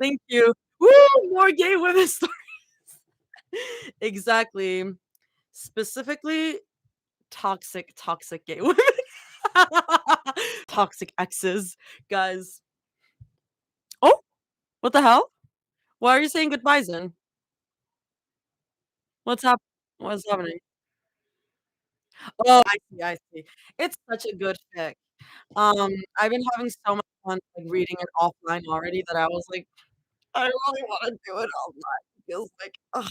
Thank you. Woo! More gay women stories. Exactly. Specifically, toxic gay women. Toxic exes, guys. Oh, what the hell? Why are you saying goodbyes then? What's hap what's happening? Oh, I see. It's such a good fic. I've been having so much fun, like, reading it offline already that I was like, "I really wanna do it online." It feels like, ugh.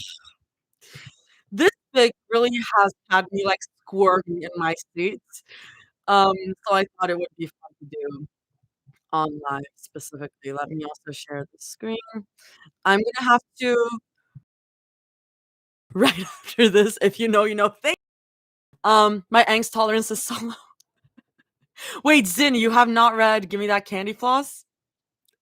This fic really has had me, like, squirming in my seats, um, so I thought it would be fun to do online specifically. Let me also share the screen. I'm gonna have to right after this, if you know, you know. My angst tolerance is so low. Wait, Zin, you have not read Gimme That Candy Floss?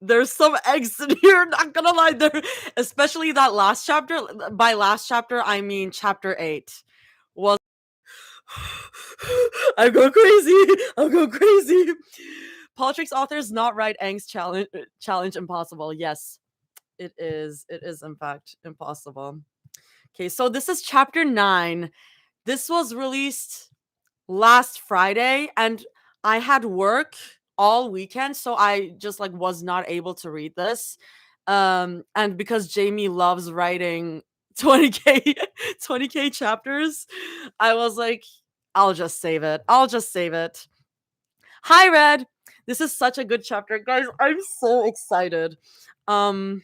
There's some angst in here, not gonna lie, there especially that last chapter. By last chapter, I mean chapter 8. Was I'm going crazy. I'm going crazy. Politics authors not write angst challenge impossible. Yes, it is. It is in fact impossible. Okay, so this is chapter 9. This was released last Friday and I had work all weekend, so I just like was not able to read this. And because Jamie loves writing 20k 20k chapters, I was like, I'll just save it. I'll just save it. Hi Red. This is such a good chapter. Guys, I'm so excited. Um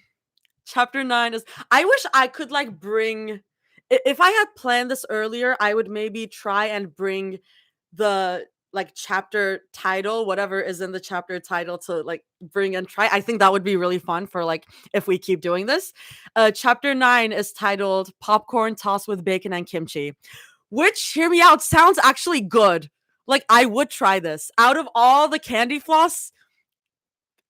chapter 9 is I wish I could like bring if I had planned this earlier, I would maybe try and bring the like chapter title, whatever is in the chapter title to like bring and try. I think that would be really fun for like if we keep doing this. Chapter 9 is titled Popcorn Tossed with Bacon and Kimchi, which hear me out sounds actually good. Like I would try this. Out of all the candy floss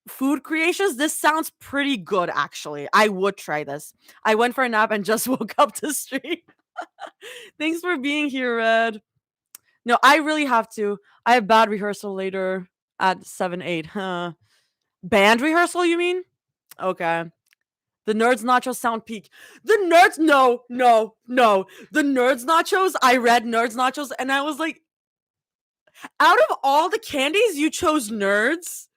food creations, this sounds pretty good actually. I would try this. I went for a nap and just woke up to stream. Thanks for being here, Red. No, I really have to. I have bad rehearsal later at 7, 8. Huh. Band rehearsal, you mean? Okay. The Nerds Nachos sound peak. The Nerds, no, no, no. The Nerds Nachos, I read Nerds Nachos and I was like, out of all the candies, you chose Nerds?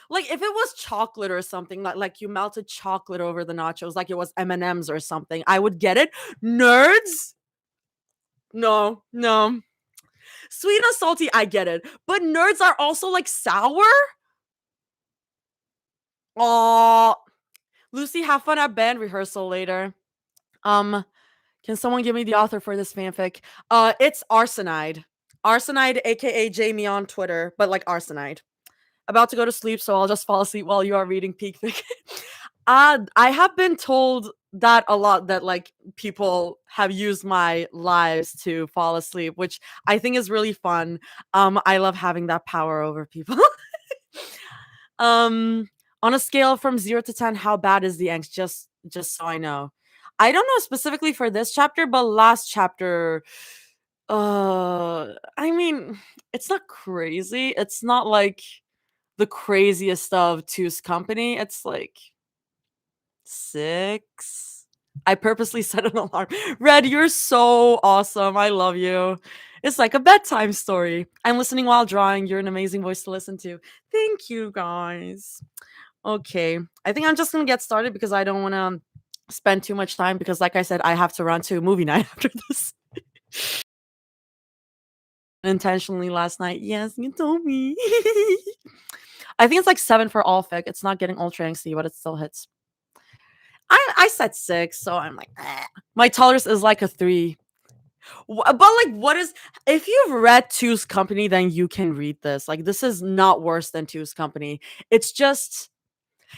Like if it was chocolate or something, like you melted chocolate over the nachos, like it was M&Ms or something, I would get it. Nerds? No, no. Sweet and salty, I get it. But nerds are also like sour? Oh, Lucy, have fun at band rehearsal later. Um, can someone give me the author for this fanfic? It's Arsenide. Arsenide, aka Jamie on Twitter, but like Arsenide. About to go to sleep, so I'll just fall asleep while you are reading Peak Fic. I have been told that a lot that like people have used my lives to fall asleep, which I think is really fun. I love having that power over people. um, on a scale from 0 to 10, how bad is the angst? Just so I know. I don't know specifically for this chapter, but last chapter, I mean, it's not crazy. It's not like the craziest of Two's Company. It's like 6. I purposely set an alarm. Red, you're so awesome. I love you. It's like a bedtime story. I'm listening while drawing. You're an amazing voice to listen to. Thank you, guys. Okay. I think I'm just going to get started because I don't want to spend too much time because, like I said, I have to run to a movie night after this. Intentionally last night. Yes, you told me. I think it's like 7 for all fic. It's not getting ultra angsty, but it still hits. I said 6, so I'm like, "Eh." My tolerance is like a 3. But like, what is if you've read Two's Company, then you can read this. Like, this is not worse than Two's Company. It's just,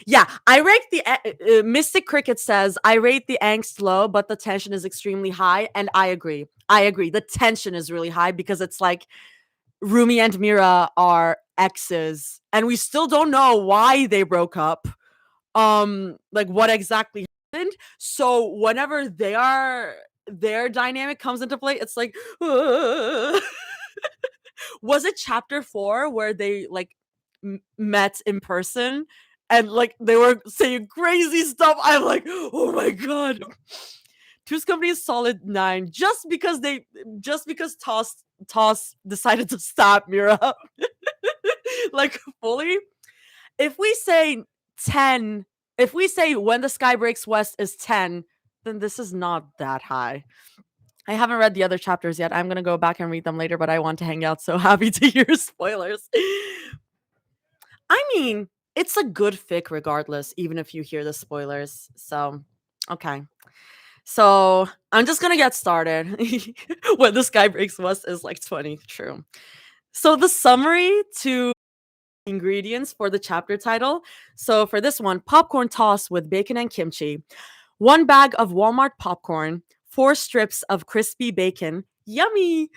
yeah. I rate the Mystic Cricket says I rate the angst low, but the tension is extremely high, and I agree. I agree. The tension is really high because it's like Rumi and Mira are exes, and we still don't know why they broke up. Like what exactly happened. So whenever their dynamic comes into play, it's like was it chapter 4 where they like met in person and like they were saying crazy stuff. I'm like, oh my god. Two's Company is solid 9 just because Toss decided to stop Mira. Like fully. If we say 10, if we say When the Sky Breaks West is 10, then this is not that high. I haven't read the other chapters yet. I'm gonna go back and read them later, but I want to hang out, so happy to hear spoilers. I mean, it's a good fic regardless, even if you hear the spoilers. So, okay. So I'm just gonna get started. When the Sky Breaks West is like 20, true. So the summary to ingredients for the chapter title. So for this one, popcorn toss with bacon and kimchi, 1 bag of Walmart popcorn, 4 strips of crispy bacon, yummy,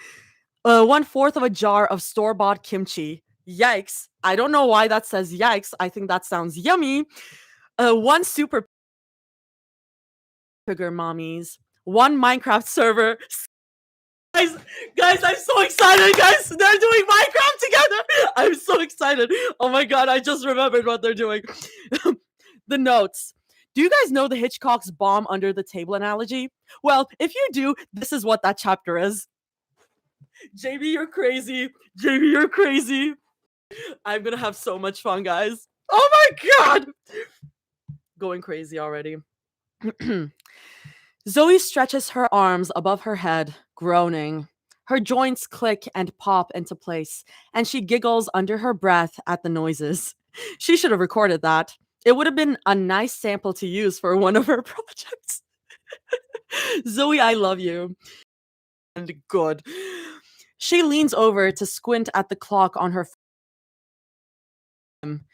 1/4 of a jar of store-bought kimchi. Yikes. I don't know why that says yikes. I think that sounds yummy. 1 super sugar mommies, 1 Minecraft server. Guys, guys, I'm so excited, guys. They're doing Minecraft together. I'm so excited. Oh my god, I just remembered what they're doing. The notes. Do you guys know the Hitchcock's bomb under the table analogy? Well, if you do, this is what that chapter is. JB, you're crazy. JB, you're crazy. I'm gonna have so much fun, guys. Oh my god! Going crazy already. Zoe stretches her arms above her head, groaning. Her joints click and pop into place, and she giggles under her breath at the noises. She should have recorded that. It would have been a nice sample to use for one of her projects. Zoe, I love you. And good. She leans over to squint at the clock on her phone.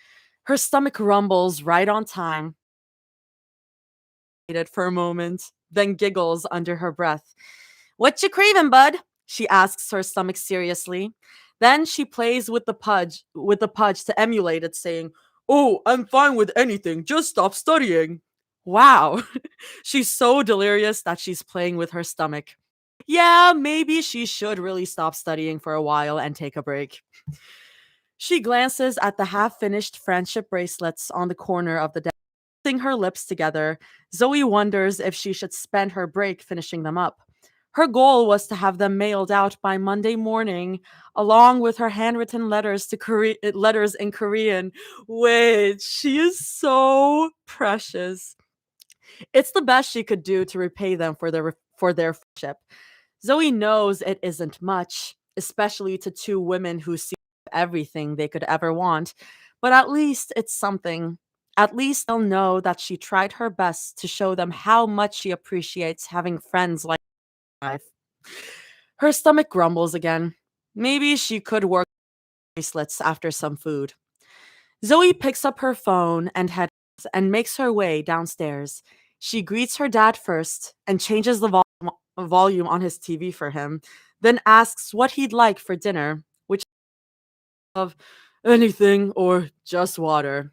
Her stomach rumbles right on time. For a moment, then giggles under her breath. What you craving, bud? She asks her stomach seriously. Then she plays with the pudge to emulate it, saying, "Oh, I'm fine with anything. Just stop studying." Wow. She's so delirious that she's playing with her stomach. Yeah, maybe she should really stop studying for a while and take a break. She glances at the half-finished friendship bracelets on the corner of the desk. Her lips together, Zoe wonders if she should spend her break finishing them up. Her goal was to have them mailed out by Monday morning, along with her handwritten letters in Korean. Wait, she is so precious. It's the best she could do to repay them for their friendship. Zoe knows it isn't much, especially to 2 women who see everything they could ever want, but at least it's something. At least they'll know that she tried her best to show them how much she appreciates having friends like life. Her stomach grumbles again. Maybe she could work bracelets after some food. Zoe picks up her phone and heads and makes her way downstairs. She greets her dad first and changes the volume on his TV for him, then asks what he'd like for dinner, which of anything or just water.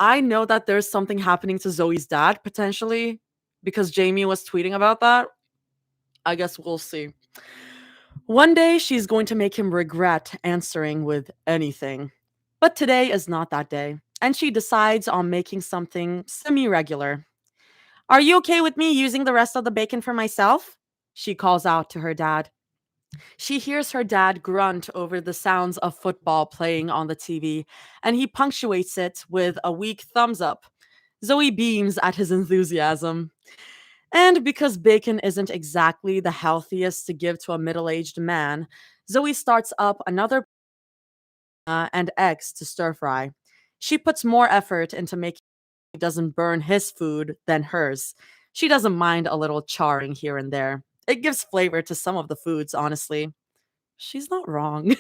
I know that there's something happening to Zoe's dad potentially because Jamie was tweeting about that. I guess we'll see. One day she's going to make him regret answering with anything. But today is not that day, and she decides on making something semi regular. Are you okay with me using the rest of the bacon for myself? She calls out to her dad. She hears her dad grunt over the sounds of football playing on the TV, and he punctuates it with a weak thumbs up. Zoe beams at his enthusiasm. And because bacon isn't exactly the healthiest to give to a middle aged man, Zoe starts up another and eggs to stir fry. She puts more effort into making sure it doesn't burn his food than hers. She doesn't mind a little charring here and there. It gives flavor to some of the foods, honestly. She's not wrong.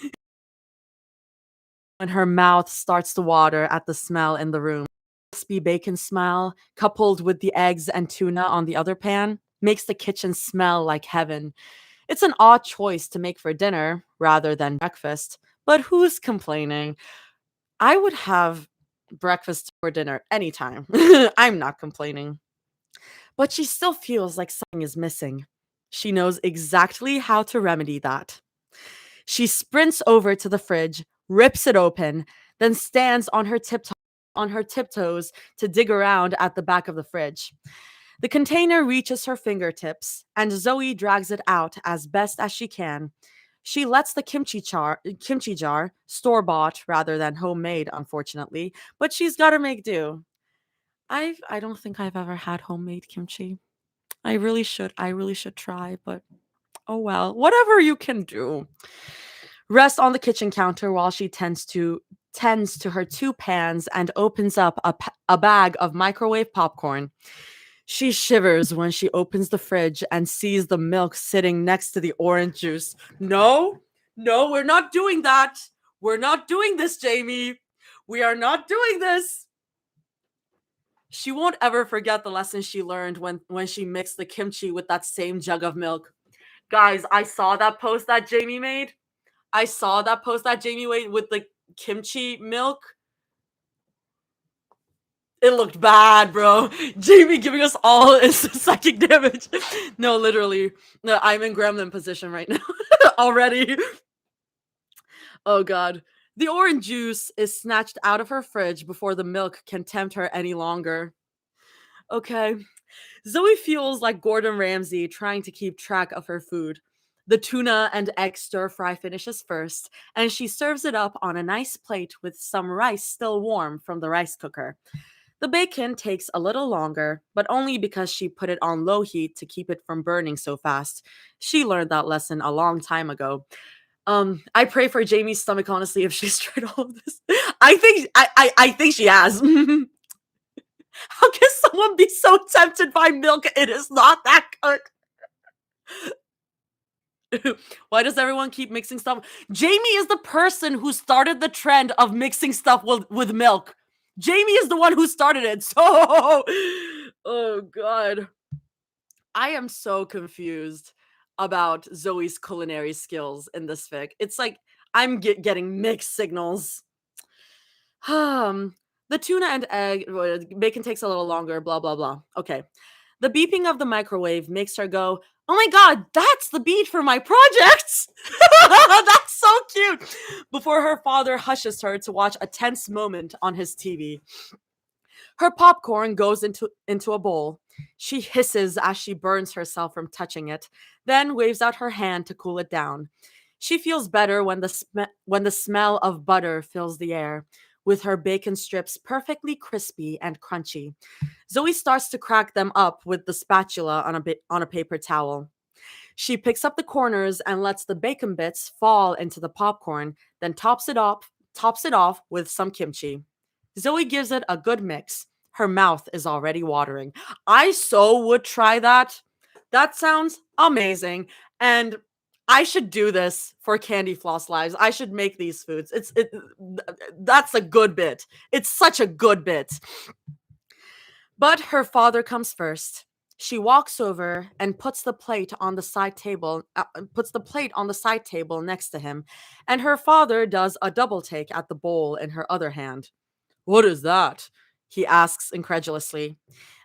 When her mouth starts to water at the smell in the room, crispy bacon smell, coupled with the eggs and tuna on the other pan, makes the kitchen smell like heaven. It's an odd choice to make for dinner rather than breakfast, but who's complaining? I would have breakfast for dinner anytime. I'm not complaining. But she still feels like something is missing. She knows exactly how to remedy that. She sprints over to the fridge, rips it open, then stands on her tiptoes on her tiptoes to dig around at the back of the fridge. The container reaches her fingertips, and Zoe drags it out as best as she can. She lets the kimchi jar, store bought rather than homemade, unfortunately, but she's got to make do. I don't think I've ever had homemade kimchi. I really should. I really should try, but oh well. Whatever you can do. Rests on the kitchen counter while she tends to her two pans and opens up a bag of microwave popcorn. She shivers when she opens the fridge and sees the milk sitting next to the orange juice. No, no, we're not doing that. We're not doing this, Jamie. We are not doing this. She won't ever forget the lesson she learned when she mixed the kimchi with that same jug of milk. Guys, I saw that post that Jamie made. I saw that post that Jamie made with the kimchi milk. It looked bad, bro. Jamie giving us all psychic damage. No, literally. No, I'm in gremlin position right now already. Oh god. The orange juice is snatched out of her fridge before the milk can tempt her any longer. Okay. Zoe feels like Gordon Ramsay trying to keep track of her food. The tuna and egg stir fry finishes first, and she serves it up on a nice plate with some rice still warm from the rice cooker. The bacon takes a little longer, but only because she put it on low heat to keep it from burning so fast. She learned that lesson a long time ago. I pray for Jamie's stomach, honestly, if she's tried all of this. I think she has. How can someone be so tempted by milk? It is not that good. Why does everyone keep mixing stuff? Jamie is the person who started the trend of mixing stuff with milk. Jamie is the one who started it. So, oh god. I am so confused about Zoe's culinary skills in this fic. It's like I'm getting mixed signals. The tuna and egg bacon takes a little longer, blah blah blah. Okay. The beeping of the microwave makes her go, "Oh my god, that's the beat for my projects!" That's so cute. Before her father hushes her to watch a tense moment on his TV. Her popcorn goes into a bowl. She hisses as she burns herself from touching it, then waves out her hand to cool it down. She feels better when the smell of butter fills the air, with her bacon strips perfectly crispy and crunchy. Zoe starts to crack them up with the spatula on a paper towel. She picks up the corners and lets the bacon bits fall into the popcorn, then tops it off with some kimchi. Zoe gives it a good mix. Her mouth is already watering. I so would try that. That sounds amazing. And I should do this for Candy Floss Lives. I should make these foods. That's a good bit. It's such a good bit. But her father comes first. She walks over and puts the plate on the side table next to him, and her father does a double take at the bowl in her other hand. "What is that?" he asks incredulously.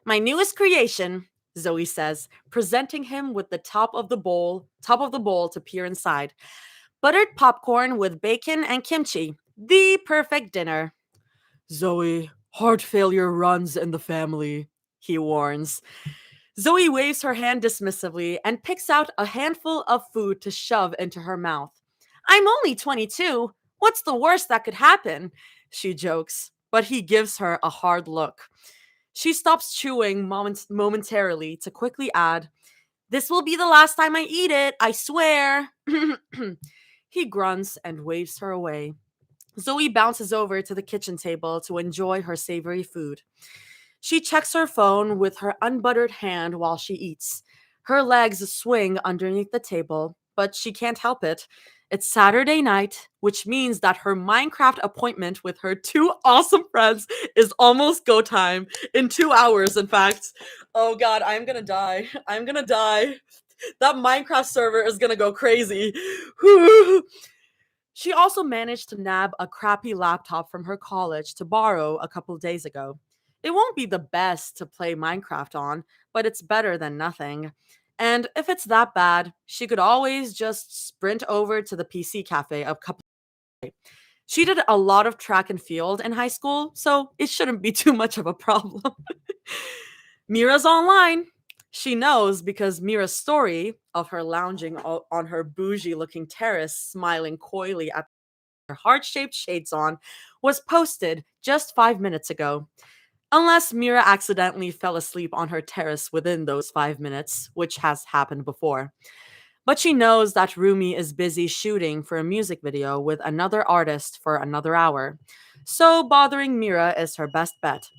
"My newest creation," Zoe says, presenting him with the top of the bowl to peer inside. "Buttered popcorn with bacon and kimchi. The perfect dinner." "Zoe, heart failure runs in the family," he warns. Zoe waves her hand dismissively and picks out a handful of food to shove into her mouth. "I'm only 22. What's the worst that could happen?" she jokes, but he gives her a hard look. She stops chewing momentarily to quickly add, "This will be the last time I eat it, I swear." He grunts and waves her away. Zoe bounces over to the kitchen table to enjoy her savory food. She checks her phone with her unbuttered hand while she eats. Her legs swing underneath the table, but she can't help it. It's Saturday night, which means that her Minecraft appointment with her two awesome friends is almost go time. In 2 hours, in fact. Oh god, I'm gonna die. I'm gonna die. That Minecraft server is gonna go crazy. She also managed to nab a crappy laptop from her college to borrow a couple days ago. It won't be the best to play Minecraft on, but it's better than nothing. And if it's that bad, she could always just sprint over to the PC cafe a couple. She did a lot of track and field in high school, so it shouldn't be too much of a problem. Mira's online. She knows because Mira's story of her lounging on her bougie looking terrace, smiling coyly at her heart shaped shades on, was posted just 5 minutes ago. Unless Mira accidentally fell asleep on her terrace within those 5 minutes, which has happened before. But she knows that Rumi is busy shooting for a music video with another artist for another hour. So bothering Mira is her best bet.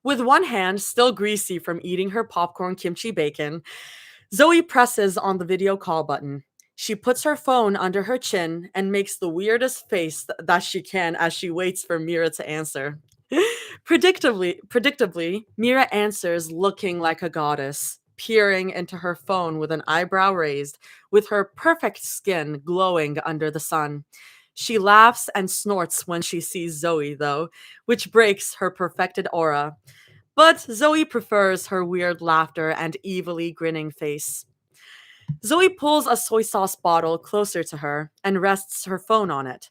With one hand still greasy from eating her popcorn kimchi bacon, Zoe presses on the video call button. She puts her phone under her chin and makes the weirdest face that she can as she waits for Mira to answer. Predictably, Mira answers looking like a goddess, peering into her phone with an eyebrow raised, with her perfect skin glowing under the sun. She laughs and snorts when she sees Zoe, though, which breaks her perfected aura. But Zoe prefers her weird laughter and evilly grinning face. Zoe pulls a soy sauce bottle closer to her and rests her phone on it.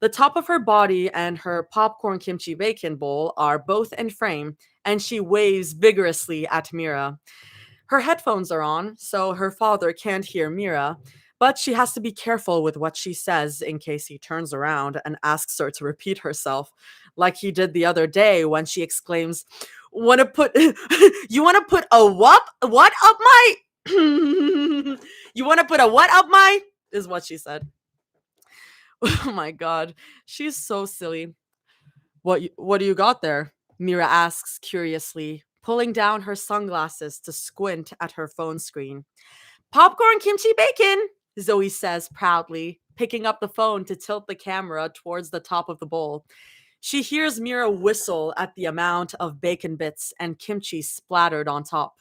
The top of her body and her popcorn kimchi bacon bowl are both in frame, and she waves vigorously at Mira. Her headphones are on, so her father can't hear Mira, but she has to be careful with what she says in case he turns around and asks her to repeat herself, like he did the other day when she exclaims, "Wanna put you wanna put a what up my you wanna put a what up my?" is what she said. Oh my god, she's so silly. What do you got there? Mira asks curiously, pulling down her sunglasses to squint at her phone screen. Popcorn kimchi bacon, Zoe says proudly, picking up the phone to tilt the camera towards the top of the bowl. She hears Mira whistle at the amount of bacon bits and kimchi splattered on top.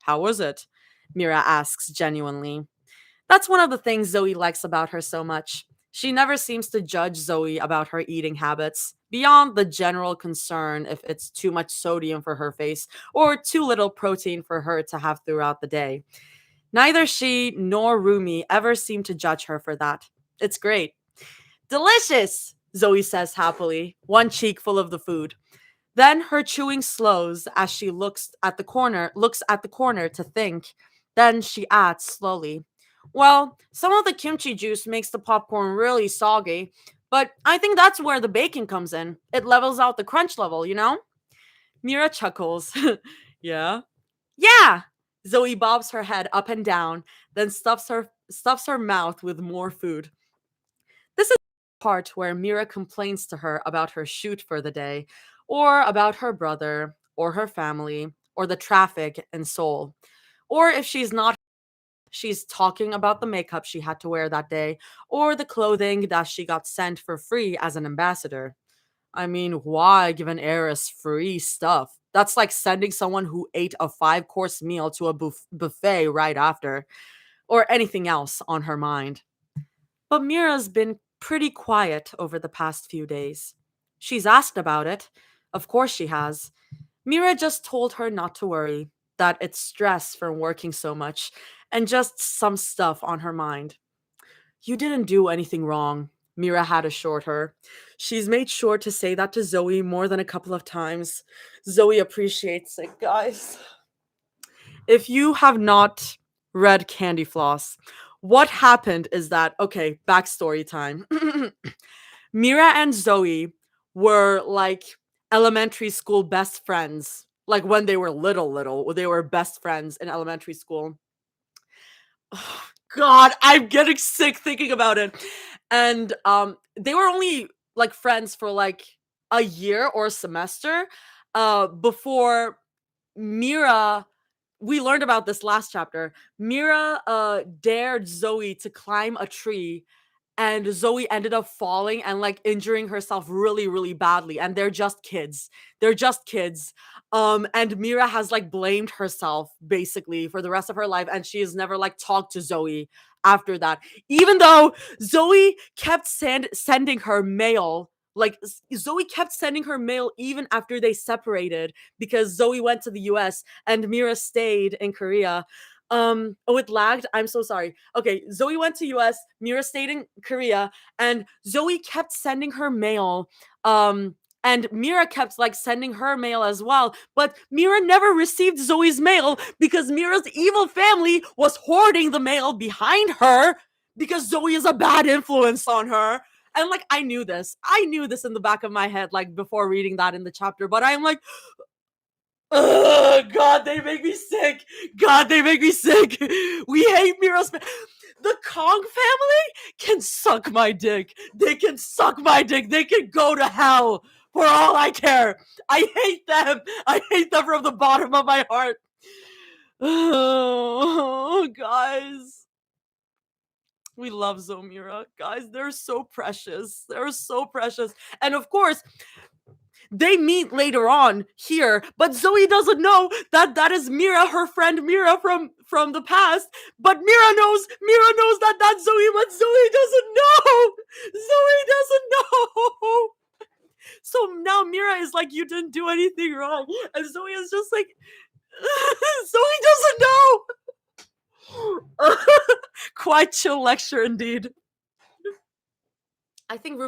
How was it? Mira asks genuinely. That's one of the things Zoe likes about her so much. She never seems to judge Zoe about her eating habits, beyond the general concern if it's too much sodium for her face or too little protein for her to have throughout the day. Neither she nor Rumi ever seem to judge her for that. It's great. Delicious, Zoe says happily, one cheek full of the food. Then her chewing slows as she looks at the corner to think. Then she adds slowly, "Well, some of the kimchi juice makes the popcorn really soggy, but I think that's where the bacon comes in. It levels out the crunch level, you know?" Mira chuckles. Yeah. Yeah. Zoe bobs her head up and down, then stuffs her mouth with more food. This is the part where Mira complains to her about her shoot for the day, or about her brother, or her family, or the traffic in Seoul. Or if she's not, she's talking about the makeup she had to wear that day, or the clothing that she got sent for free as an ambassador. I mean, why give an heiress free stuff? That's like sending someone who ate a 5-course meal to a buffet right after, or anything else on her mind. But Mira's been pretty quiet over the past few days. She's asked about it. Of course she has. Mira just told her not to worry, that it's stress from working so much, and just some stuff on her mind. You didn't do anything wrong, Mira had assured her. She's made sure to say that to Zoe more than a couple of times. Zoe appreciates it, guys. If you have not read Candyfloss, what happened is that, okay, backstory time. Mira and Zoe were like elementary school best friends. Like when they were little, they were best friends in elementary school. Oh, God, I'm getting sick thinking about it. And they were only like friends for like a year or a semester before Mira, we learned about this last chapter. Mira dared Zoe to climb a tree, and Zoe ended up falling and like injuring herself really, really badly. And they're just kids. They're just kids. And Mira has like blamed herself basically for the rest of her life, and she has never like talked to Zoe after that. Even though Zoe kept sending her mail. Like Zoe kept sending her mail even after they separated because Zoe went to the US and Mira stayed in Korea. Oh, it lagged. I'm so sorry. Okay, Zoe went to US, Mira stayed in Korea, and Zoe kept sending her mail. And Mira kept like sending her mail as well, but Mira never received Zoe's mail because Mira's evil family was hoarding the mail behind her because Zoe is a bad influence on her. And like I knew this. I knew this in the back of my head like before reading that in the chapter, but I'm like, ugh, God, they make me sick. God, they make me sick. We hate Mira's. The Kong family can suck my dick. They can suck my dick. They can go to hell for all I care. I hate them. I hate them from the bottom of my heart. Oh, guys. We love Zomira. Guys, they're so precious. They're so precious. And of course, they meet later on here, but Zoe doesn't know that that is Mira, her friend Mira from the past. But Mira knows that that's Zoe, but Zoe doesn't know. Zoe doesn't know. So now Mira is like, you didn't do anything wrong, and Zoe is just like, Zoe doesn't know. Quite chill lecture indeed. I think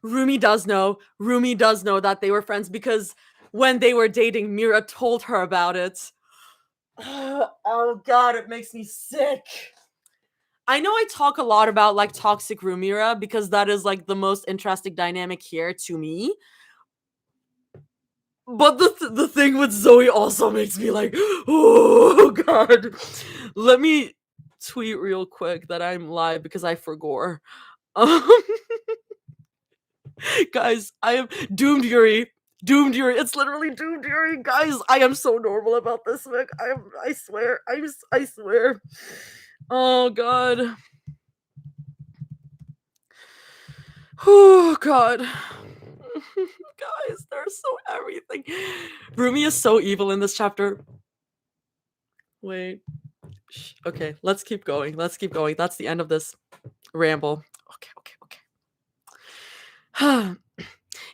Rumi does know. Rumi does know that they were friends because when they were dating, Mira told her about it. Oh god, it makes me sick. I know I talk a lot about like toxic Rumira because that is like the most interesting dynamic here to me. But the thing with Zoe also makes me like, oh god. Let me tweet real quick that I'm live because I forgot. Um, Guys, I am doomed Yuri. Doomed Yuri. It's literally doomed Yuri. Guys, I am so normal about this, Vic. I swear. I swear. Oh god. Oh god. Guys, they're so everything. Rumi is so evil in this chapter. Wait. Okay, let's keep going. Let's keep going. That's the end of this ramble. Okay.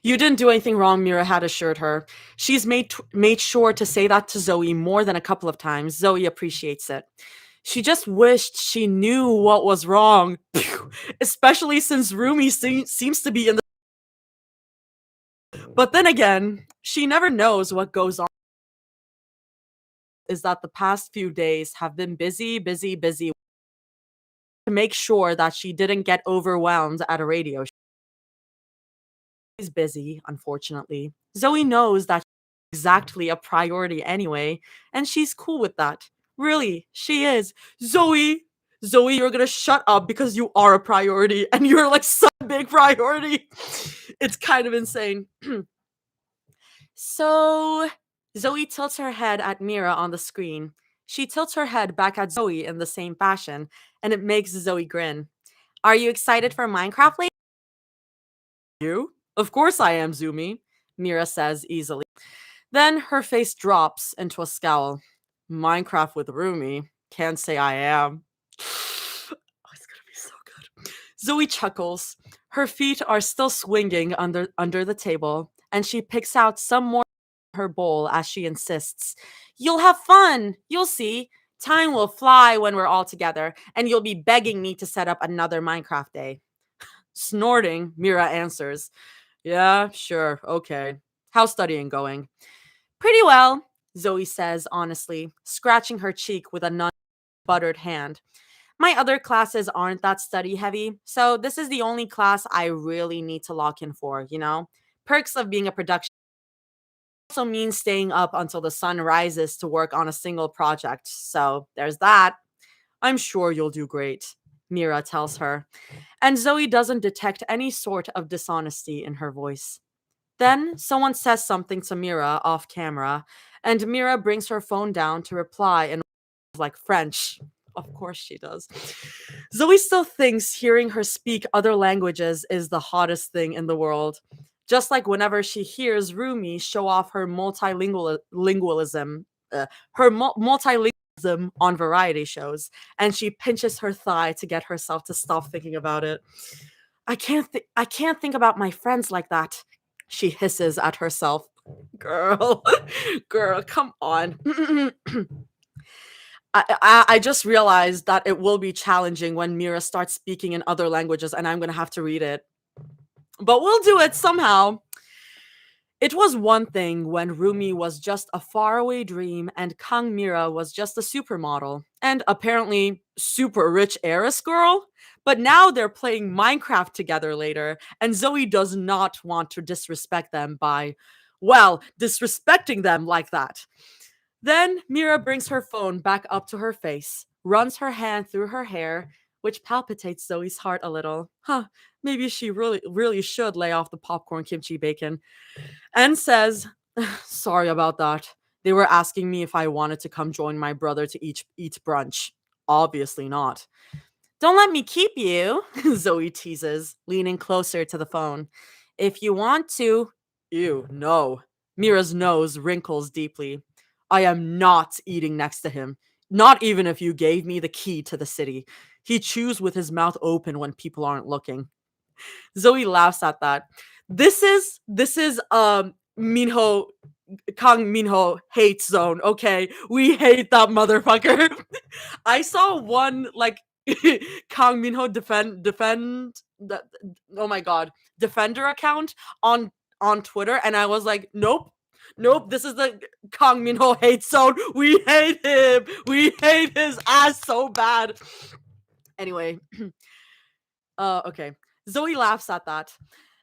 You didn't do anything wrong, Mira had assured her. She's made sure to say that to Zoe more than a couple of times. Zoe appreciates it. She just wished she knew what was wrong, especially since Rumi seems to be in the. But then again, she never knows what goes on. Is that the past few days have been busy to make sure that she didn't get overwhelmed at a radio show. She's busy, unfortunately. Zoe knows that she's exactly a priority anyway, and she's cool with that. Really, she is. Zoe, you're gonna shut up because you are a priority and you're like such a big priority. It's kind of insane. So, Zoe tilts her head at Mira on the screen. She tilts her head back at Zoe in the same fashion, and it makes Zoe grin. Are you excited for Minecraft later? You? Of course I am, Zumi, Mira says easily. Then her face drops into a scowl. Minecraft with Rumi. Can't say I am. Oh, it's gonna be so good. Zoe chuckles. Her feet are still swinging under the table, and she picks out some more in her bowl as she insists. You'll have fun. You'll see. Time will fly when we're all together, and you'll be begging me to set up another Minecraft day. Snorting, Mira answers. Yeah, sure, okay. How's studying going? Pretty well, Zoe says honestly, scratching her cheek with a buttered hand. My other classes aren't that study heavy, so this is the only class I really need to lock in for, you know? Perks of being a production also means staying up until the sun rises to work on a single project, so there's that. I'm sure you'll do great, Mira tells her, and Zoe doesn't detect any sort of dishonesty in her voice. Then someone says something to Mira off camera, and Mira brings her phone down to reply in like French. Of course she does. Zoe still thinks hearing her speak other languages is the hottest thing in the world. Just like whenever she hears Rumi show off her multilingualism, multilingualism on variety shows, and she pinches her thigh to get herself to stop thinking about it. I can't think about my friends like that. She hisses at herself. Girl, girl, come on. I just realized that it will be challenging when Mira starts speaking in other languages and I'm gonna have to read it. But we'll do it somehow. It was one thing when Rumi was just a faraway dream and Kang Mira was just a supermodel and apparently super rich heiress girl. But now they're playing Minecraft together later, and Zoe does not want to disrespect them by, well, disrespecting them like that. Then Mira brings her phone back up to her face, runs her hand through her hair, which palpitates Zoe's heart a little. Huh, maybe she really should lay off the popcorn kimchi bacon. And says, sorry about that. They were asking me if I wanted to come join my brother to eat brunch. Obviously not. Don't let me keep you, Zoe teases, leaning closer to the phone. If you want to. Ew, no. Mira's nose wrinkles deeply. I am not eating next to him. Not even if you gave me the key to the city. He chews with his mouth open when people aren't looking. Zoe laughs at that. This is Minho Kang Minho hate zone. Okay, we hate that motherfucker. I saw one like Kang Minho defend the, oh my god, defender account on Twitter, and I was like, nope. Nope, this is the Kang Minho hate zone. We hate him. We hate his ass so bad. Anyway, okay. Zoe laughs at that.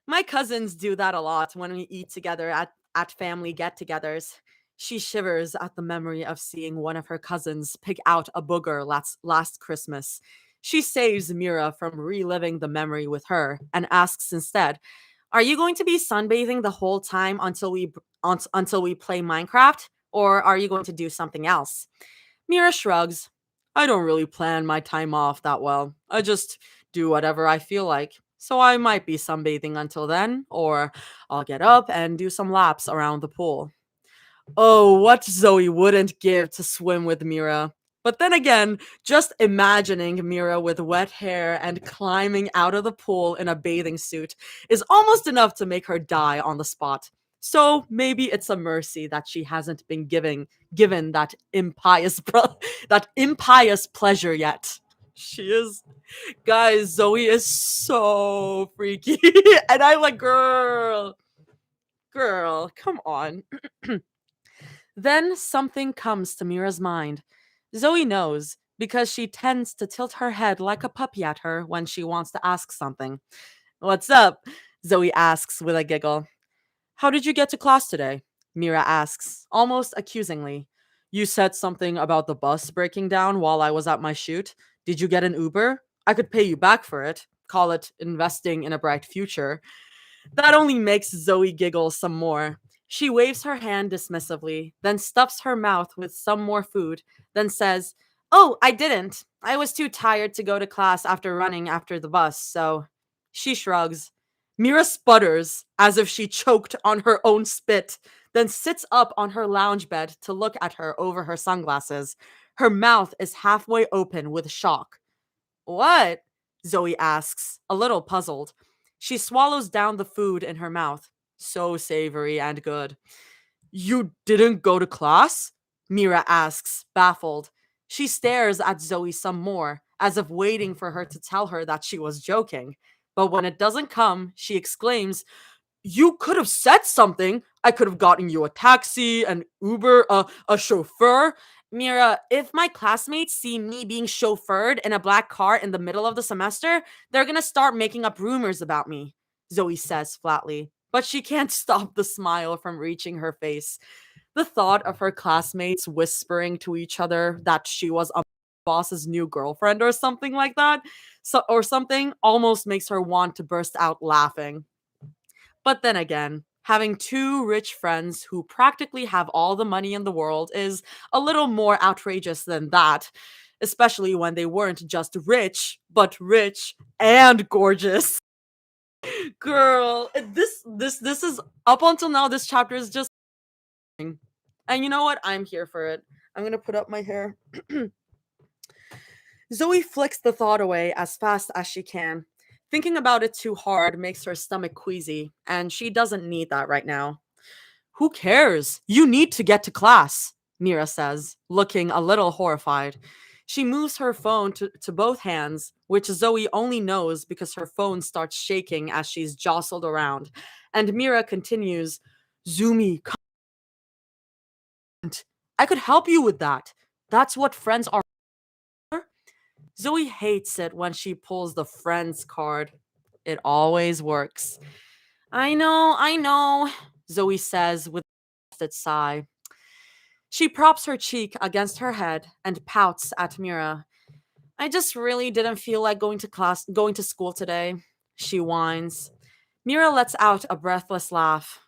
My cousins do that a lot when we eat together at family get togethers. She shivers at the memory of seeing one of her cousins pick out a booger last Christmas. She saves Mira from reliving the memory with her and asks instead, are you going to be sunbathing the whole time until we play Minecraft? Or are you going to do something else? Mira shrugs. I don't really plan my time off that well. I just do whatever I feel like. So I might be sunbathing until then, or I'll get up and do some laps around the pool. Oh, what Zoe wouldn't give to swim with Mira. But then again, just imagining Mira with wet hair and climbing out of the pool in a bathing suit is almost enough to make her die on the spot. So maybe it's a mercy that she hasn't been given that that impious pleasure yet. She is, guys, Zoe is so freaky. And I'm like, girl, come on. Then something comes to Mira's mind. Zoe knows because she tends to tilt her head like a puppy at her when she wants to ask something. What's up? Zoe asks with a giggle. How did you get to class today? Mira asks, almost accusingly. You said something about the bus breaking down while I was at my shoot. Did you get an Uber? I could pay you back for it. Call it investing in a bright future. That only makes Zoe giggle some more. She waves her hand dismissively, then stuffs her mouth with some more food, then says, oh, I didn't. I was too tired to go to class after running after the bus, so. She shrugs. Mira sputters as if she choked on her own spit, then sits up on her lounge bed to look at her over her sunglasses. Her mouth is halfway open with shock. What? Zoe asks, a little puzzled. She swallows down the food in her mouth. So savory and good. You didn't go to class? Mira asks, baffled. She stares at Zoe some more, as if waiting for her to tell her that she was joking. But when it doesn't come, she exclaims, you could have said something. I could have gotten you a taxi, an Uber, a chauffeur. Mira, if my classmates see me being chauffeured in a black car in the middle of the semester, they're gonna start making up rumors about me, Zoe says flatly. But she can't stop the smile from reaching her face. The thought of her classmates whispering to each other that she was a boss's new girlfriend or something like that, or something, almost makes her want to burst out laughing. But then again, having two rich friends who practically have all the money in the world is a little more outrageous than that, especially when they weren't just rich, but rich and gorgeous. Girl, this is up until now this chapter is just, and you know what? I'm here for it. I'm going to put up my hair. Zoe flicks the thought away as fast as she can. Thinking about it too hard makes her stomach queasy, and she doesn't need that right now. Who cares? You need to get to class, Mira says, looking a little horrified. She moves her phone to both hands, which Zoe only knows because her phone starts shaking as she's jostled around. And Mira continues, Zumi, I could help you with that. That's what friends are. Zoe hates it when she pulls the friends card. It always works. I know, Zoe says with a sigh. She props her cheek against her head and pouts at Mira. I just really didn't feel like going to school today, she whines. Mira lets out a breathless laugh.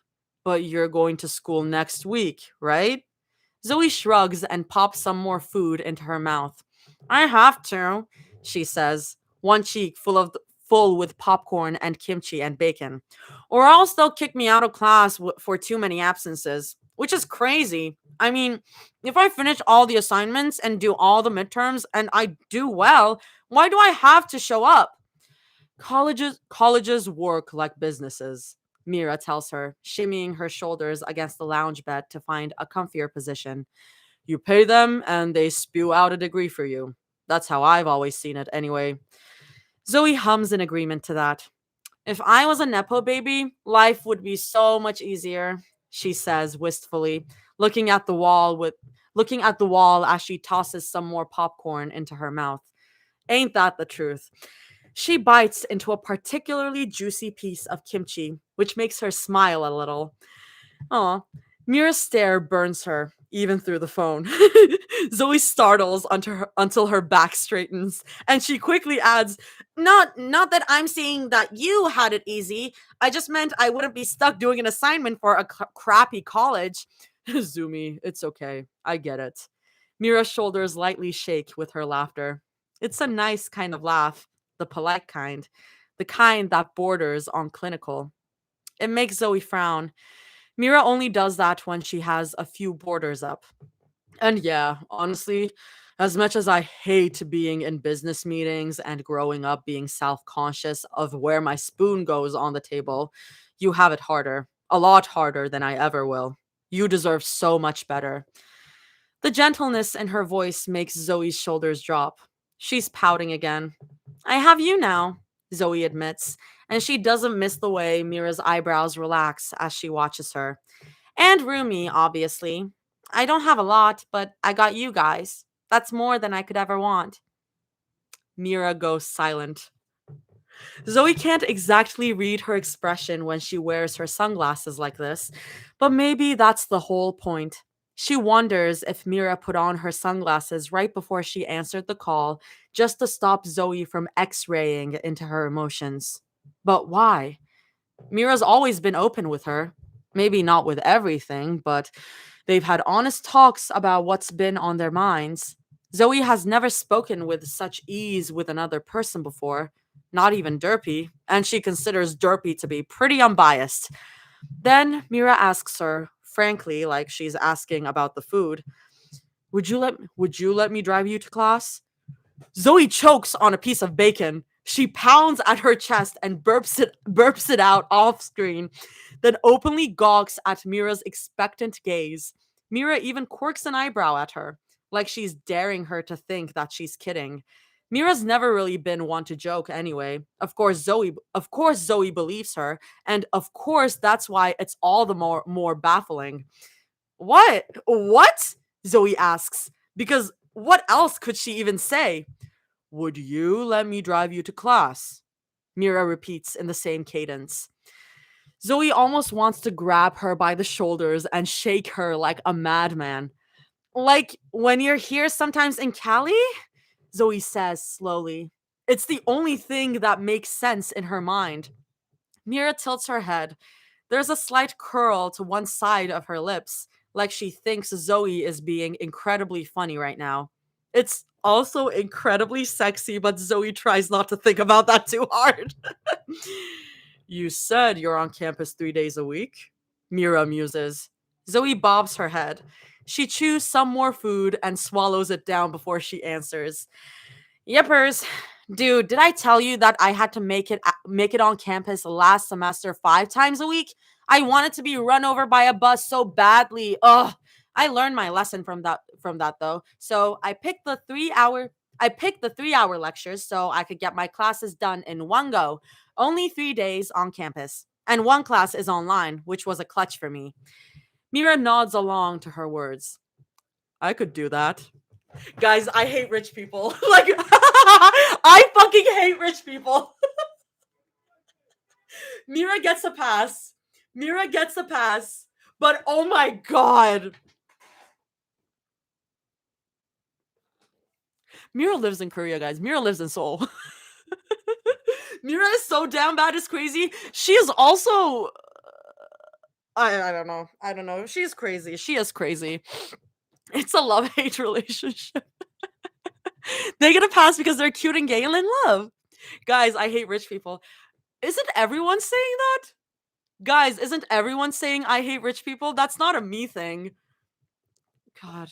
But you're going to school next week, right? Zoe shrugs and pops some more food into her mouth. I have to, she says, one cheek full with popcorn and kimchi and bacon. Or else they'll kick me out of class for too many absences, which is crazy. I mean, if I finish all the assignments and do all the midterms and I do well, why do I have to show up? Colleges work like businesses, Mira tells her, shimmying her shoulders against the lounge bed to find a comfier position. You pay them and they spew out a degree for you. That's how I've always seen it anyway. Zoe hums in agreement to that. If I was a Nepo baby, life would be so much easier, she says wistfully, looking at the wall as she tosses some more popcorn into her mouth. Ain't that the truth? She bites into a particularly juicy piece of kimchi, which makes her smile a little. Aw. Mira's stare burns her, even through the phone. Zoe startles until her back straightens, and she quickly adds, not that I'm saying that you had it easy. I just meant I wouldn't be stuck doing an assignment for a crappy college. Zumi, it's okay. I get it. Mira's shoulders lightly shake with her laughter. It's a nice kind of laugh, the polite kind, the kind that borders on clinical. It makes Zoe frown. Mira only does that when she has a few borders up. And yeah, honestly, as much as I hate being in business meetings and growing up being self conscious of where my spoon goes on the table, you have it harder. A lot harder than I ever will. You deserve so much better. The gentleness in her voice makes Zoe's shoulders drop. She's pouting again. I have you now, Zoe admits, and she doesn't miss the way Mira's eyebrows relax as she watches her. And Rumi, obviously. I don't have a lot, but I got you guys. That's more than I could ever want. Mira goes silent. Zoe can't exactly read her expression when she wears her sunglasses like this, but maybe that's the whole point. She wonders if Mira put on her sunglasses right before she answered the call just to stop Zoe from x raying into her emotions. But why? Mira's always been open with her. Maybe not with everything, but they've had honest talks about what's been on their minds. Zoe has never spoken with such ease with another person before, not even Derpy, and she considers Derpy to be pretty unbiased. Then Mira asks her, frankly, like she's asking about the food, would you let me drive you to class? Zoe chokes on a piece of bacon. She pounds at her chest and burps it out off screen, then openly gawks at Mira's expectant gaze. Mira even quirks an eyebrow at her, like she's daring her to think that she's kidding. Mira's never really been one to joke anyway. Of course Zoe believes her, and of course that's why it's all the more baffling. What? Zoe asks, because what else could she even say? Would you let me drive you to class? Mira repeats in the same cadence. Zoe almost wants to grab her by the shoulders and shake her like a madman. Like when you're here sometimes in Cali? Zoe says slowly. It's the only thing that makes sense in her mind. Mira tilts her head. There's a slight curl to one side of her lips, like she thinks Zoe is being incredibly funny right now. It's also incredibly sexy, but Zoe tries not to think about that too hard. You said you're on campus 3 days a week? Mira muses. Zoe bobs her head. She chews some more food and swallows it down before she answers. Yippers. Dude, did I tell you that I had to make it on campus last semester 5 times a week? I wanted to be run over by a bus so badly. Ugh. I learned my lesson from that though. So I picked the 3-hour lectures so I could get my classes done in one go. Only 3 days on campus. And one class is online, which was a clutch for me. Mira nods along to her words. I could do that. Guys, I hate rich people. Like I fucking hate rich people. Mira gets a pass. Mira gets a pass. But oh my god. Mira lives in Korea, guys. Mira lives in Seoul. Mira is so damn bad, it's crazy. She is also I don't know. I don't know. She's crazy. She is crazy. It's a love-hate relationship. They get a pass because they're cute and gay and in love. Guys, I hate rich people. Isn't everyone saying that? Guys, isn't everyone saying I hate rich people? That's not a me thing. God.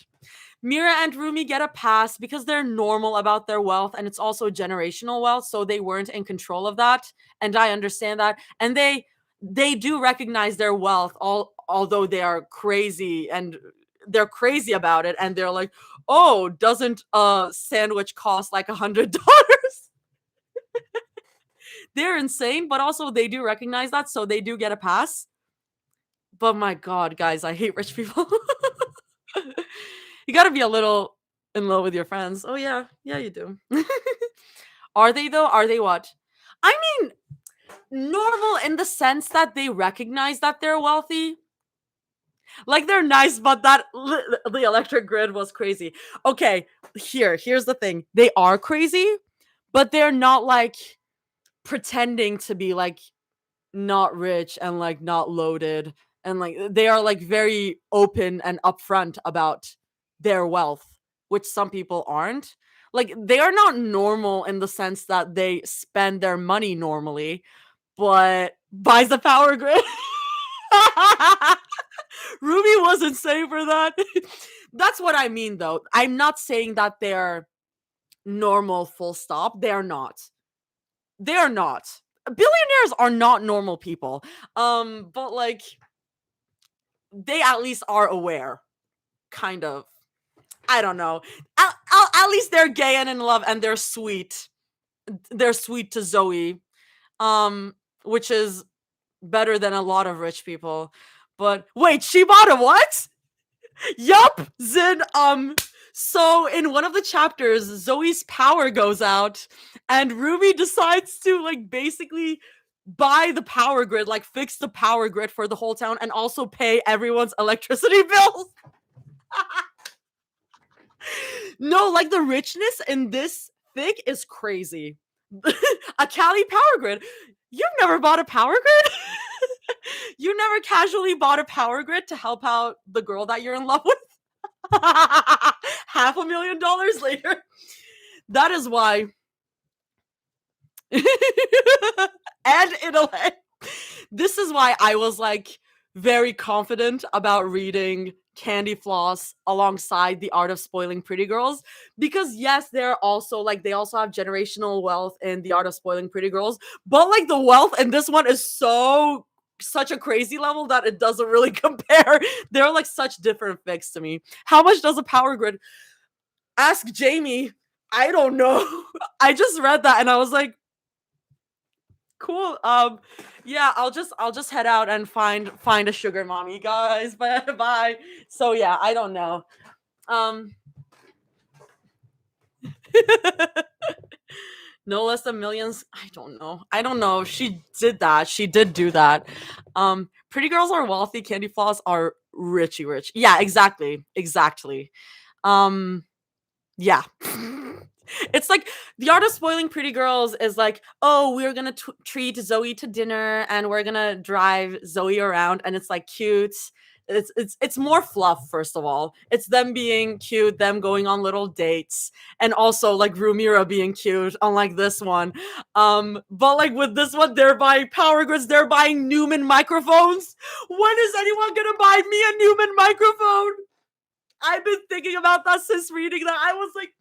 Mira and Rumi get a pass because they're normal about their wealth and it's also generational wealth, so they weren't in control of that. And I understand that. And they do recognize their wealth, although they are crazy and they're crazy about it and they're like, "Oh, doesn't a sandwich cost like $100?" They're insane, but also they do recognize that, so they do get a pass. But my god, guys, I hate rich people. You got to be a little in love with your friends. Oh yeah, yeah, you do. Are they though? Are they what? I mean, normal in the sense that they recognize that they're wealthy. Like they're nice, but the electric grid was crazy. Okay, here's the thing. They are crazy, but they're not like pretending to be like not rich and like not loaded and like they are like very open and upfront about their wealth, which some people aren't. Like they are not normal in the sense that they spend their money normally, but buys the power grid. Ruby wasn't saying for that. That's what I mean though. I'm not saying that they're normal full stop. They're not. They're not. Billionaires are not normal people. But like they at least are aware, kind of. I don't know. At least they're gay and in love, and they're sweet. They're sweet to Zoe, which is better than a lot of rich people. But wait, she bought a what? Yup, Zin. So in one of the chapters, Zoe's power goes out, and Ruby decides to like basically buy the power grid, like fix the power grid for the whole town, and also pay everyone's electricity bills. No, like the richness in this thing is crazy. A Cali power grid. You've never bought a power grid? You never casually bought a power grid to help out the girl that you're in love with? $500,000 later. That is why. And in a way, this is why I was like very confident about reading Candy Floss alongside The Art of Spoiling Pretty Girls, because yes, they're also like they also have generational wealth in The Art of Spoiling Pretty Girls, but like the wealth in this one is such a crazy level that it doesn't really compare. They're like such different fics to me. How much does a power grid? Ask Jamie. I don't know. I just read that and I was like, cool. Yeah, I'll just head out and find a sugar mommy, guys. Bye bye. So yeah, I don't know. Um no less than millions. I don't know. I don't know. She did that. She did do that. Pretty girls are wealthy, candy floss are richy rich. Yeah, exactly. Exactly. Um Yeah. It's like The Art of Spoiling Pretty Girls is like, oh, we're gonna treat Zoe to dinner and we're gonna drive Zoe around, and it's like cute. It's more fluff. First of all, it's them being cute, them going on little dates, and also like Rumira being cute. Unlike this one, but like with this one, they're buying power grids, they're buying Newman microphones. When is anyone gonna buy me a Newman microphone? I've been thinking about that since reading that. I was like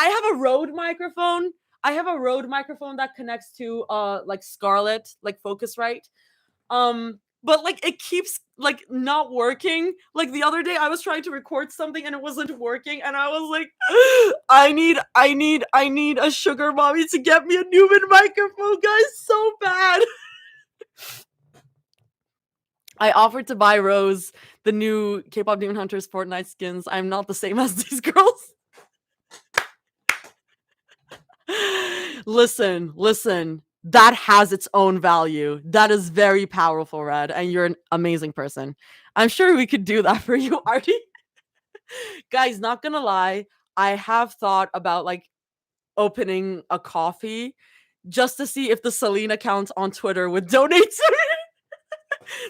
I have a Rode microphone. I have a Rode microphone that connects to like Scarlett, like Focusrite. but like it keeps like not working. Like the other day I was trying to record something and it wasn't working and I was like I need a sugar mommy to get me a Newman microphone, guys, so bad. I offered to buy Rose the new K-pop Demon Hunters Fortnite skins. I'm not the same as these girls. Listen. That has its own value. That is very powerful, Red, and you're an amazing person. I'm sure we could do that for you, Artie. Guys, not gonna lie, I have thought about like opening a coffee just to see if the Celine accounts on Twitter would donate to me.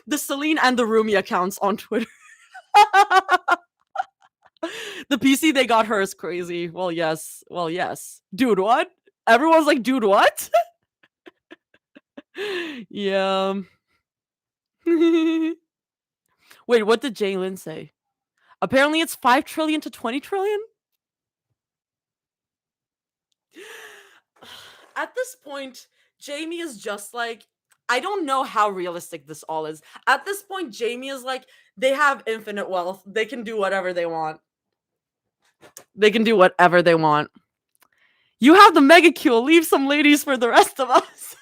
The Celine and the Rumi accounts on Twitter. The PC they got her is crazy. Well, yes. Well, yes. Dude, what? Everyone's like, dude, what? Yeah. Wait, what did Jalen say? Apparently it's 5 trillion to 20 trillion? At this point, Jamie is just like, I don't know how realistic this all is. At this point, Jamie is like, they have infinite wealth. They can do whatever they want. They can do whatever they want. You have the mega Q. Leave some ladies for the rest of us.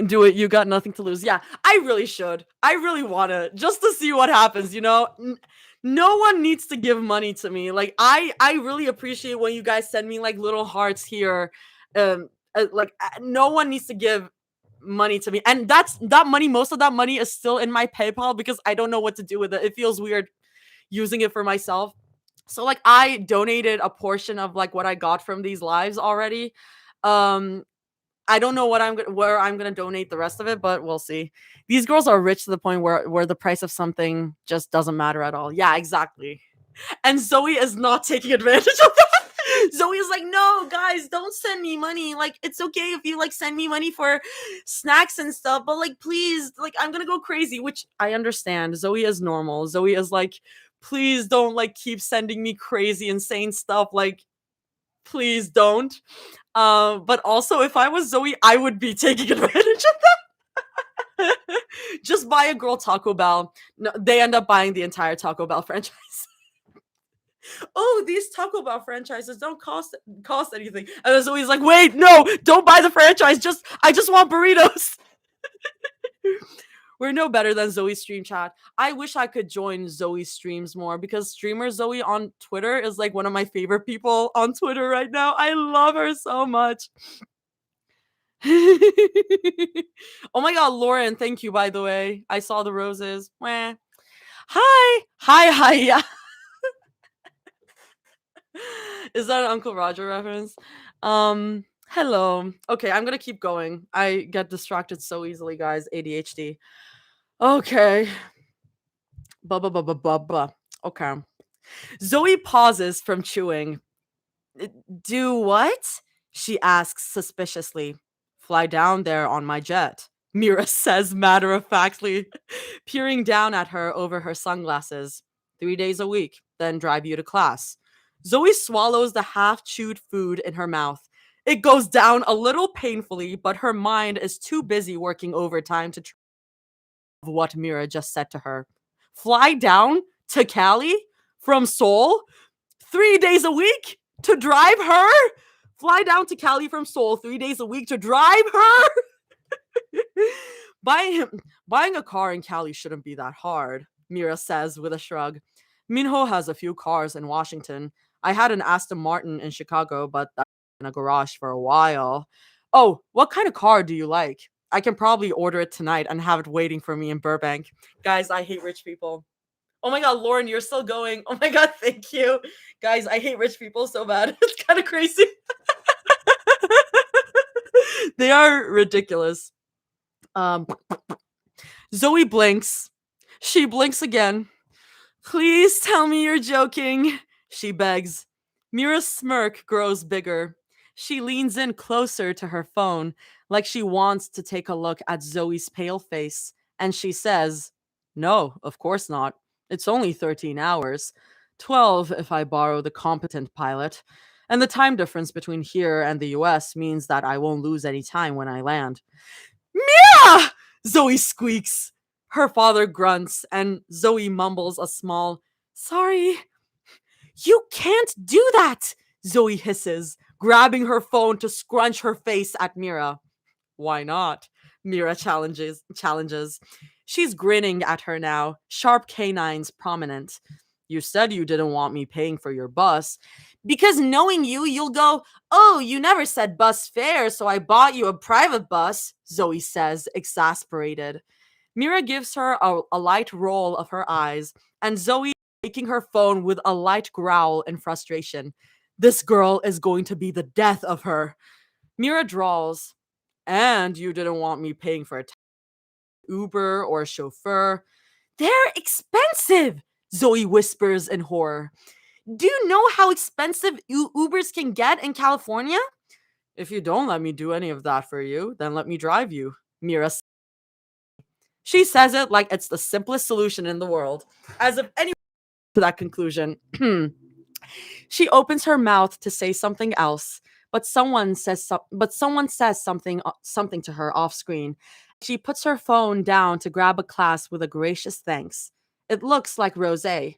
Do it. You got nothing to lose. Yeah, I really should. I really want to just to see what happens, you know? No one needs to give money to me. Like I really appreciate when you guys send me like little hearts here. No one needs to give money to me. And that money, most of that money is still in my PayPal because I don't know what to do with it. It feels weird using it for myself. So like I donated a portion of like what I got from these lives already. Um I don't know where I'm gonna donate the rest of it, but we'll see. These girls are rich to the point where the price of something just doesn't matter at all. Yeah, exactly. And Zoe is not taking advantage of that. Zoe is like, no, guys, don't send me money. Like, it's okay if you like send me money for snacks and stuff, but like, please, like, I'm gonna go crazy, which I understand. Zoe is normal. Zoe is like, please don't like keep sending me crazy, insane stuff. Like, please don't. But also, if I was Zoe, I would be taking advantage of that. Just buy a girl Taco Bell. No, they end up buying the entire Taco Bell franchise. Oh, these Taco Bell franchises don't cost anything. And then Zoe's like, wait, no, don't buy the franchise. I just want burritos. We're no better than Zoe's stream chat. I wish I could join Zoe's streams more because streamer Zoe on Twitter is like one of my favorite people on Twitter right now. I love her so much. Oh my god, Lauren, thank you, by the way. I saw the roses. Wah. Hi. Yeah. Is that an Uncle Roger reference? Hello. Okay, I'm gonna keep going. I get distracted so easily, guys. ADHD. Okay. Blah. Okay. Zoe pauses from chewing. Do what? She asks suspiciously. Fly down there on my jet. Mira says matter of factly, peering down at her over her sunglasses. 3 days a week, then drive you to class. Zoe swallows the half chewed food in her mouth. It goes down a little painfully, but her mind is too busy working overtime to what Mira just said to her. Fly down to Cali from Seoul 3 days a week to drive her? Fly down to Cali from Seoul 3 days a week to drive her? Buying a car in Cali shouldn't be that hard, Mira says with a shrug. Minho has a few cars in Washington. I had an Aston Martin in Chicago, but that's in a garage for a while. Oh, what kind of car do you like? I can probably order it tonight and have it waiting for me in Burbank. Guys, I hate rich people. Oh my god, Lauren, you're still going. Oh my god, thank you. Guys, I hate rich people so bad. It's kind of crazy. They are ridiculous. Um Zoe blinks. She blinks again. Please tell me you're joking, she begs. Mira's smirk grows bigger. She leans in closer to her phone, like she wants to take a look at Zoe's pale face, and she says, no, of course not. It's only 13 hours. 12 if I borrow the competent pilot. And the time difference between here and the US means that I won't lose any time when I land. Mia! Zoe squeaks. Her father grunts, and Zoe mumbles a small, sorry. You can't do that, Zoe hisses, grabbing her phone to scrunch her face at Mira. Why not? Mira challenges. She's grinning at her now, sharp canines prominent. You said you didn't want me paying for your bus. Because knowing you, you'll go, oh, you never said bus fare, so I bought you a private bus, Zoe says, exasperated. Mira gives her a light roll of her eyes, and Zoe taking her phone with a light growl in frustration. This girl is going to be the death of her. Mira drawls, and you didn't want me paying for a Uber or a chauffeur. They're expensive, Zoe whispers in horror. Do you know how expensive Ubers can get in California? If you don't let me do any of that for you, then let me drive you, Mira. She says it like it's the simplest solution in the world, as if anyone to that conclusion. She opens her mouth to say something else, but someone says something to her off screen. She puts her phone down to grab a glass with a gracious thanks. It looks like rosé.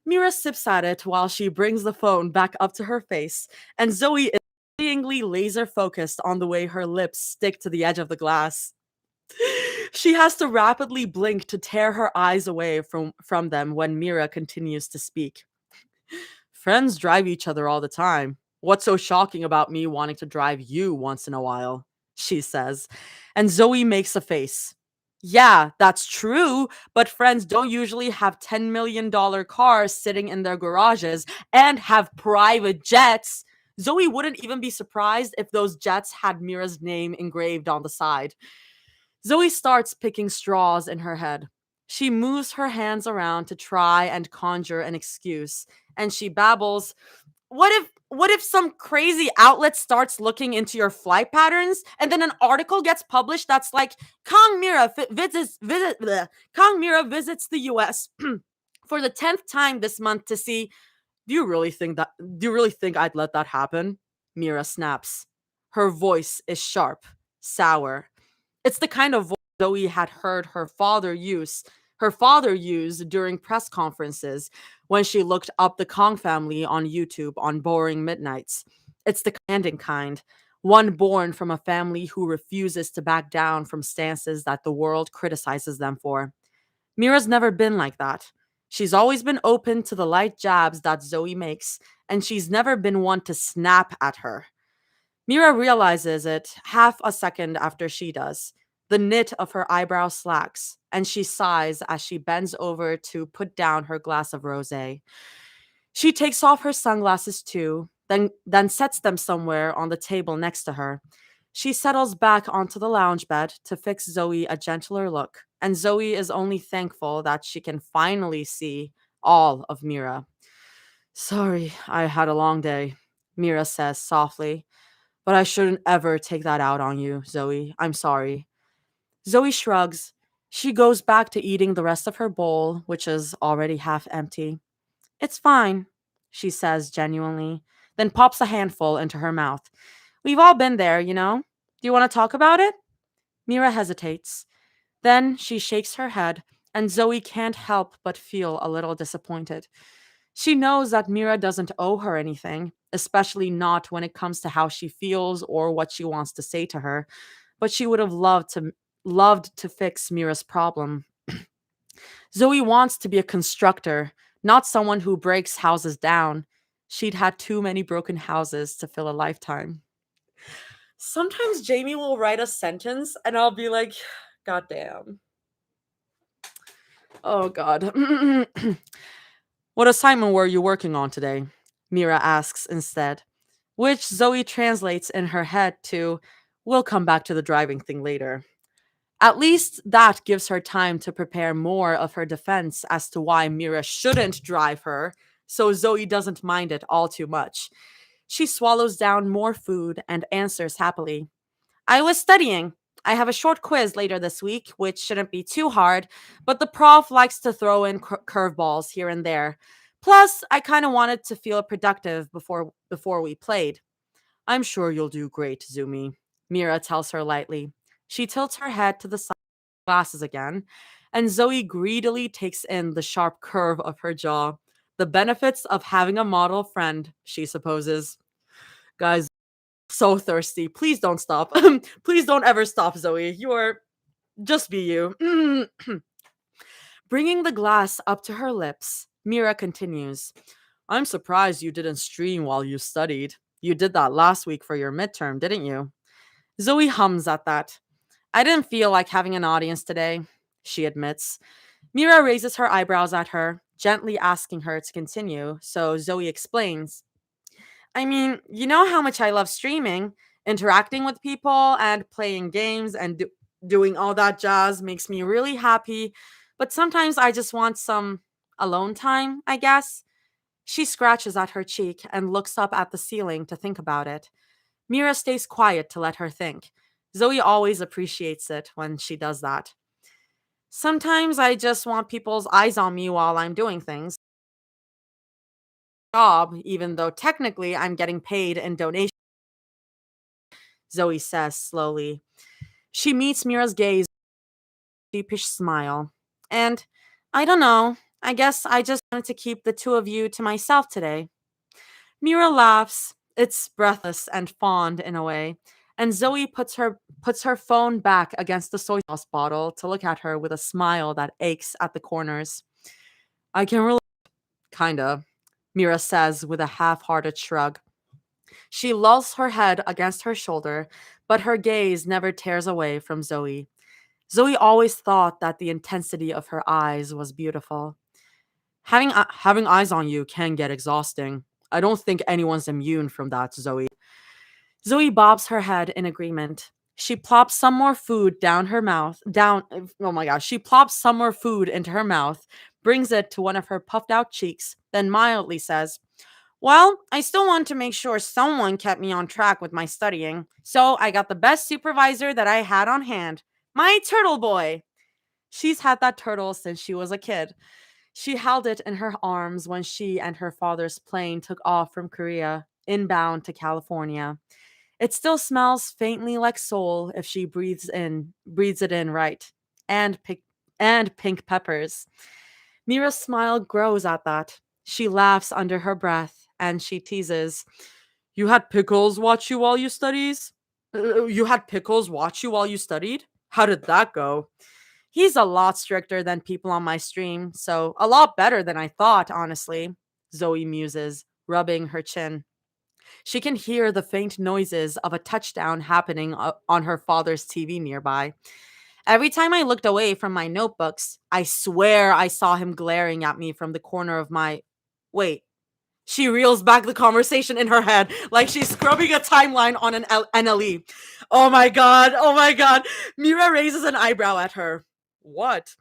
Mira sips at it while she brings the phone back up to her face, and Zoe is seemingly laser focused on the way her lips stick to the edge of the glass. She has to rapidly blink to tear her eyes away from them when Mira continues to speak. Friends drive each other all the time. What's so shocking about me wanting to drive you once in a while? She says. And Zoe makes a face. Yeah, that's true, but friends don't usually have $10 million cars sitting in their garages and have private jets. Zoe wouldn't even be surprised if those jets had Mira's name engraved on the side. Zoe starts picking straws in her head. She moves her hands around to try and conjure an excuse, and she babbles, what if some crazy outlet starts looking into your flight patterns and then an article gets published that's like Kong Mira visits the US for the 10th time this month to see. Do you really think I'd let that happen? Mira snaps. Her voice is sharp, sour. It's the kind of voice Zoe had heard her father use during press conferences when she looked up the Kong family on YouTube on boring midnights. It's the commanding kind, one born from a family who refuses to back down from stances that the world criticizes them for. Mira's never been like that. She's always been open to the light jabs that Zoe makes, and she's never been one to snap at her. Mira realizes it half a second after she does. The knit of her eyebrow slacks, and she sighs as she bends over to put down her glass of rosé. She takes off her sunglasses too, then sets them somewhere on the table next to her. She settles back onto the lounge bed to fix Zoe a gentler look, and Zoe is only thankful that she can finally see all of Mira. Sorry, I had a long day, Mira says softly. But I shouldn't ever take that out on you, Zoe. I'm sorry. Zoe shrugs. She goes back to eating the rest of her bowl, which is already half empty. It's fine, she says genuinely, then pops a handful into her mouth. We've all been there, you know? Do you want to talk about it? Mira hesitates. Then she shakes her head, and Zoe can't help but feel a little disappointed. She knows that Mira doesn't owe her anything, especially not when it comes to how she feels or what she wants to say to her, but she would have loved to fix Mira's problem. Zoe wants to be a constructor, not someone who breaks houses down. She'd had too many broken houses to fill a lifetime. Sometimes Jamie will write a sentence and I'll be like, God damn. Oh God. What assignment were you working on today? Mira asks instead, which Zoe translates in her head to, we'll come back to the driving thing later. At least that gives her time to prepare more of her defense as to why Mira shouldn't drive her, so Zoe doesn't mind it all too much. She swallows down more food and answers happily. I was studying. I have a short quiz later this week, which shouldn't be too hard, but the prof likes to throw in curveballs here and there. Plus, I kind of wanted to feel productive before we played. I'm sure you'll do great, Zumi, Mira tells her lightly. She tilts her head to the side of the glasses again, and Zoe greedily takes in the sharp curve of her jaw. The benefits of having a model friend, she supposes. Guys, so thirsty. Please don't stop. Please don't ever stop, Zoe. You're just be you. Bringing the glass up to her lips, Mira continues. I'm surprised you didn't stream while you studied. You did that last week for your midterm, didn't you? Zoe hums at that. I didn't feel like having an audience today, she admits. Mira raises her eyebrows at her, gently asking her to continue, so Zoe explains. I mean, you know how much I love streaming. Interacting with people and playing games and doing all that jazz makes me really happy. But sometimes I just want some alone time, I guess. She scratches at her cheek and looks up at the ceiling to think about it. Mira stays quiet to let her think. Zoe always appreciates it when she does that. Sometimes I just want people's eyes on me while I'm doing things. Job, even though technically I'm getting paid in donations, Zoe says slowly. She meets Mira's gaze with a sheepish smile. And I don't know, I guess I just wanted to keep the two of you to myself today. Mira laughs. It's breathless and fond in a way. And Zoe puts her phone back against the soy sauce bottle to look at her with a smile that aches at the corners. I can relate, kinda, Mira says with a half-hearted shrug. She lulls her head against her shoulder, but her gaze never tears away from Zoe. Zoe always thought that the intensity of her eyes was beautiful. Having eyes on you can get exhausting. I don't think anyone's immune from that, Zoe. Zoe bobs her head in agreement. She plops some more food down her mouth. Oh my gosh. She plops some more food into her mouth, brings it to one of her puffed out cheeks, then mildly says, well, I still want to make sure someone kept me on track with my studying, so I got the best supervisor that I had on hand, my turtle boy. She's had that turtle since she was a kid. She held it in her arms when she and her father's plane took off from Korea, inbound to California. It still smells faintly like soul if she breathes it in right, and pink peppers. Mira's smile grows at that. She laughs under her breath and she teases, "You had pickles watch you while you studies? You had pickles watch you while you studied? How did that go?" He's a lot stricter than people on my stream, so a lot better than I thought, honestly, Zoe muses, rubbing her chin. She can hear the faint noises of a touchdown happening on her father's TV nearby. Every time I looked away from my notebooks, I swear I saw him glaring at me from the corner of my. Wait. She reels back the conversation in her head like she's scrubbing a timeline on an NLE. Oh my god, oh my god. Mira raises an eyebrow at her. What?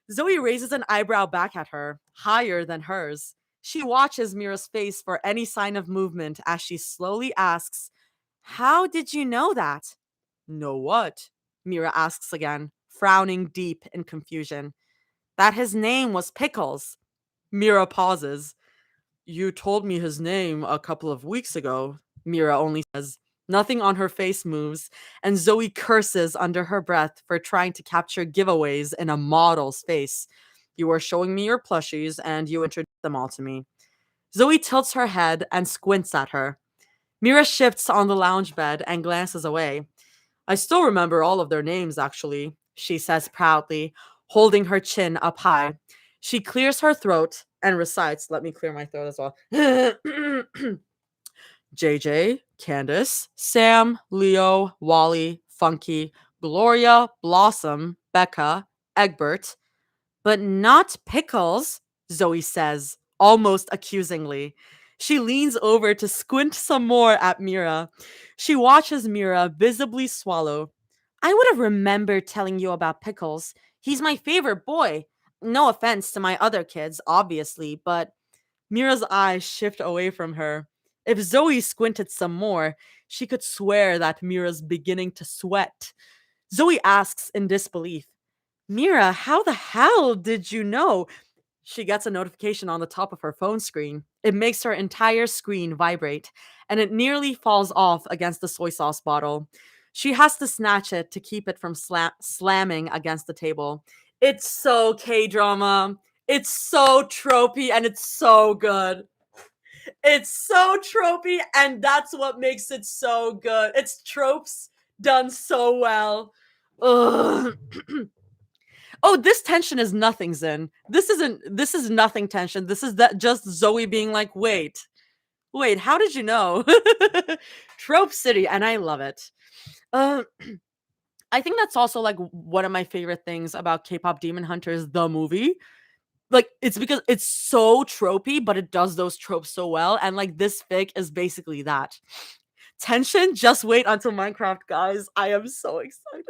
Zoe raises an eyebrow back at her, higher than hers. She watches Mira's face for any sign of movement as she slowly asks, how did you know that? Know what? Mira asks again, frowning deep in confusion. That his name was Pickles. Mira pauses. You told me his name a couple of weeks ago, Mira only says. Nothing on her face moves, and Zoe curses under her breath for trying to capture giveaways in a model's face. You were showing me your plushies, and you introduced them all to me. Zoe tilts her head and squints at her. Mira shifts on the lounge bed and glances away. I still remember all of their names, actually, she says proudly, holding her chin up high. She clears her throat and recites, let me clear my throat as well. JJ, Candace, Sam, Leo, Wally, Funky, Gloria, Blossom, Becca, Egbert, but not Pickles, Zoe says, almost accusingly. She leans over to squint some more at Mira. She watches Mira visibly swallow. I would have remembered telling you about Pickles. He's my favorite boy. No offense to my other kids, obviously, but Mira's eyes shift away from her. If Zoe squinted some more, she could swear that Mira's beginning to sweat. Zoe asks in disbelief, Mira, how the hell did you know? She gets a notification on the top of her phone screen. It makes her entire screen vibrate, and it nearly falls off against the soy sauce bottle. She has to snatch it to keep it from slamming against the table. It's so K drama. It's so tropey and it's so good. It's so tropey, and that's what makes it so good. It's tropes done so well. Ugh. Oh, this tension is nothing, Zin. This is nothing tension. This is that just Zoe being like, wait, how did you know? Trope City, and I love it. Uh, I think that's also like one of my favorite things about K-pop Demon Hunters, the movie. Like, it's because it's so tropey, but it does those tropes so well. And like this fic is basically that. Tension, just wait until Minecraft, guys. I am so excited.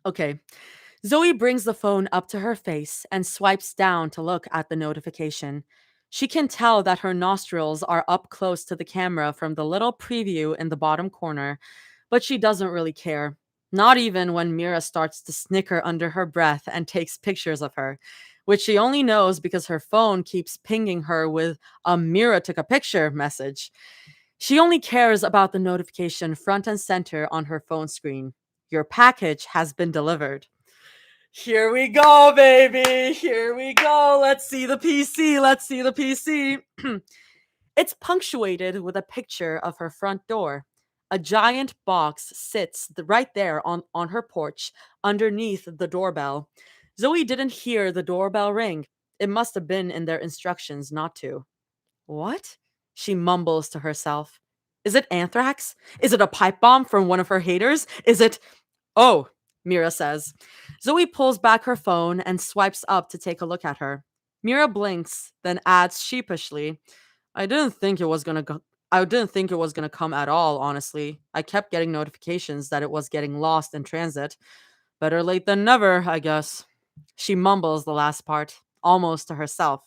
Okay. Zoe brings the phone up to her face and swipes down to look at the notification. She can tell that her nostrils are up close to the camera from the little preview in the bottom corner, but she doesn't really care. Not even when Mira starts to snicker under her breath and takes pictures of her, which she only knows because her phone keeps pinging her with a Mira took a picture message. She only cares about the notification front and center on her phone screen. Your package has been delivered. Here we go, baby. Here we go. Let's see the PC. Let's see the PC. It's punctuated with a picture of her front door. A giant box sits right there on her porch underneath the doorbell. Zoe didn't hear the doorbell ring. It must have been in their instructions not to. What? She mumbles to herself. Is it anthrax? Is it a pipe bomb from one of her haters? Is it. Oh, Mira says. Zoe pulls back her phone and swipes up to take a look at her. Mira blinks, then adds sheepishly, I didn't think it was gonna go. I didn't think it was gonna come at all, honestly. I kept getting notifications that it was getting lost in transit. Better late than never, I guess. She mumbles the last part, almost to herself.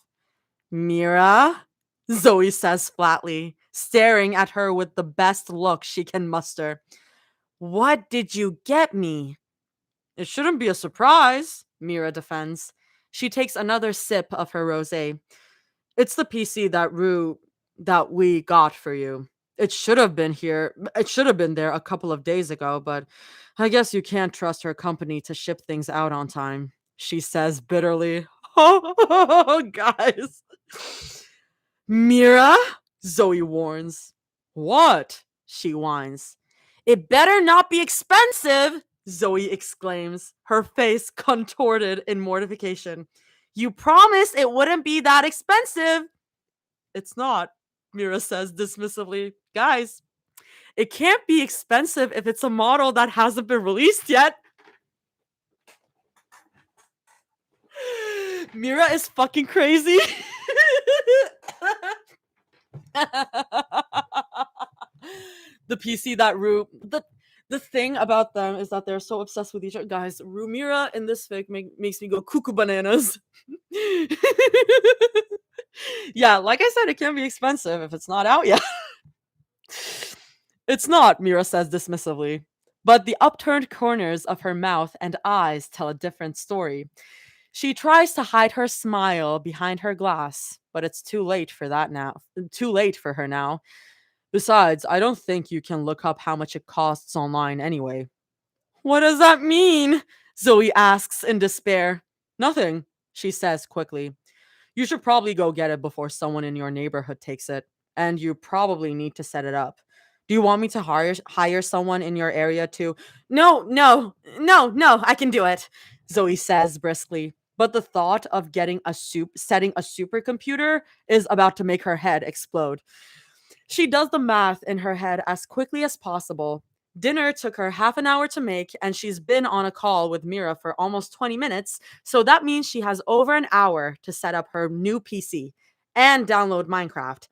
Mira? Zoe says flatly, staring at her with the best look she can muster. What did you get me? It shouldn't be a surprise, Mira defends. She takes another sip of her rosé. It's the PC that we got for you. It should have been here. It should have been there a couple of days ago, but I guess you can't trust her company to ship things out on time, she says bitterly. Oh, guys. Mira? Zoe warns. What? She whines. It better not be expensive, Zoe exclaims, her face contorted in mortification. You promised it wouldn't be that expensive. It's not, Mira says dismissively. Guys, it can't be expensive if it's a model that hasn't been released yet. Mira is fucking crazy. The PC that the thing about them is that they're so obsessed with each other. Guys, Rumira in this fic makes me go cuckoo bananas. Yeah, like I said, it can be expensive if it's not out yet. It's not, Mira says dismissively. But the upturned corners of her mouth and eyes tell a different story. She tries to hide her smile behind her glass, but it's too late for that now. Too late for her now. Besides, I don't think you can look up how much it costs online anyway. What does that mean? Zoe asks in despair. Nothing, she says quickly. You should probably go get it before someone in your neighborhood takes it, and you probably need to set it up. Do you want me to hire someone in your area to? No, I can do it, Zoe says briskly. But the thought of setting a supercomputer is about to make her head explode. She does the math in her head as quickly as possible. Dinner took her half an hour to make, and she's been on a call with Mira for almost 20 minutes, so that means she has over an hour to set up her new PC and download Minecraft.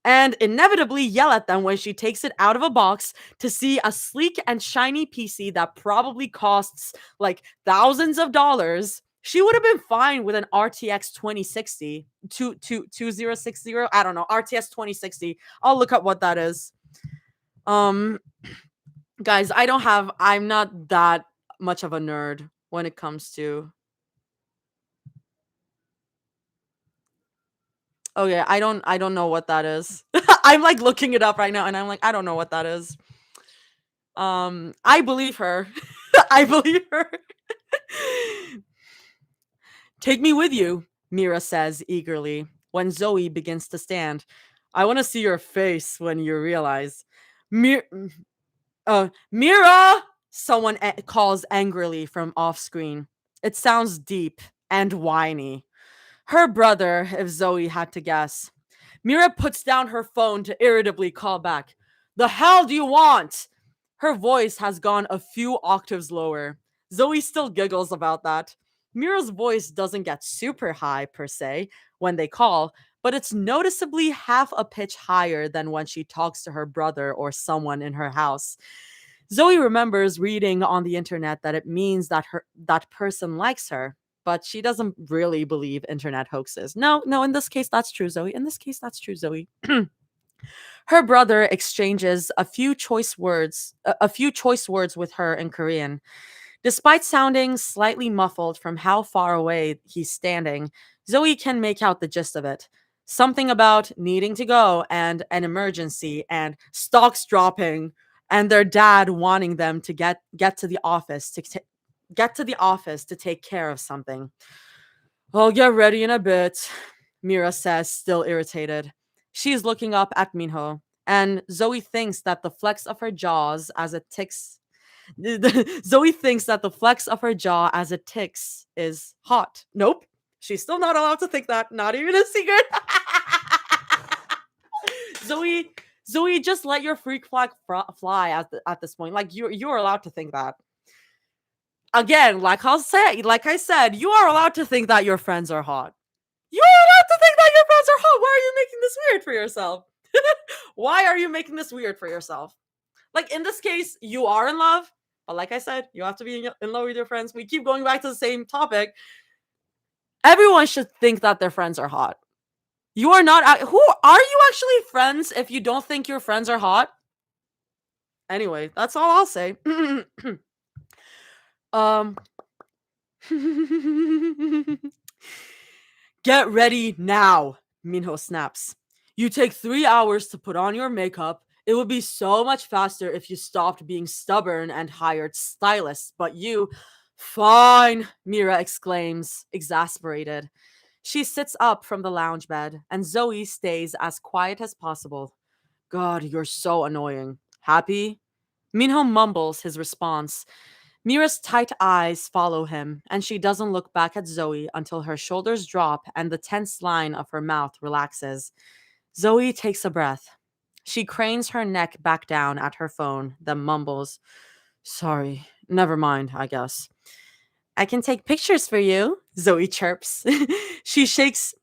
And inevitably yell at them when she takes it out of a box to see a sleek and shiny PC that probably costs like thousands of dollars. She would have been fine with an RTX 2060, 2060. I don't know, RTS 2060. I'll look up what that is. Um, Guys, I'm not that much of a nerd when it comes to Okay, I don't know what that is. I'm like looking it up right now and I'm like, I don't know what that is. I believe her. I believe her. Take me with you, Mira says eagerly when Zoe begins to stand. I want to see your face when you realize. Mir- Mira! Someone calls angrily from off screen. It sounds deep and whiny. Her brother, if Zoe had to guess. Mira puts down her phone to irritably call back. The hell do you want? Her voice has gone a few octaves lower. Zoe still giggles about that. Mira's voice doesn't get super high per se when they call, but it's noticeably half a pitch higher than when she talks to her brother or someone in her house. Zoe remembers reading on the internet that it means that that person likes her, but she doesn't really believe internet hoaxes. No, no, in this case that's true, Zoe. In this case that's true, Zoe. Her brother exchanges a few choice words with her in Korean. Despite sounding slightly muffled from how far away he's standing, Zoe can make out the gist of it. Something about needing to go and an emergency and stocks dropping and their dad wanting them to get to the office get to the office to take care of something. I'll get ready in a bit, Mira says, still irritated. She's looking up at Minho, and Zoe thinks that the flex of her jaws as it ticks Zoe thinks that the flex of her jaw as it ticks is hot. Nope. She's still not allowed to think that. Not even a secret. Zoe, Zoe, just let your freak flag fly at this point. Like you're allowed to think that. Again, like I said, you are allowed to think that your friends are hot. You are allowed to think that your friends are hot. Why are you making this weird for yourself? Why are you making this weird for yourself? Like in this case, you are in love, but like I said, you have to be in love with your friends. We keep going back to the same topic. Everyone should think that their friends are hot. You are not. Who are you actually friends if you don't think your friends are hot? Anyway, that's all I'll say. um. Get ready now, Minho snaps. You take 3 hours to put on your makeup. It would be so much faster if you stopped being stubborn and hired stylists, but you. Fine, Mira exclaims, exasperated. She sits up from the lounge bed, and Zoe stays as quiet as possible. God, you're so annoying. Happy? Minho mumbles his response. Mira's tight eyes follow him, and she doesn't look back at Zoe until her shoulders drop and the tense line of her mouth relaxes. Zoe takes a breath. She cranes her neck back down at her phone, then mumbles, Sorry, never mind, I guess. I can take pictures for you, Zoe chirps. She shakes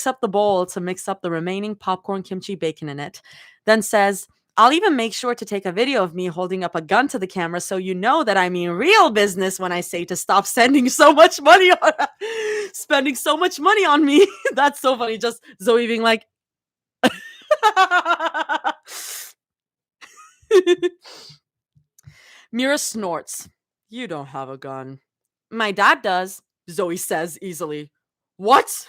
up the bowl to mix up the remaining popcorn kimchi bacon in it, then says, I'll even make sure to take a video of me holding up a gun to the camera so you know that I mean real business when I say to stop sending so much money on spending so much money on me. That's so funny. Just Zoe being like Mira snorts. You don't have a gun. My dad does, Zoe says easily. What?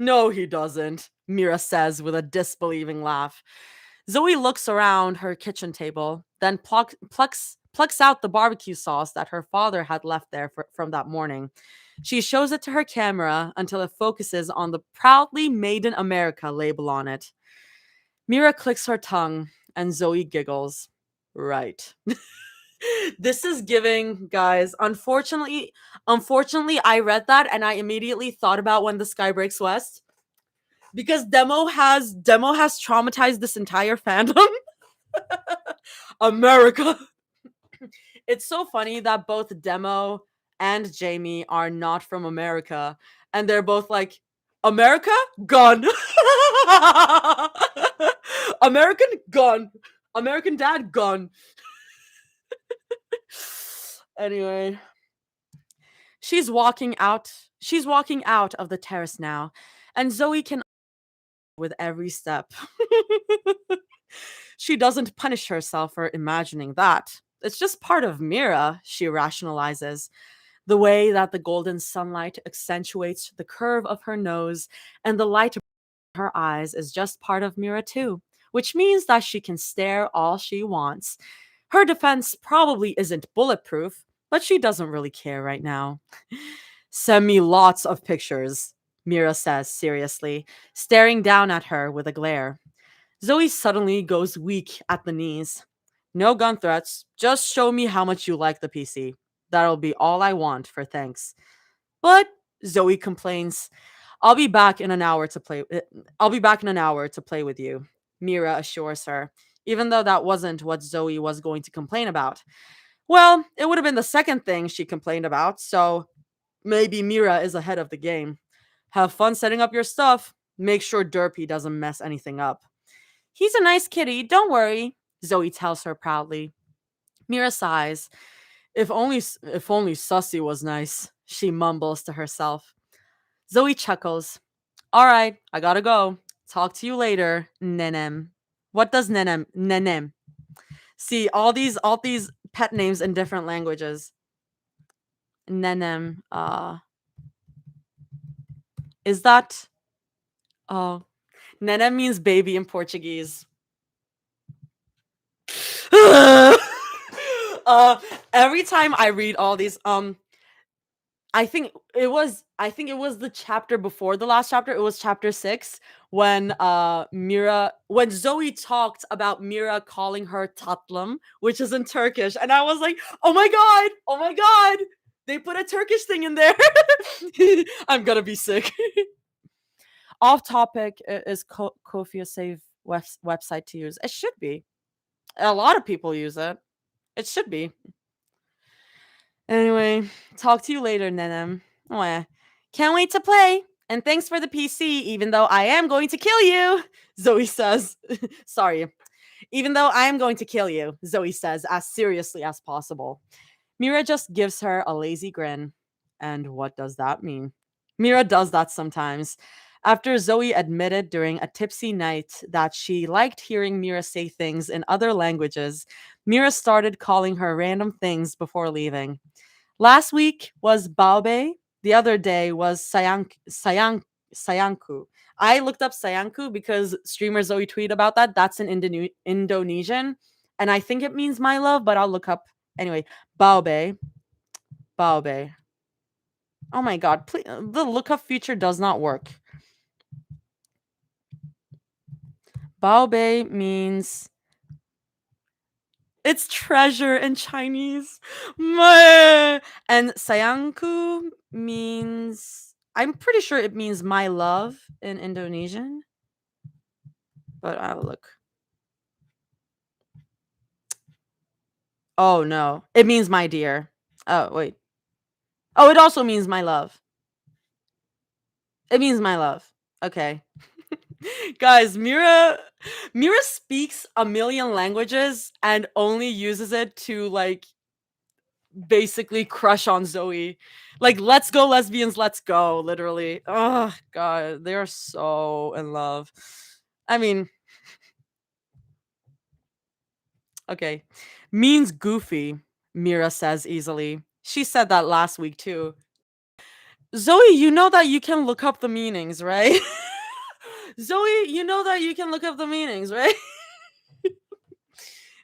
No, he doesn't, Mira says with a disbelieving laugh. Zoe looks around her kitchen table, then plucks out the barbecue sauce that her father had left there from that morning. She shows it to her camera until it focuses on the proudly Made in America label on it. Mira clicks her tongue, and Zoe giggles. Right. This is giving, guys. Unfortunately, I read that and I immediately thought about When the Sky Breaks West because demo has traumatized this entire fandom. America. It's so funny that both Demo and Jamie are not from America, and they're both like, America gun, American gun, American dad gun. Anyway, She's walking out of the terrace now, and Zoe can with every step. She doesn't punish herself for imagining that. It's just part of Mira, she rationalizes. The way that the golden sunlight accentuates the curve of her nose and the light her eyes is just part of Mira too, which means that she can stare all she wants. Her defense probably isn't bulletproof, but she doesn't really care right now. Send me lots of pictures, Mira says seriously, staring down at her with a glare. Zoe suddenly goes weak at the knees. No gun threats, just show me how much you like the PC. That'll be all I want for thanks. But Zoe complains, I'll be back in an hour to play I'll be back in an hour to play with you. Mira assures her, even though that wasn't what Zoe was going to complain about. Well, it would have been the second thing she complained about, so maybe Mira is ahead of the game. Have fun setting up your stuff. Make sure Derpy doesn't mess anything up. He's a nice kitty, don't worry, Zoe tells her proudly. Mira sighs. If only Sussy was nice, she mumbles to herself. Zoe chuckles. All right, I gotta go. Talk to you later, Nenem. What does Nenem? See, all these pet names in different languages. Nenem. Is that oh Nenem means baby in Portuguese. uh every time I read all these, I think it was the chapter before the last chapter. It was chapter 6 when when Zoe talked about Mira calling her tatlum, which is in Turkish, and I was like, "Oh my god. Oh my god. They put a Turkish thing in there." I'm going to be sick. Off topic, is Kofi a safe website to use? It should be. A lot of people use it. It should be. Anyway, talk to you later, Nenem. Oh, yeah. Can't wait to play. And thanks for the PC, even though I am going to kill you, Zoe says. Sorry. Even though I am going to kill you, Zoe says, as seriously as possible. Mira just gives her a lazy grin. And what does that mean? Mira does that sometimes. After Zoe admitted during a tipsy night that she liked hearing Mira say things in other languages, Mira started calling her random things before leaving. Last week was Baobe. The other day was Sayanku. I looked up Sayanku because streamer Zoe tweeted about that. That's in Indonesian. And I think it means my love, but I'll look up. Anyway, Baobe. Baobe. Oh my god, please, the lookup feature does not work. Baobe means it's treasure in Chinese. And sayangku means, I'm pretty sure it means my love in Indonesian. But I'll look. Oh no, it means my dear. Oh wait. Oh, it also means my love. It means my love. Okay. Guys, Mira speaks a million languages and only uses it to like basically crush on Zoe. Like, let's go lesbians, let's go, literally. Oh god, they're so in love. I mean, okay. Means goofy, Mira says easily. She said that last week too. Zoe, you know that you can look up the meanings, right? Zoe, you know that you can look up the meanings, right?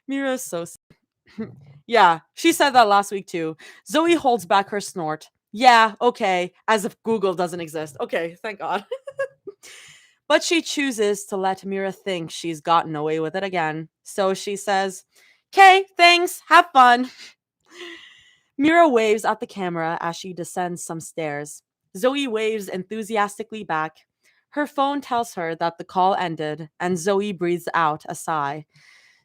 Mira's so yeah, she said that last week too. Zoe holds back her snort. Yeah, okay, as if Google doesn't exist. Okay, thank God. But she chooses to let Mira think she's gotten away with it again. So she says, "Okay, thanks, have fun." Mira waves at the camera as she descends some stairs. Zoe waves enthusiastically back. Her phone tells her that the call ended, and Zoe breathes out a sigh.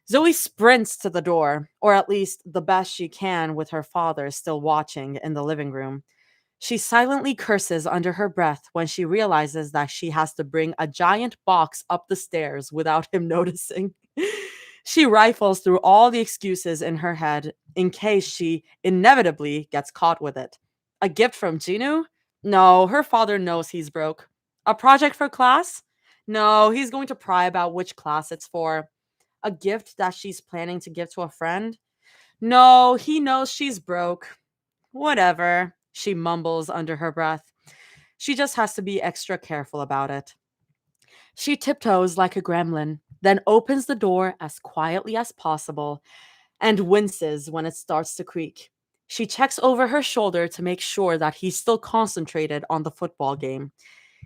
Zoe sprints to the door, or at least the best she can with her father still watching in the living room. She silently curses under her breath when she realizes that she has to bring a giant box up the stairs without him noticing. She rifles through all the excuses in her head in case she inevitably gets caught with it. A gift from Ginu? No, her father knows he's broke. A project for class? No, he's going to pry about which class it's for. A gift that she's planning to give to a friend? No, he knows she's broke. Whatever, she mumbles under her breath. She just has to be extra careful about it. She tiptoes like a gremlin, then opens the door as quietly as possible and winces when it starts to creak. She checks over her shoulder to make sure that he's still concentrated on the football game.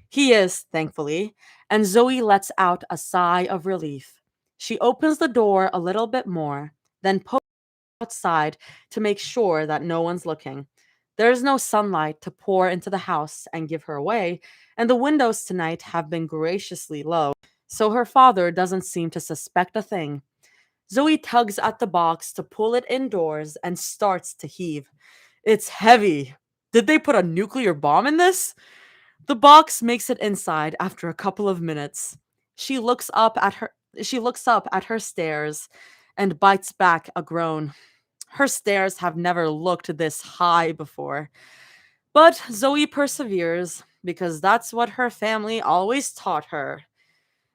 He is, thankfully, and Zoe lets out a sigh of relief. She opens the door a little bit more, then pokes outside to make sure that no one's looking. There's no sunlight to pour into the house and give her away, and the windows tonight have been graciously low, so her father doesn't seem to suspect a thing. Zoe tugs at the box to pull it indoors and starts to heave. It's heavy. Did they put a nuclear bomb in this? The box makes it inside after a couple of minutes. She looks up at her she looks up at her stairs and bites back a groan. Her stairs have never looked this high before. But Zoe perseveres because that's what her family always taught her.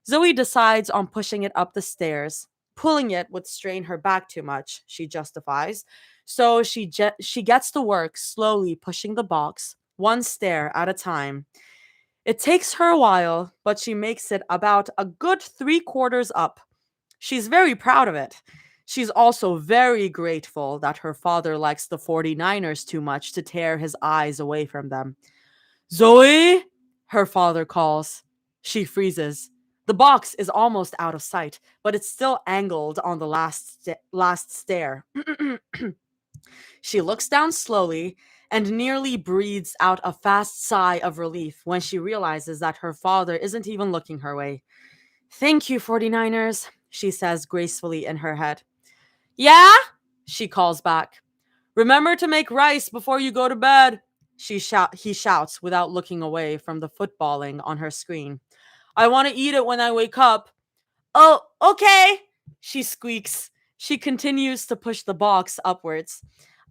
Zoe decides on pushing it up the stairs. Pulling it would strain her back too much, she justifies. So she gets to work slowly pushing the box, one stair at a time. It takes her a while, but she makes it about a good 3/4 up. She's very proud of it. She's also very grateful that her father likes the 49ers too much to tear his eyes away from them. Zoe, her father calls. She freezes. The box is almost out of sight, but it's still angled on the last stair. She looks down slowly and nearly breathes out a fast sigh of relief when she realizes that her father isn't even looking her way. Thank you, 49ers, she says gracefully in her head. Yeah? She calls back. Remember to make rice before you go to bed. He shouts without looking away from the footballing on her screen. I want to eat it when I wake up. Oh, okay, she squeaks. She continues to push the box upwards.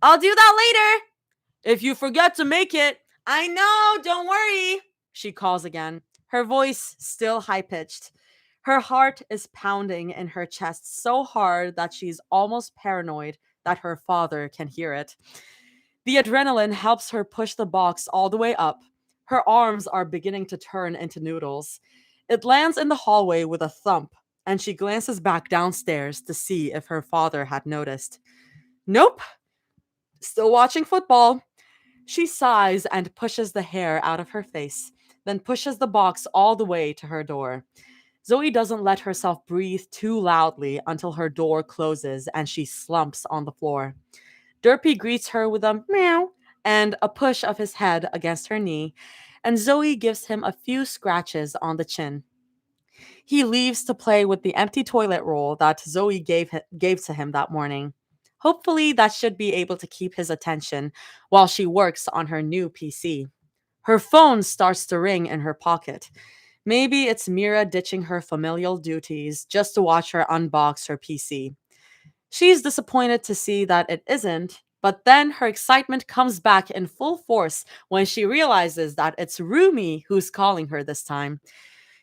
I'll do that later. If you forget to make it, I know, don't worry, she calls again, her voice still high pitched. Her heart is pounding in her chest so hard that she's almost paranoid that her father can hear it. The adrenaline helps her push the box all the way up. Her arms are beginning to turn into noodles. It lands in the hallway with a thump, and she glances back downstairs to see if her father had noticed. Nope, still watching football. She sighs and pushes the hair out of her face, then pushes the box all the way to her door. Zoe doesn't let herself breathe too loudly until her door closes and she slumps on the floor. Derpy greets her with a meow and a push of his head against her knee, and Zoe gives him a few scratches on the chin. He leaves to play with the empty toilet roll that Zoe gave to him that morning. Hopefully, that should be able to keep his attention while she works on her new PC. Her phone starts to ring in her pocket. Maybe it's Mira ditching her familial duties just to watch her unbox her PC. She's disappointed to see that it isn't, but then her excitement comes back in full force when she realizes that it's Rumi who's calling her this time.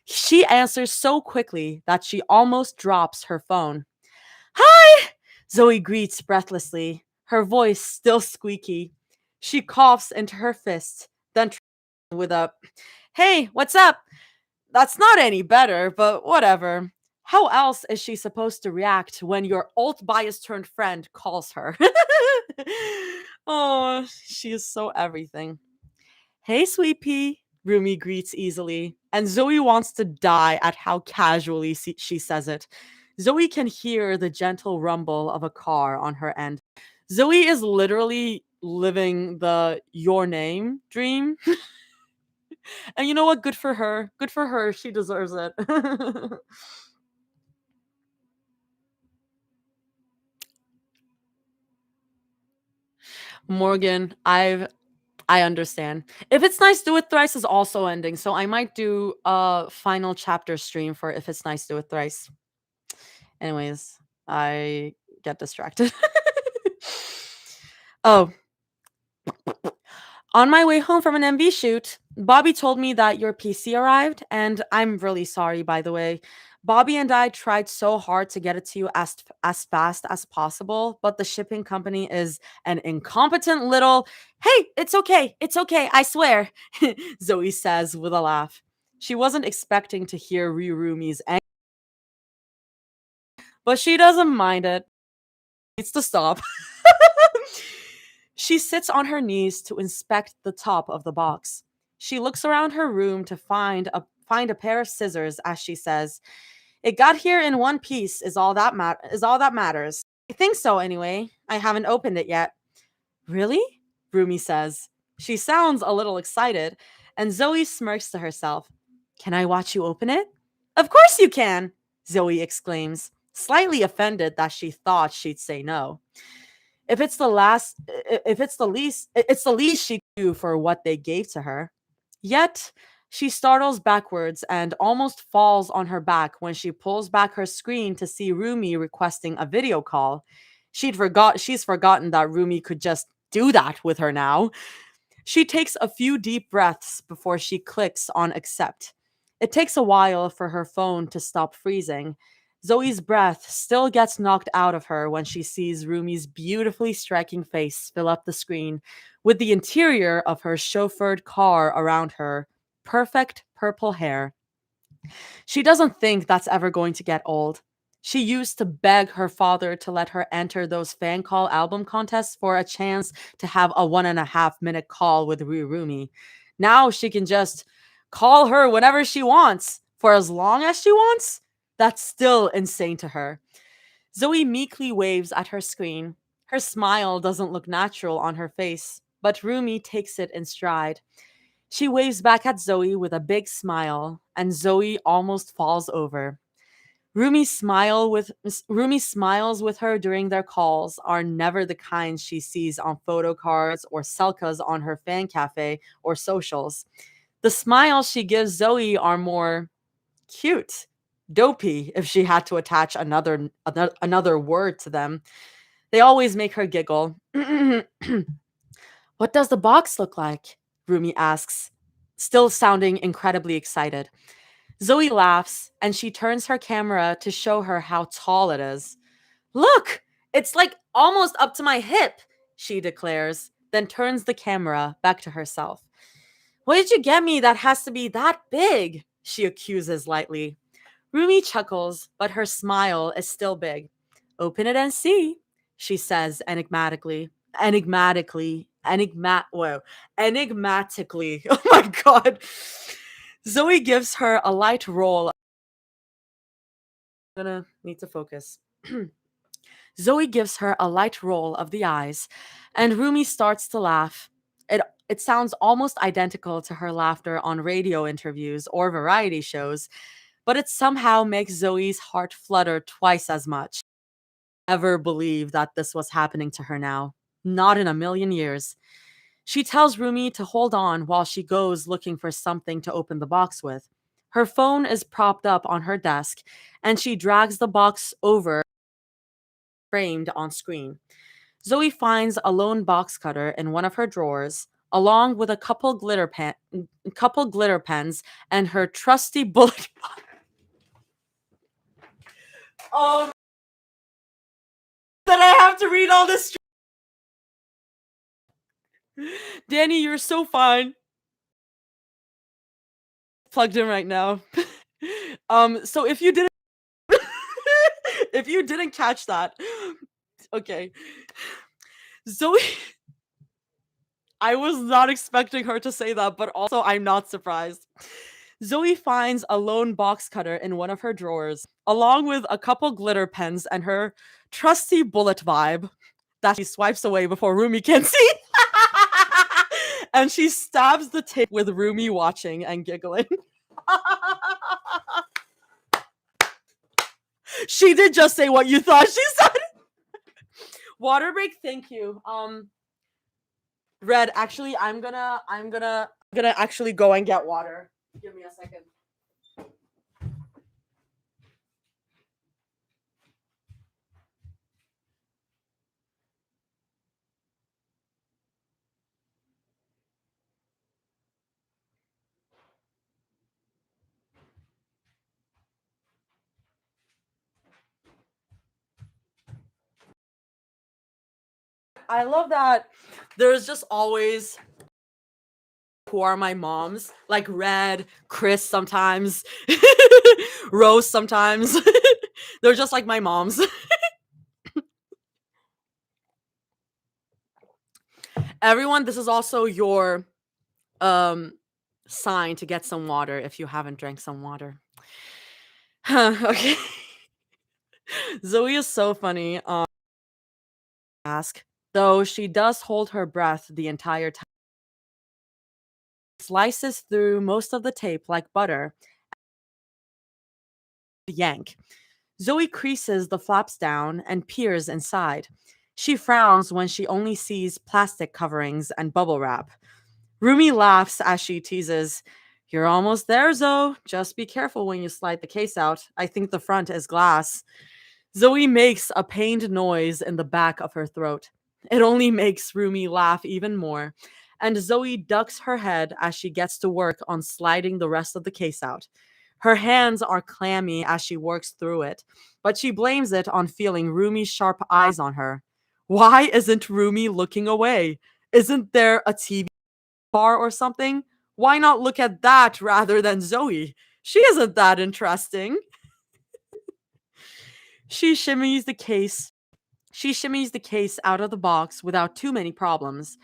She answers so quickly that she almost drops her phone. Hi! Zoe greets breathlessly, her voice still squeaky. She coughs into her fist, then with a, Hey, what's up? That's not any better, but whatever. How else is she supposed to react when your alt bias turned friend calls her? Oh, she is so everything. Hey, sweet pea, Rumi greets easily, and Zoe wants to die at how casually she says it. Zoe can hear the gentle rumble of a car on her end. Zoe is literally living the your name dream. And you know what? Good for her. Good for her. She deserves it. Morgan, I understand. If It's Nice Do It Thrice is also ending, so I might do a final chapter stream for If It's Nice Do It Thrice. Anyways, I get distracted. Oh, on my way home from an MV shoot, Bobby told me that your PC arrived, and I'm really sorry, by the way. Bobby and I tried so hard to get it to you as fast as possible, but the shipping company is an incompetent little. Hey, it's okay, I swear, Zoe says with a laugh. She wasn't expecting to hear Ryurumi's anger, but she doesn't mind it. Needs to stop. She sits on her knees to inspect the top of the box. She looks around her room to find a pair of scissors as she says, "It got here in one piece is all that matters. I think so anyway. I haven't opened it yet." "Really?" Rumi says. She sounds a little excited, and Zoe smirks to herself. "Can I watch you open it?" "Of course you can," Zoe exclaims, slightly offended that she thought she'd say no. If it's the least, it's the least she could do for what they gave to her. Yet, she startles backwards and almost falls on her back when she pulls back her screen to see Rumi requesting a video call. She's forgotten that Rumi could just do that with her now. She takes a few deep breaths before she clicks on accept. It takes a while for her phone to stop freezing. Zoe's breath still gets knocked out of her when she sees Rumi's beautifully striking face fill up the screen, with the interior of her chauffeured car around her. Perfect purple hair. She doesn't think that's ever going to get old. She used to beg her father to let her enter those fan call album contests for a chance to have a 1.5 minute call with Rumi. Now she can just call her whenever she wants, for as long as she wants. That's still insane to her. Zoe meekly waves at her screen. Her smile doesn't look natural on her face, but Rumi takes it in stride. She waves back at Zoe with a big smile, and Zoe almost falls over. Rumi smiles with her during their calls are never the kind she sees on photo cards or selkas on her fan cafe or socials. The smiles she gives Zoe are more cute, dopey if she had to attach another word to them. They always make her giggle. "What does the box look like?" Rumi asks, still sounding incredibly excited. Zoe laughs and she turns her camera to show her how tall it is. "Look, it's like almost up to my hip," she declares, then turns the camera back to herself. "What did you get me that has to be that big?" she accuses lightly. Rumi chuckles, but her smile is still big. "Open it and see," she says enigmatically. Enigmatically. Oh my god. Zoe gives her a light roll. I'm gonna need to focus. Zoe gives her a light roll of the eyes, and Rumi starts to laugh. It sounds almost identical to her laughter on radio interviews or variety shows, but it somehow makes Zoe's heart flutter twice as much. Ever believe that this was happening to her now? Not in a million years. She tells Rumi to hold on while she goes looking for something to open the box with. Her phone is propped up on her desk, and she drags the box over, framed on screen. Zoe finds a lone box cutter in one of her drawers, along with a couple glitter pens, and her trusty bullet. Oh, that I have to read all this. Danny, you're so fine. Plugged in right now. So if you didn't catch that, okay. Zoe, I was not expecting her to say that, but also I'm not surprised. Zoe finds a lone box cutter in one of her drawers, along with a couple glitter pens and her trusty bullet vibe that she swipes away before Rumi can see. And she stabs the tape with Rumi watching and giggling. She did just say what you thought she said. Water break, thank you. Red, actually, I'm gonna actually go and get water. Give me a second. I love that there's just always who are my moms, like Red, Chris sometimes, Rose sometimes. They're just like my moms. Everyone, this is also your um sign to get some water if you haven't drank some water. Okay. Zoe is so funny. Ask, though she does hold her breath the entire time. Slices through most of the tape like butter. Yank. Zoe creases the flaps down and peers inside. She frowns when she only sees plastic coverings and bubble wrap. Rumi laughs as she teases, "You're almost there, Zoe. Just be careful when you slide the case out. I think the front is glass." Zoe makes a pained noise in the back of her throat. It only makes Rumi laugh even more, and Zoe ducks her head as she gets to work on sliding the rest of the case out. Her hands are clammy as she works through it, but she blames it on feeling Rumi's sharp eyes on her. Why isn't Rumi looking away? Isn't there a TV bar or something? Why not look at that rather than Zoe? She isn't that interesting. She shimmies the case. She shimmies the case out of the box without too many problems.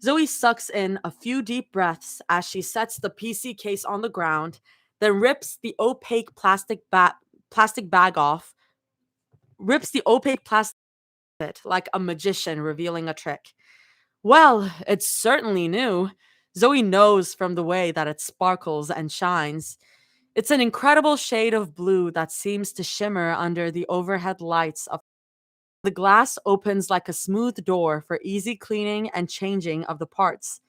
Zoe sucks in a few deep breaths as she sets the PC case on the ground, then plastic bag off, rips the opaque plastic bit like a magician revealing a trick. Well, it's certainly new. Zoe knows from the way that it sparkles and shines. It's an incredible shade of blue that seems to shimmer under the overhead lights of the glass opens like a smooth door for easy cleaning and changing of the parts.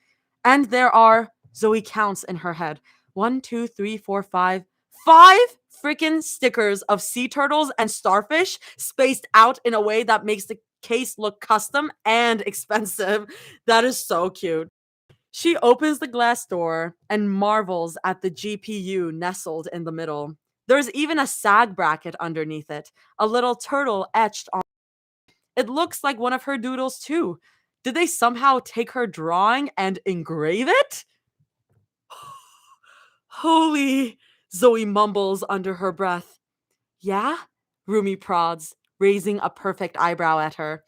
And there are, Zoe counts in her head, one, two, three, four, five freaking stickers of sea turtles and starfish spaced out in a way that makes the case look custom and expensive. That is so cute. She opens the glass door and marvels at the GPU nestled in the middle. There's even a sag bracket underneath it, a little turtle etched on. It looks like one of her doodles too. Did they somehow take her drawing and engrave it? Holy, Zoe mumbles under her breath. Yeah? Rumi prods, raising a perfect eyebrow at her.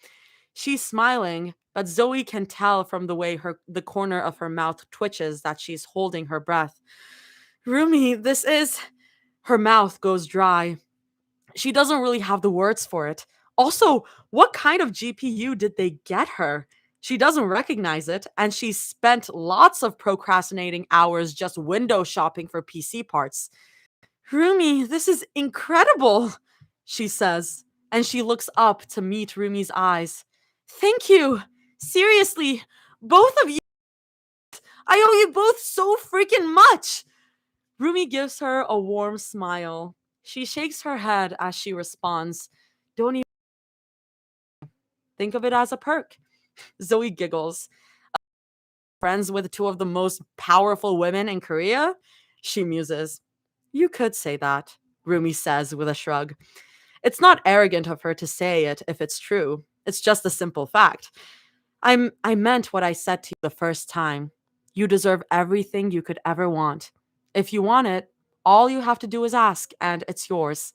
She's smiling, but Zoe can tell from the way the corner of her mouth twitches that she's holding her breath. Rumi, this is. Her mouth goes dry. She doesn't really have the words for it. Also, what kind of GPU did they get her? She doesn't recognize it, and she spent lots of procrastinating hours just window shopping for PC parts. Rumi, this is incredible, she says, and she looks up to meet Rumi's eyes. Thank you. Seriously, both of you. I owe you both so freaking much. Rumi gives her a warm smile. She shakes her head as she responds, Don't even think of it as a perk. Zoe giggles. Friends with two of the most powerful women in Korea? She muses. You could say that, Rumi says with a shrug. It's not arrogant of her to say it if it's true. It's just a simple fact. I meant what I said to you the first time. You deserve everything you could ever want. If you want it, all you have to do is ask, and it's yours.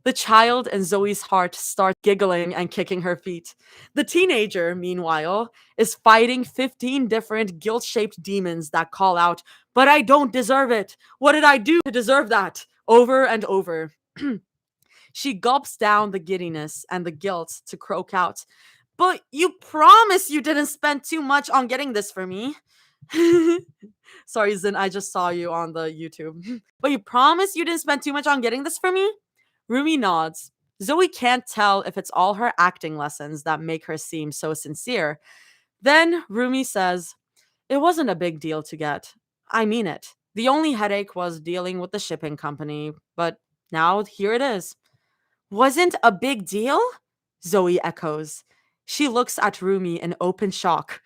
The child in Zoe's heart starts giggling and kicking her feet. The teenager, meanwhile, is fighting 15 different guilt shaped demons that call out, But I don't deserve it. What did I do to deserve that? Over and over. She gulps down the giddiness and the guilt to croak out, But you promised you didn't spend too much on getting this for me. Sorry, Zin, I just saw you on the YouTube. But you promised you didn't spend too much on getting this for me? Rumi nods. Zoe can't tell if it's all her acting lessons that make her seem so sincere. Then Rumi says, It wasn't a big deal to get. I mean it. The only headache was dealing with the shipping company, but now here it is. Wasn't a big deal? Zoe echoes. She looks at Rumi in open shock.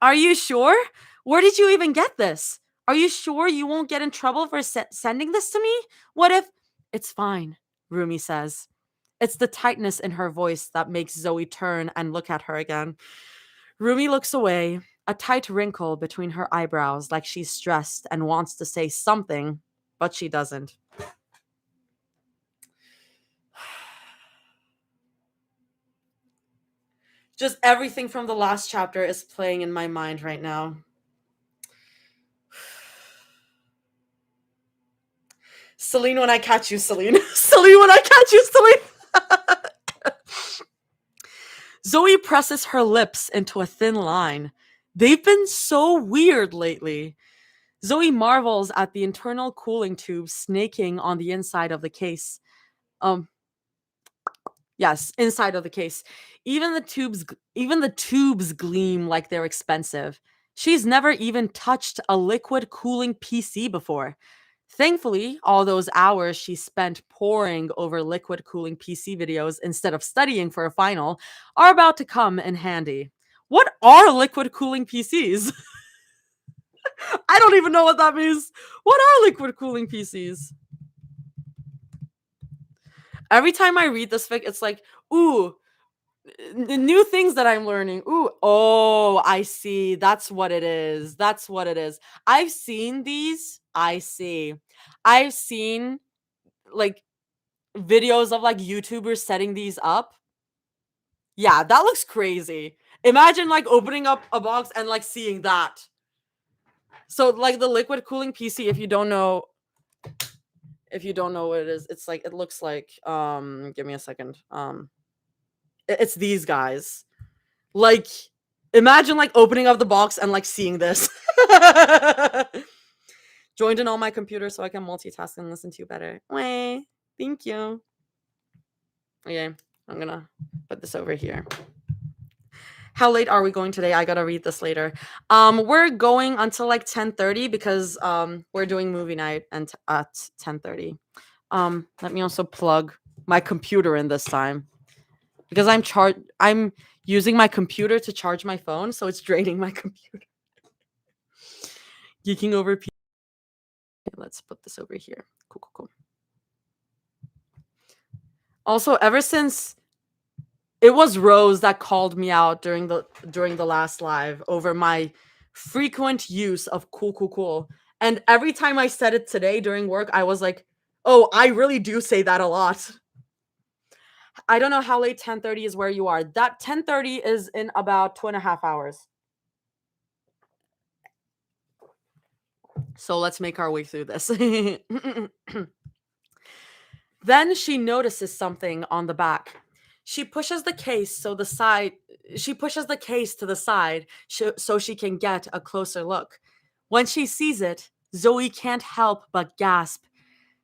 Are you sure? Where did you even get this? Are you sure you won't get in trouble for sending this to me? What if. It's fine, Rumi says. It's the tightness in her voice that makes Zoe turn and look at her again. Rumi looks away. a tight wrinkle between her eyebrows like she's stressed and wants to say something, but she doesn't. Just everything from the last chapter is playing in my mind right now. Celine, when I catch you, Celine. Celine, when I catch you, Celine. Zoe presses her lips into a thin line. They've been so weird lately. Zoe marvels at the internal cooling tube snaking on the inside of the case. Um, yes, inside of the case. Even the tubes gleam like they're expensive. She's never even touched a liquid cooling PC before. Thankfully, all those hours she spent poring over liquid cooling PC videos instead of studying for a final are about to come in handy. What are liquid cooling PCs? I don't even know what that means. What are liquid cooling PCs? Every time I read this fic, it's like, ooh, the new things that I'm learning. Ooh, oh, I see. That's what it is. That's what it is. I've seen these. I see. I've seen like videos of like YouTubers setting these up. Yeah, that looks crazy. Imagine like opening up a box and like seeing that. So like the liquid cooling PC, if you don't know what it is, it's like it looks like give me a second. It's these guys. Like imagine like opening up the box and like seeing this. Joined in on my computer so I can multitask and listen to you better. Way. Thank you. Okay, I'm gonna put this over here. How late are we going today? I gotta read this later. We're going until like 10:30 because we're doing movie night and at 10:30. Let me also plug my computer in this time because I'm using my computer to charge my phone, so it's draining my computer. Geeking over P. Let's put this over here. Cool. Also, ever since it was Rose that called me out during the last live over my frequent use of cool. And every time I said it today during work, I was like, oh, I really do say that a lot. I don't know how late 10:30 is where you are. That 10:30 is in about 2.5 hours. So let's make our way through this. Then she notices something on the back. She pushes the case to the side so she can get a closer look. When she sees it, Zoe can't help but gasp.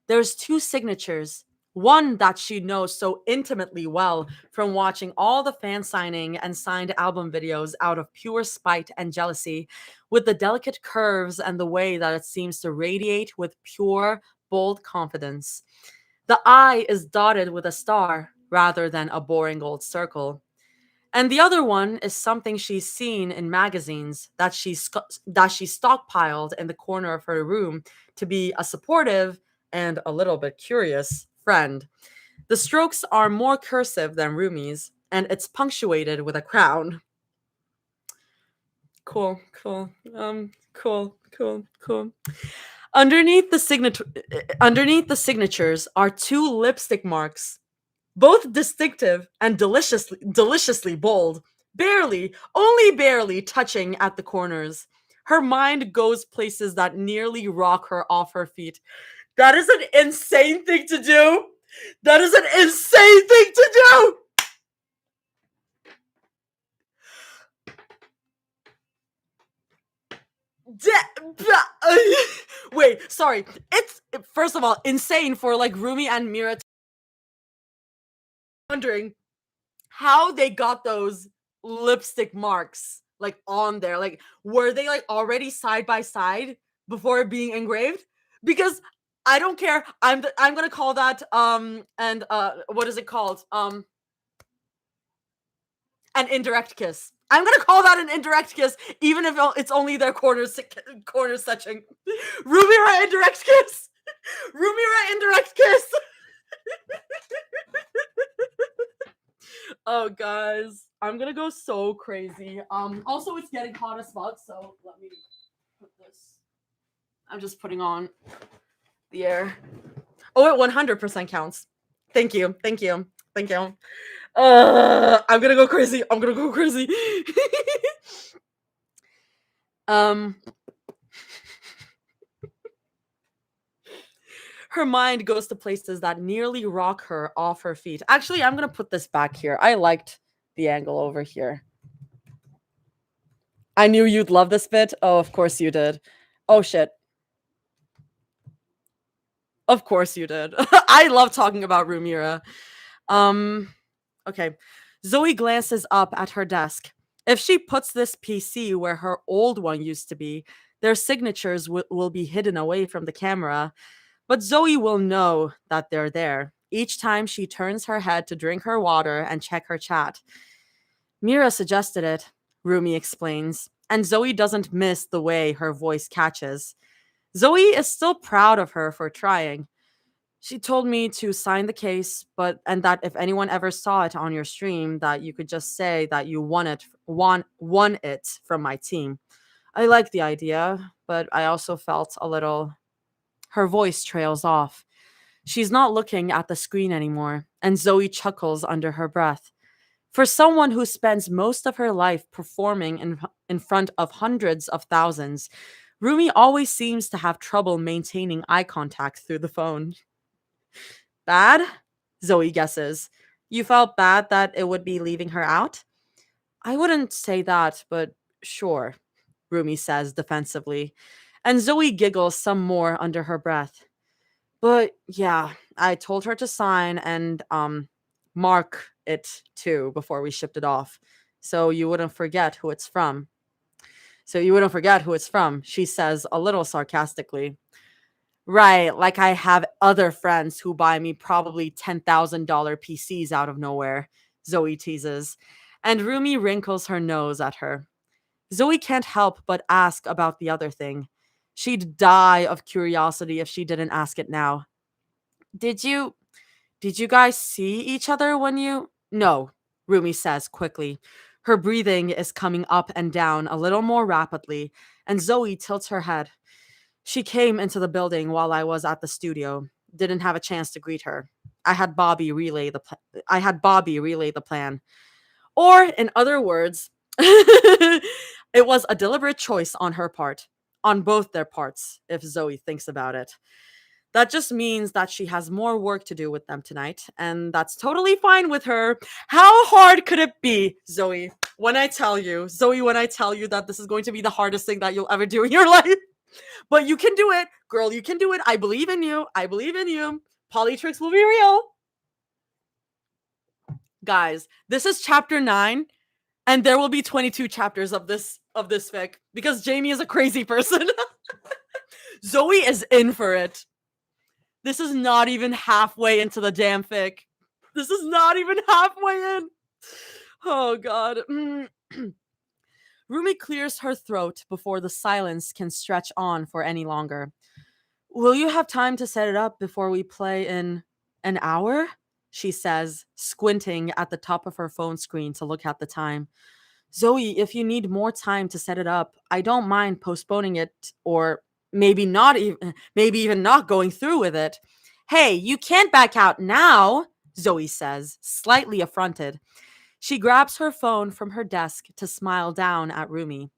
There's 2 signatures. One that she knows so intimately well from watching all the fan signing and signed album videos out of pure spite and jealousy, with the delicate curves and the way that it seems to radiate with pure, bold confidence. The I is dotted with a star rather than a boring old circle. And the other one is something she's seen in magazines that she stockpiled in the corner of her room to be a supportive and a little bit curious friend. The strokes are more cursive than Rumi's, and it's punctuated with a crown. Cool. Cool. Underneath the signatures are 2 lipstick marks, both distinctive and deliciously bold, only barely touching at the corners. Her mind goes places that nearly rock her off her feet. That is an insane thing to do. That is an insane thing to do. Wait, sorry. It's first of all insane for like Rumi and Mira wondering how they got those lipstick marks like on there. Like were they like already side by side before being engraved? Because I don't care. I'm gonna call that and what is it called? An indirect kiss. I'm gonna call that an indirect kiss, even if it's only their corner section. Rumira indirect kiss. Rumira indirect kiss. Oh, guys, I'm gonna go so crazy. Also, it's getting hot as fuck, so let me put this. I'm just putting on the air. Oh, it 100% counts. Thank you, thank you, thank you. I'm gonna go crazy. I'm gonna go crazy. um, her mind goes to places that nearly rock her off her feet. Actually, I'm gonna put this back here. I liked the angle over here. I knew you'd love this bit. Oh, of course you did. Oh shit. Of course you did. I love talking about Rumira. Um, okay. Zoe glances up at her desk. If she puts this PC where her old one used to be, their signatures will be hidden away from the camera. But Zoe will know that they're there each time she turns her head to drink her water and check her chat. Mira suggested it, Rumi explains, and Zoe doesn't miss the way her voice catches. Zoe is still proud of her for trying. She told me to sign the case, but and that if anyone ever saw it on your stream, that you could just say that you won it from my team. I like the idea, but I also felt a little. Her voice trails off. She's not looking at the screen anymore, and Zoe chuckles under her breath. For someone who spends most of her life performing in front of hundreds of thousands, Rumi always seems to have trouble maintaining eye contact through the phone. Bad? Zoe guesses. You felt bad that it would be leaving her out? I wouldn't say that, but sure, Rumi says defensively. And Zoe giggles some more under her breath. But yeah, I told her to sign and mark it too before we shipped it off. So you wouldn't forget who it's from. She says a little sarcastically. Right, like I have other friends who buy me probably $10,000 PCs out of nowhere, Zoe teases. And Rumi wrinkles her nose at her. Zoe can't help but ask about the other thing. She'd die of curiosity if she didn't ask it now. Did you did you guys see each other when you No, Rumi says quickly. Her breathing is coming up and down a little more rapidly, and Zoe tilts her head. She came into the building while I was at the studio. Didn't have a chance to greet her. I had Bobby relay the plan. Or in other words, it was a deliberate choice on her part, on both their parts, if Zoe thinks about it. That just means that she has more work to do with them tonight, and that's totally fine with her. How hard could it be, Zoe? When I tell you that this is going to be the hardest thing that you'll ever do in your life. But you can do it, girl. You can do it. I believe in you. I believe in you. Polytricks will be real. Guys, this is chapter 9, and there will be 22 chapters of this fic because Jamie is a crazy person. Zoe is in for it. This is not even halfway into the damn fic. This is not even halfway in. Oh god. Rumi clears her throat before the silence can stretch on for any longer. Will you have time to set it up before we play in an hour? She says, squinting at the top of her phone screen to look at the time. Zoe, if you need more time to set it up, I don't mind postponing it or maybe even not going through with it. Hey, you can't back out now, Zoe says, slightly affronted. She grabs her phone from her desk to smile down at Rumi.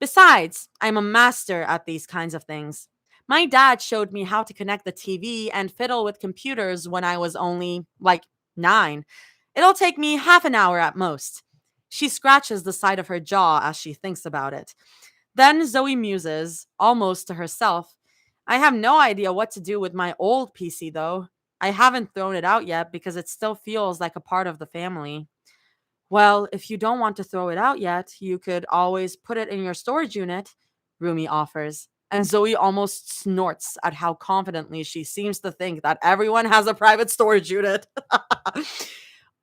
Besides, I'm a master at these kinds of things. My dad showed me how to connect the TV and fiddle with computers when I was only, like, 9. It'll take me half an hour at most. She scratches the side of her jaw as she thinks about it. Then Zoe muses, almost to herself. I have no idea what to do with my old PC, though. I haven't thrown it out yet because it still feels like a part of the family. Well, if you don't want to throw it out yet, you could always put it in your storage unit, Rumi offers. And Zoe almost snorts at how confidently she seems to think that everyone has a private storage unit.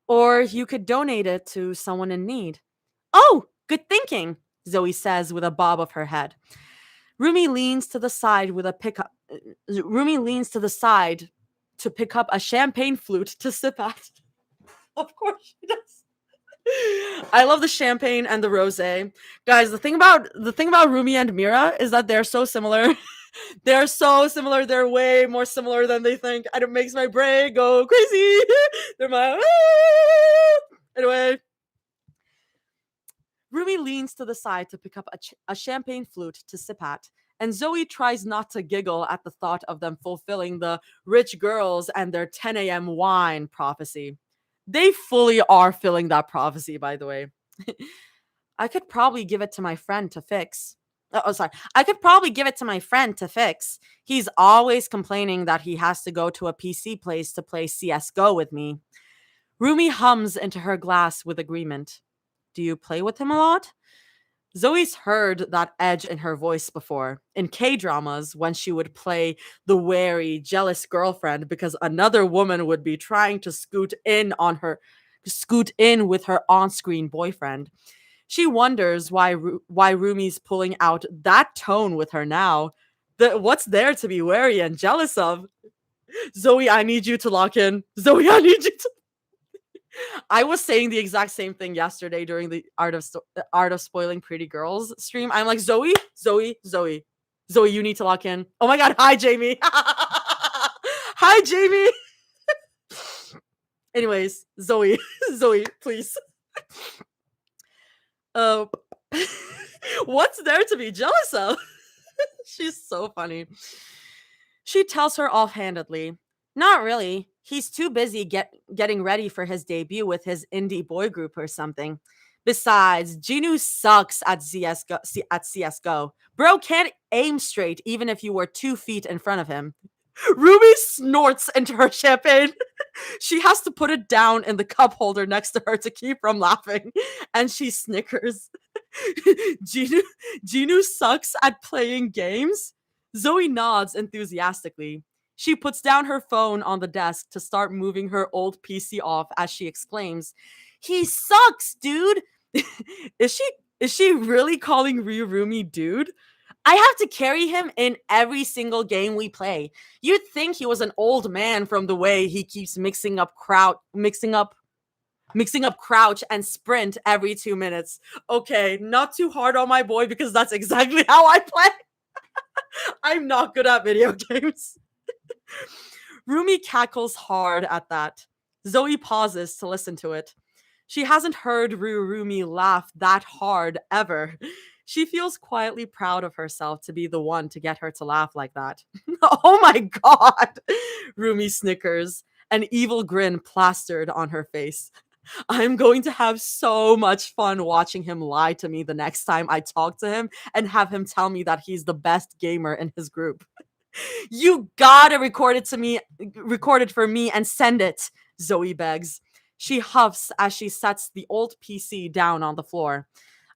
Or you could donate it to someone in need. Oh, good thinking, Zoe says with a bob of her head. Rumi leans to the side with a pickup. Rumi leans to the side to pick up a champagne flute to sip at. Of course she does. I love the champagne and the rosé. Guys, the thing about Rumi and Mira is that they're so similar. They're so similar. They're way more similar than they think, and it makes my brain go crazy. They're my anyway. Rumi leans to the side to pick up a champagne flute to sip at, and Zoe tries not to giggle at the thought of them fulfilling the rich girls and their 10 a.m. wine prophecy. They fully are filling that prophecy, by the way. I could probably give it to my friend to fix. Sorry. I could probably give it to my friend to fix. He's always complaining that he has to go to a PC place to play CSGO with me. Rumi hums into her glass with agreement. Do you play with him a lot? Zoe's heard that edge in her voice before, in K dramas, when she would play the wary, jealous girlfriend because another woman would be trying to scoot in with her on screen boyfriend. She wonders why Rumi's pulling out that tone with her now. What's there to be wary and jealous of? Zoe, I need you to lock in. Zoe, I need you to. I was saying the exact same thing yesterday during the Art of Spoiling Pretty Girls stream. I'm like, Zoe, Zoe, Zoe, Zoe, you need to lock in. Oh my god, hi Jamie. Hi Jamie. Anyways, Zoe, Zoe, please. Uh, what's there to be jealous of? She's so funny. She tells her offhandedly, not really. He's too busy getting ready for his debut with his indie boy group or something. Besides, Genu sucks at CSGO. Bro can't aim straight even if you were 2 feet in front of him. Ruby snorts into her champagne. She has to put it down in the cup holder next to her to keep from laughing, and she snickers. Genu, Genu sucks at playing games? Zoe nods enthusiastically. She puts down her phone on the desk to start moving her old PC off as she exclaims, "He sucks, dude!" is she is she really calling Ryurumi dude? I have to carry him in every single game we play. You'd think he was an old man from the way he keeps mixing up crouch and sprint every 2 minutes. Okay, not too hard on my boy because that's exactly how I play. I'm not good at video games. Rumi cackles hard at that. Zoe pauses to listen to it. She hasn't heard Rumi laugh that hard ever. She feels quietly proud of herself to be the one to get her to laugh like that. Oh my god! Rumi snickers, an evil grin plastered on her face. I'm going to have so much fun watching him lie to me the next time I talk to him and have him tell me that he's the best gamer in his group. You gotta record it for me and send it, Zoe begs. She huffs as she sets the old PC down on the floor.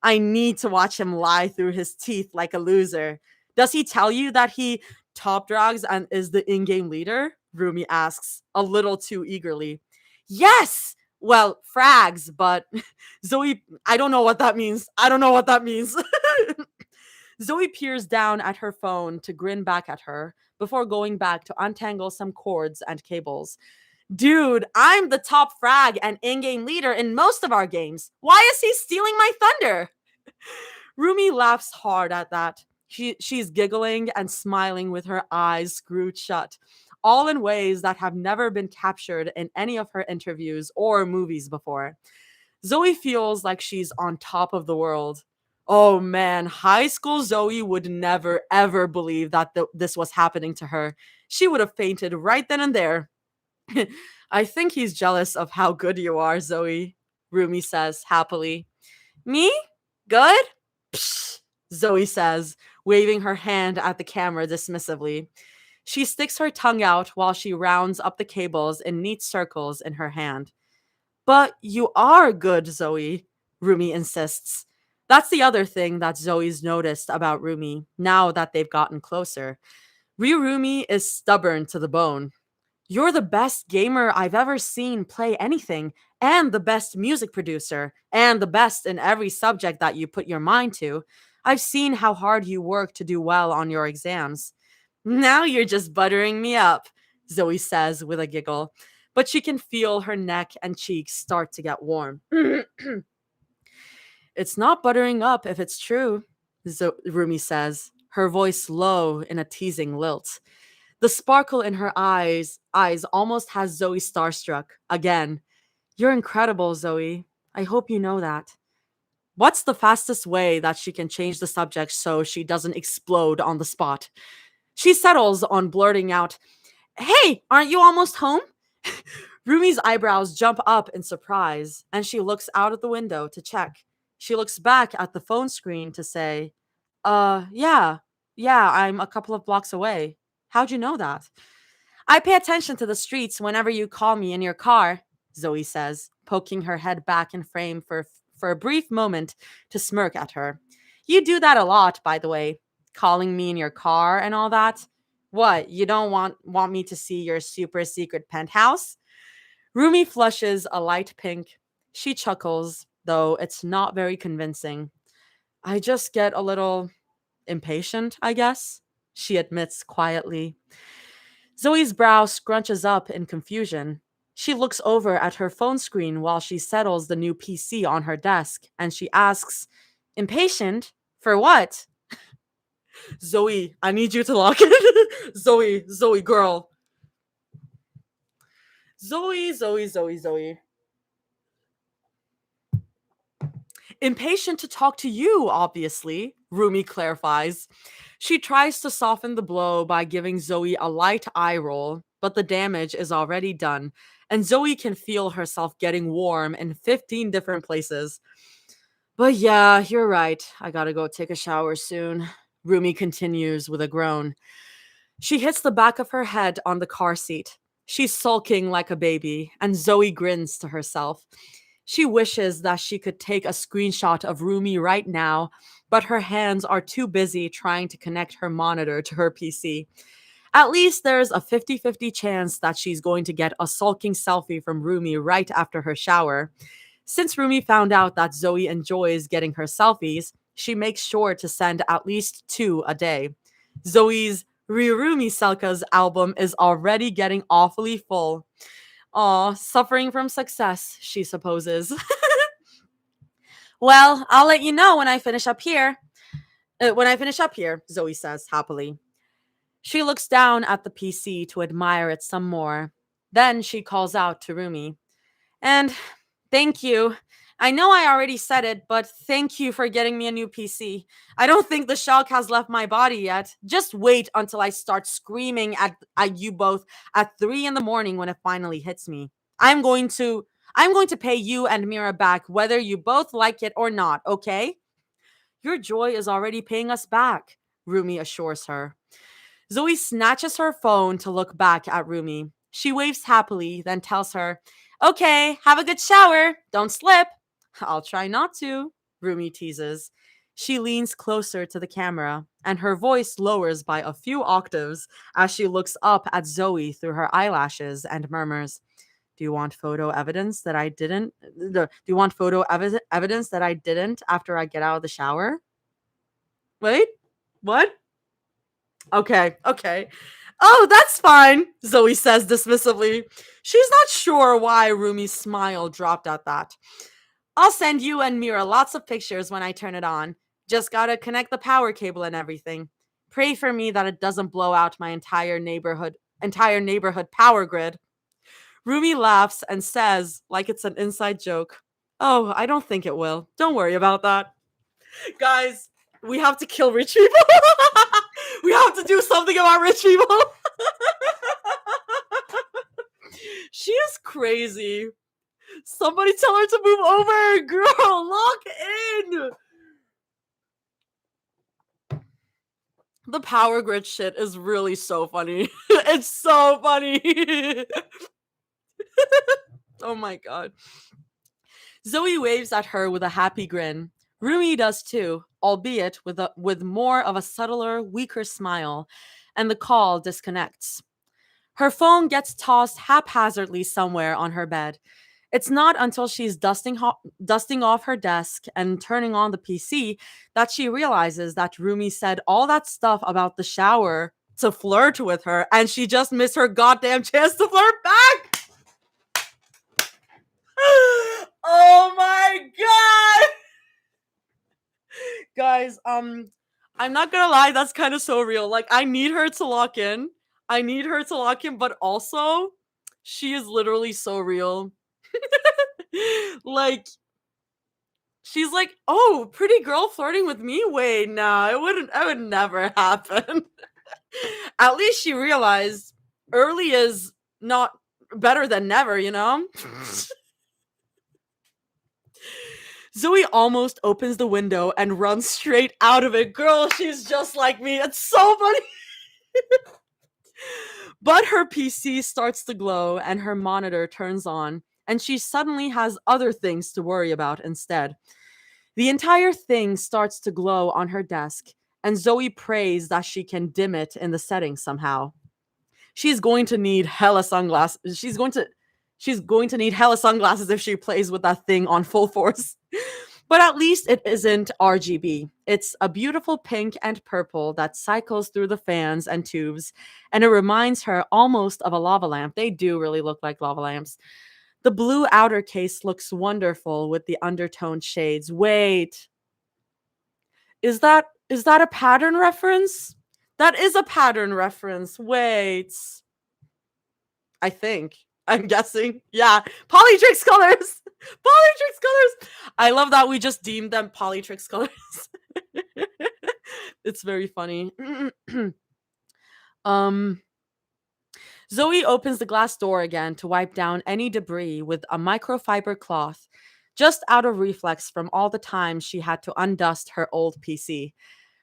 I need to watch him lie through his teeth like a loser. Does he tell you that he top drags and is the in-game leader? Rumi asks, a little too eagerly. Yes! Well, frags, but Zoe, I don't know what that means. I don't know what that means. Zoe peers down at her phone to grin back at her before going back to untangle some cords and cables. Dude, I'm the top frag and in-game leader in most of our games. Why is he stealing my thunder? Rumi laughs hard at that. She's giggling and smiling with her eyes screwed shut, all in ways that have never been captured in any of her interviews or movies before. Zoe feels like she's on top of the world. Oh man, high school Zoe would never ever believe that this was happening to her. She would have fainted right then and there. I think he's jealous of how good you are, Zoe, Rumi says happily. Me? Good? Psh, Zoe says, waving her hand at the camera dismissively. She sticks her tongue out while she rounds up the cables in neat circles in her hand. But you are good, Zoe, Rumi insists. That's the other thing that Zoe's noticed about Rumi now that they've gotten closer. Rumi is stubborn to the bone. You're the best gamer I've ever seen play anything, and the best music producer, and the best in every subject that you put your mind to. I've seen how hard you work to do well on your exams. Now you're just buttering me up, Zoe says with a giggle. but she can feel her neck and cheeks start to get warm. It's not buttering up if it's true, Rumi says, her voice low in a teasing lilt. The sparkle in her eyes almost has Zoe starstruck. Again, you're incredible, Zoe. I hope you know that. What's the fastest way that she can change the subject so she doesn't explode on the spot? She settles on blurting out, Hey, aren't you almost home? Rumi's eyebrows jump up in surprise, and she looks out of the window to check. She looks back at the phone screen to say, yeah, I'm a couple of blocks away. How'd you know that? I pay attention to the streets whenever you call me in your car, Zoe says, poking her head back in frame for a brief moment to smirk at her. You do that a lot, by the way, calling me in your car and all that. What, you don't want me to see your super secret penthouse? Rumi flushes a light pink. She chuckles, though it's not very convincing. I just get a little impatient, I guess, she admits quietly. Zoe's brow scrunches up in confusion. She looks over at her phone screen while she settles the new PC on her desk, and she asks, Impatient? For what? Zoe, I need you to lock it. Zoe, girl. Zoe. Impatient to talk to you, obviously, Rumi clarifies. She tries to soften the blow by giving Zoe a light eye roll, but the damage is already done, and Zoe can feel herself getting warm in 15 different places. But yeah, you're right. I gotta go take a shower soon. Rumi continues with a groan. She hits the back of her head on the car seat. She's sulking like a baby, and Zoe grins to herself. She wishes that she could take a screenshot of Rumi right now, but her hands are too busy trying to connect her monitor to her PC. At least there's a 50-50 chance that she's going to get a sulking selfie from Rumi right after her shower. Since Rumi found out that Zoe enjoys getting her selfies, she makes sure to send at least 2 a day. Zoe's Rirumi Selka's album is already getting awfully full. Aw, suffering from success, she supposes. Well, I'll let you know when I finish up here. Zoe says happily. She looks down at the PC to admire it some more. Then she calls out to Rumi. And thank you. I know I already said it, but thank you for getting me a new PC. I don't think the shock has left my body yet. Just wait until I start screaming at you both at 3 in the morning when it finally hits me. I'm going to pay you and Mira back whether you both like it or not, okay? Your joy is already paying us back, Rumi assures her. Zoe snatches her phone to look back at Rumi. She waves happily, then tells her, Okay, have a good shower. Don't slip. I'll try not to, Rumi teases. She leans closer to the camera, and her voice lowers by a few octaves as she looks up at Zoe through her eyelashes and murmurs, Do you want photo evidence that I didn't? Do you want photo evidence that I didn't after I get out of the shower? Wait, what? Okay. Oh, that's fine, Zoe says dismissively. She's not sure why Rumi's smile dropped at that. I'll send you and Mira lots of pictures when I turn it on. Just gotta connect the power cable and everything. Pray for me that it doesn't blow out my entire neighborhood power grid. Rumi laughs and says, like it's an inside joke, Oh, I don't think it will. Don't worry about that. Guys, we have to kill rich people. We have to do something about rich people. She is crazy. Somebody tell her to move over. Girl, lock in. The power grid shit is really so funny. It's so funny. Oh my god. Zoe waves at her with a happy grin. Rumi does too, albeit with more of a subtler, weaker smile, and the call disconnects. Her phone gets tossed haphazardly somewhere on her bed. It's not until she's dusting off her desk and turning on the PC that she realizes that Rumi said all that stuff about the shower to flirt with her, and she just missed her goddamn chance to flirt back. my god! Guys, I'm not gonna lie, that's kind of so real. Like, I need her to lock in. I need her to lock in, but also, she is literally so real. Like, she's like, "Oh, pretty girl flirting with me? Wait, nah, it would never happen." At least she realized early is not better than never, you know? Zoe almost opens the window and runs straight out of it. Girl, she's just like me. It's so funny. But her PC starts to glow and her monitor turns on, and she suddenly has other things to worry about instead. The entire thing starts to glow on her desk, and Zoe prays that she can dim it in the settings somehow. She's going to need hella sunglasses. She's going to need hella sunglasses if she plays with that thing on full force. But at least it isn't RGB. It's a beautiful pink and purple that cycles through the fans and tubes, and it reminds her almost of a lava lamp. They do really look like lava lamps. The blue outer case looks wonderful with the undertone shades. Wait, is that a pattern reference? That is a pattern reference. Wait. I think. I'm guessing. Yeah. Polytrix colors. Polytrix colors. I love that we just deemed them Polytrix colors. It's very funny. um Zoe opens the glass door again to wipe down any debris with a microfiber cloth, just out of reflex from all the times she had to undust her old PC.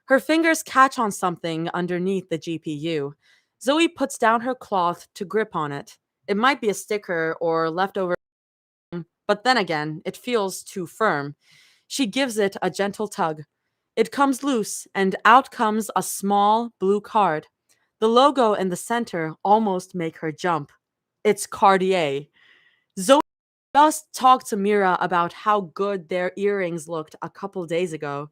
Her fingers catch on something underneath the GPU. Zoe puts down her cloth to grip on it. It might be a sticker or leftover, but then again, it feels too firm. She gives it a gentle tug. It comes loose, and out comes a small blue card. The logo in the center almost make her jump. It's Cartier. Zoe just talked to Mira about how good their earrings looked a couple days ago.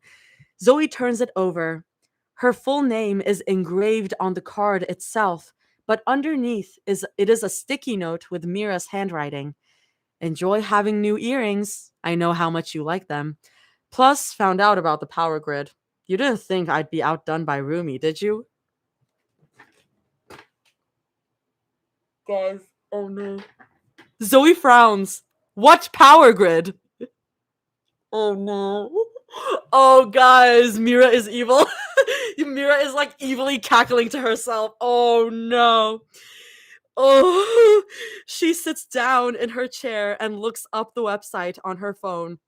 Zoe turns it over. Her full name is engraved on the card itself, but underneath is a sticky note with Mira's handwriting. Enjoy having new earrings. I know how much you like them. Plus, found out about the power grid. You didn't think I'd be outdone by Rumi, did you? Guys, oh no. Zoe frowns. What power grid? Oh no. Oh, guys, Mira is evil. Mira is like evilly cackling to herself. Oh no. Oh, she sits down in her chair and looks up the website on her phone.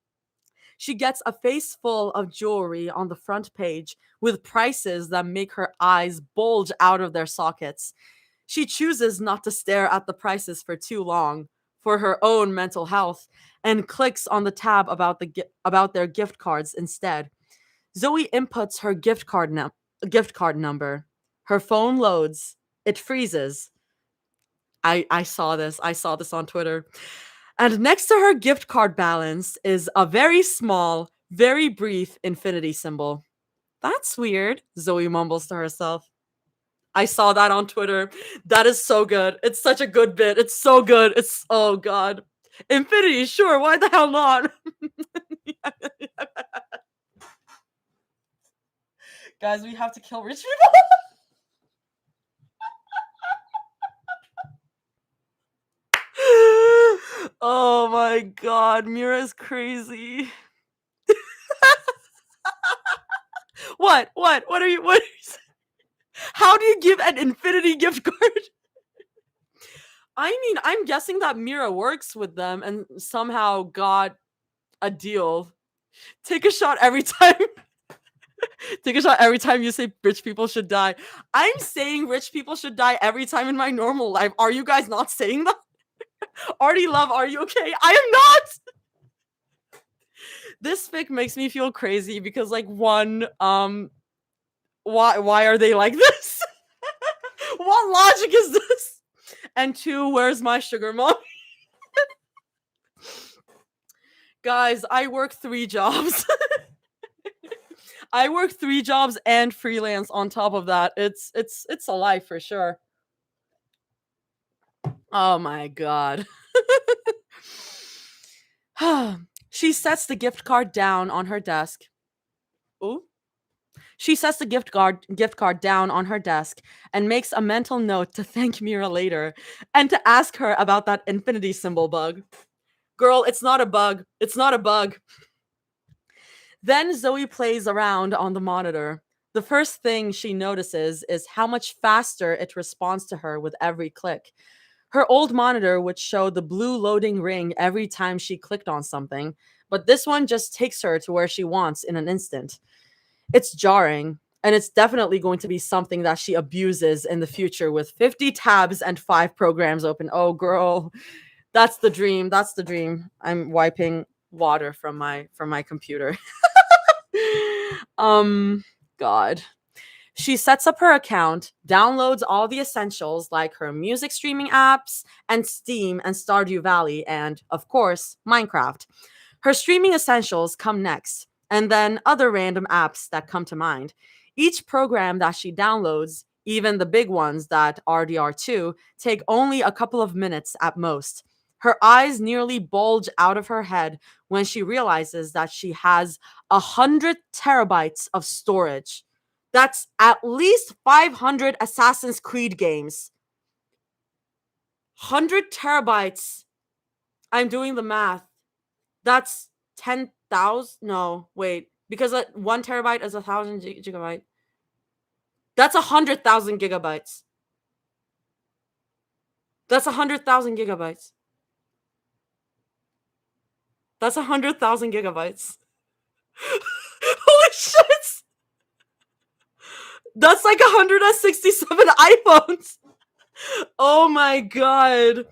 She gets a face full of jewelry on the front page with prices that make her eyes bulge out of their sockets. She chooses not to stare at the prices for too long for her own mental health and clicks on the tab about their gift cards instead. Zoe inputs her gift card number. Her phone loads. It freezes. I saw this. I saw this on Twitter. And next to her gift card balance is a very small, very brief infinity symbol. That's weird, Zoe mumbles to herself. I saw that on Twitter. That is so good. It's such a good bit. It's so good. It's oh god. Infinity, sure, why the hell not? Guys, we have to kill rich people. Oh my god, Mira is crazy. What are you how do you give an infinity gift card? I mean, I'm guessing that Mira works with them and somehow got a deal. Take a shot every time. Take a shot every time you say rich people should die. I'm saying rich people should die every time in my normal life. Are you guys not saying that? Artie Love, are you okay? I am not. This fic makes me feel crazy because like one, why are they like this? What logic is this? And two, where's my sugar mom? Guys, I work 3 jobs. I work 3 jobs and freelance on top of that. It's a life for sure. Oh my god. She sets the gift card down on her desk. Ooh. She sets the gift card down on her desk and makes a mental note to thank Mira later and to ask her about that infinity symbol bug. Girl, it's not a bug. It's not a bug. Then Zoe plays around on the monitor. The first thing she notices is how much faster it responds to her with every click. Her old monitor would show the blue loading ring every time she clicked on something, but this one just takes her to where she wants in an instant. It's jarring, and it's definitely going to be something that she abuses in the future with 50 tabs and 5 programs open. Oh girl, that's the dream. That's the dream. I'm wiping water from my computer. um God. She sets up her account, downloads all the essentials like her music streaming apps and Steam and Stardew Valley and of course Minecraft. Her streaming essentials come next, and then other random apps that come to mind. Each program that she downloads, even the big ones that RDR2, take only a couple of minutes at most. Her eyes nearly bulge out of her head when she realizes that she has 100 terabytes of storage. That's at least 500 Assassin's Creed games. 100 terabytes. I'm doing the math. That's 10,000. No, wait. Because 1 terabyte is 1,000 gigabyte. That's 100,000 gigabytes. That's 100,000 gigabytes. That's 100,000 gigabytes. Holy shit! That's like 167 iPhones. Oh my god.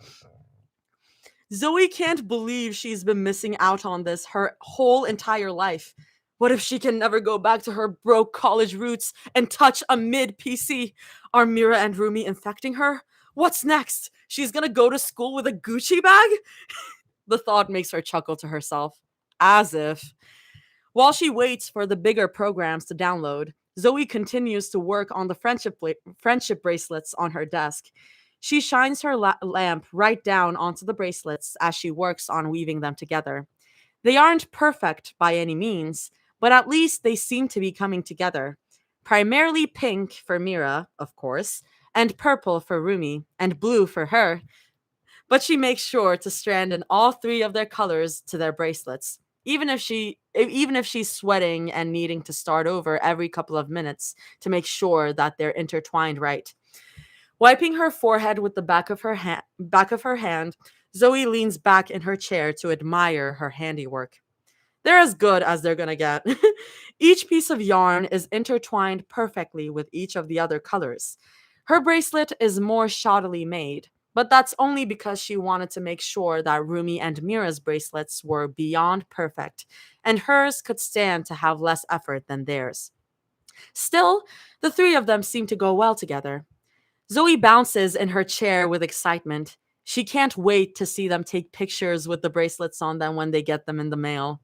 Zoe can't believe she's been missing out on this her whole entire life. What if she can never go back to her broke college roots and touch a mid PC? Are Mira and Rumi infecting her? What's next? She's gonna go to school with a Gucci bag? The thought makes her chuckle to herself. As if. While she waits for the bigger programs to download, Zoe continues to work on the friendship bracelets on her desk. She shines her lamp right down onto the bracelets as she works on weaving them together. They aren't perfect by any means, but at least they seem to be coming together. Primarily pink for Mira, of course, and purple for Rumi, and blue for her, but she makes sure to strand in all three of their colors to their bracelets, even if she's sweating and needing to start over every couple of minutes to make sure that they're intertwined right. Wiping her forehead with the back of her hand, Zoe leans back in her chair to admire her handiwork. They're as good as they're gonna get. Each piece of yarn is intertwined perfectly with each of the other colors. Her bracelet is more shoddily made, but that's only because she wanted to make sure that Rumi and Mira's bracelets were beyond perfect, and hers could stand to have less effort than theirs. Still, the three of them seem to go well together. Zoe bounces in her chair with excitement. She can't wait to see them take pictures with the bracelets on them when they get them in the mail.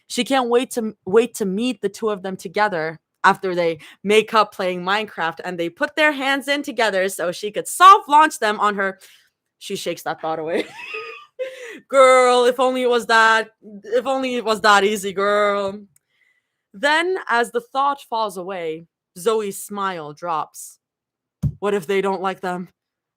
She can't wait to meet the two of them together after they make up playing Minecraft and they put their hands in together so she could soft launch them on her. She shakes that thought away. Girl, if only it was that easy, girl. Then as the thought falls away, Zoe's smile drops. What if they don't like them?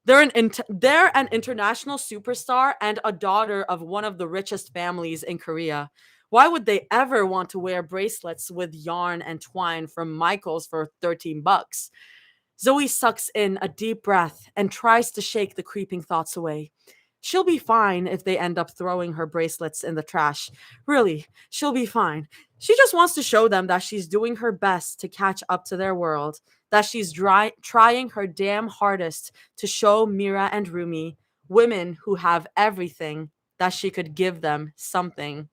They're an international superstar and a daughter of one of the richest families in Korea. Why would they ever want to wear bracelets with yarn and twine from Michael's for 13 bucks? Zoe sucks in a deep breath and tries to shake the creeping thoughts away. She'll be fine if they end up throwing her bracelets in the trash. Really, she'll be fine. She just wants to show them that she's doing her best to catch up to their world, that she's trying her damn hardest to show Mira and Rumi, women who have everything, that she could give them something.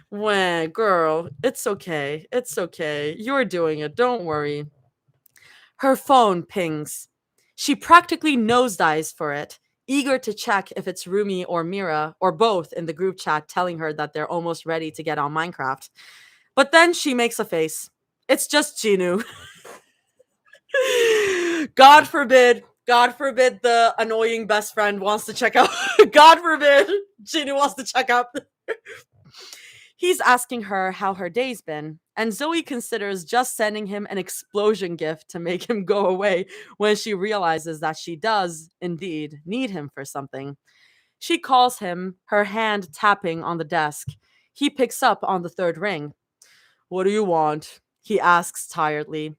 When, girl, it's okay. It's okay. You're doing it. Don't worry. Her phone pings. She practically nosedives for it, eager to check if it's Rumi or Mira or both in the group chat telling her that they're almost ready to get on Minecraft. But then she makes a face. It's just Jinu. God forbid the annoying best friend wants to check out. God forbid Jinu wants to check out. He's asking her how her day's been, and Zoe considers just sending him an explosion gift to make him go away when she realizes that she does, indeed, need him for something. She calls him, her hand tapping on the desk. He picks up on the third ring. "What do you want?" he asks tiredly.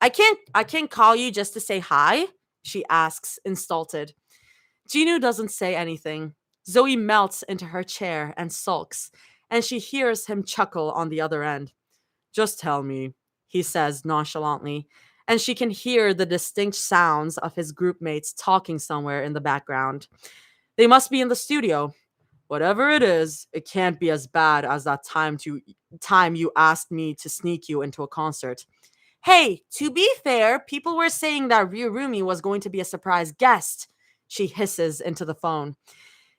I can't call you just to say hi?" she asks, insulted. Ginu doesn't say anything. Zoe melts into her chair and sulks, and she hears him chuckle on the other end. "Just tell me," he says nonchalantly, and she can hear the distinct sounds of his group mates talking somewhere in the background. They must be in the studio. "Whatever it is, it can't be as bad as that time you asked me to sneak you into a concert." "Hey, to be fair, people were saying that Ryurumi was going to be a surprise guest," she hisses into the phone.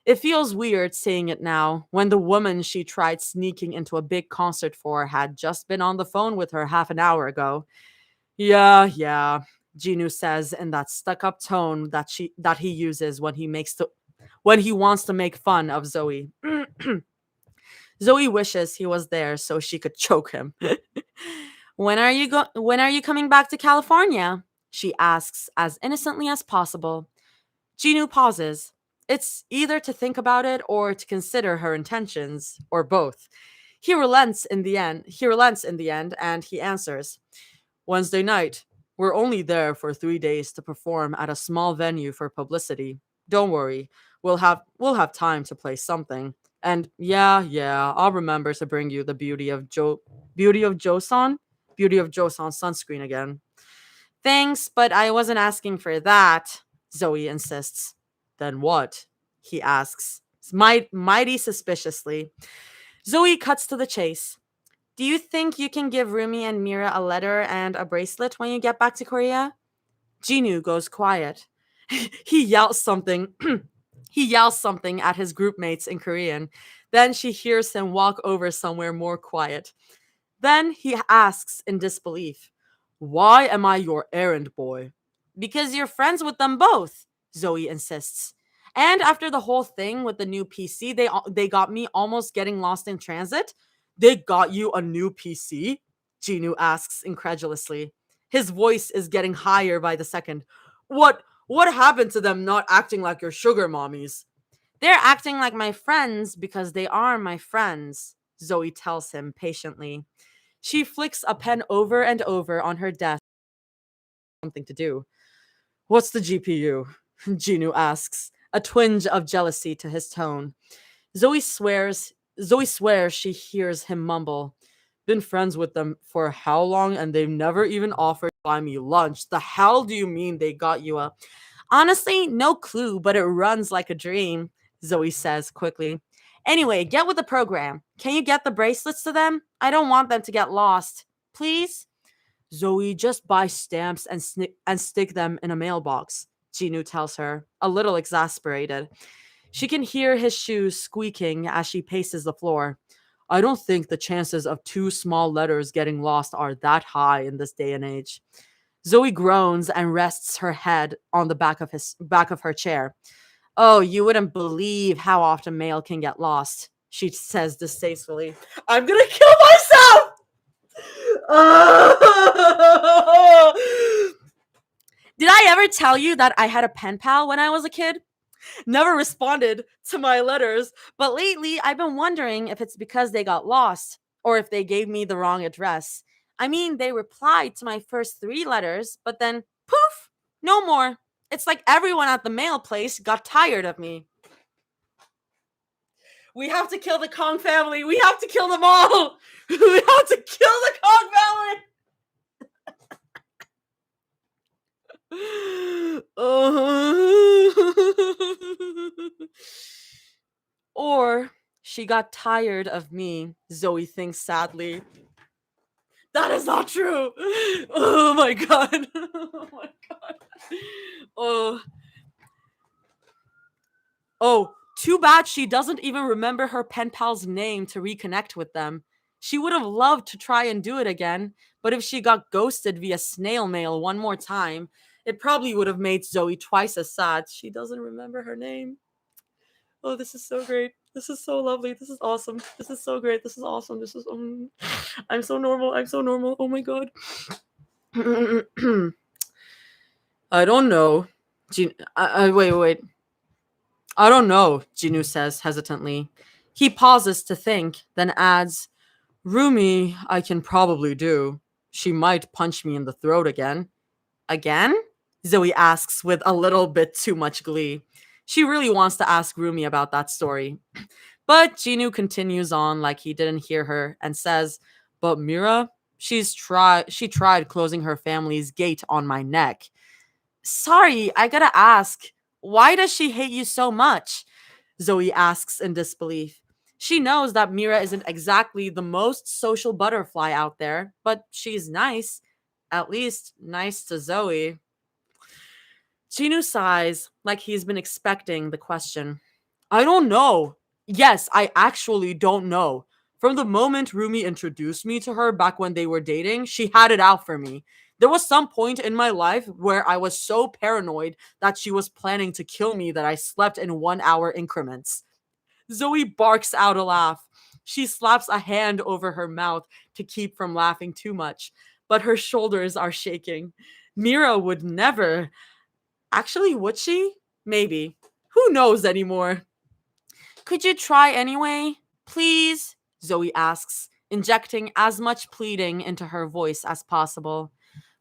It feels weird saying it now, when the woman she tried sneaking into a big concert for had just been on the phone with her half an hour ago. "Yeah, yeah," Ginu says in that stuck-up tone that he uses when he wants to make fun of Zoe. Zoe wishes he was there so she could choke him. When are you coming back to California?" she asks as innocently as possible. Ginu pauses. It's either to think about it or to consider her intentions, or both. He relents in the end, and he answers. "Wednesday night. We're only there for 3 days to perform at a small venue for publicity. Don't worry, we'll have time to play something. And yeah, yeah, I'll remember to bring you the Beauty of Joseon sunscreen again." "Thanks, but I wasn't asking for that," Zoe insists. "Then what?" he asks, mighty suspiciously. Zoe cuts to the chase. "Do you think you can give Rumi and Mira a letter and a bracelet when you get back to Korea?" Jinu goes quiet. He yells something. He yells something at his group mates in Korean. Then she hears him walk over somewhere more quiet. Then he asks in disbelief, "Why am I your errand boy?" "Because you're friends with them both," Zoe insists. "And after the whole thing with the new PC, they got me almost getting lost in transit." "They got you a new PC?" Ginu asks incredulously. His voice is getting higher by the second. What happened to them not acting like your sugar mommies?" "They're acting like my friends because they are my friends," Zoe tells him patiently. She flicks a pen over and over on her desk. Something to do. "What's the GPU?" Ginu asks, a twinge of jealousy to his tone. Zoe swears Zoe swears she hears him mumble. "Been friends with them for how long and they've never even offered to buy me lunch. The hell do you mean they got you a—" "Honestly, no clue, but it runs like a dream," Zoe says quickly. "Anyway, get with the program. Can you get the bracelets to them? I don't want them to get lost. Please?" "Zoe, just buy stamps and stick them in a mailbox," Ginu tells her, a little exasperated. She can hear his shoes squeaking as she paces the floor. "I don't think the chances of two small letters getting lost are that high in this day and age." Zoe groans and rests her head on the back of her chair. "Oh, you wouldn't believe how often mail can get lost," she says distastefully. "I'm gonna kill myself!" Did I ever tell you that I had a pen pal when I was a kid? Never responded to my letters, but lately I've been wondering if it's because they got lost or if they gave me the wrong address. I mean, they replied to my first 3 letters, but then poof, no more. It's like everyone at the mail place got tired of me. We have to kill the Kong family. We have to kill them all. We have to kill the Kong family. Or she got tired of me, Zoe thinks sadly. That is not true. Oh my god. Oh my god. Oh. Oh, too bad she doesn't even remember her pen pal's name to reconnect with them. She would have loved to try and do it again, but if she got ghosted via snail mail one more time, it probably would have made Zoe twice as sad. She doesn't remember her name. Oh, this is so great. This is so lovely. This is awesome. This is so great. This is awesome. This is I'm so normal. I'm so normal. Oh my god. I don't know. Wait. I don't know, Jinu says hesitantly. He pauses to think, then adds, Rumi, I can probably do. She might punch me in the throat again. Again? Zoe asks with a little bit too much glee. She really wants to ask Rumi about that story. But Jinu continues on like he didn't hear her and says, But Mira, she tried closing her family's gate on my neck. Sorry, I gotta ask, why does she hate you so much? Zoe asks in disbelief. She knows that Mira isn't exactly the most social butterfly out there, but she's nice. At least nice to Zoe. Chinu sighs like he's been expecting the question. I don't know. Yes, I actually don't know. From the moment Rumi introduced me to her back when they were dating, she had it out for me. There was some point in my life where I was so paranoid that she was planning to kill me that I slept in 1 hour increments. Zoe barks out a laugh. She slaps a hand over her mouth to keep from laughing too much, but her shoulders are shaking. Mira would never. Actually, would she? Maybe. Who knows anymore? Could you try anyway? Please? Zoe asks, injecting as much pleading into her voice as possible.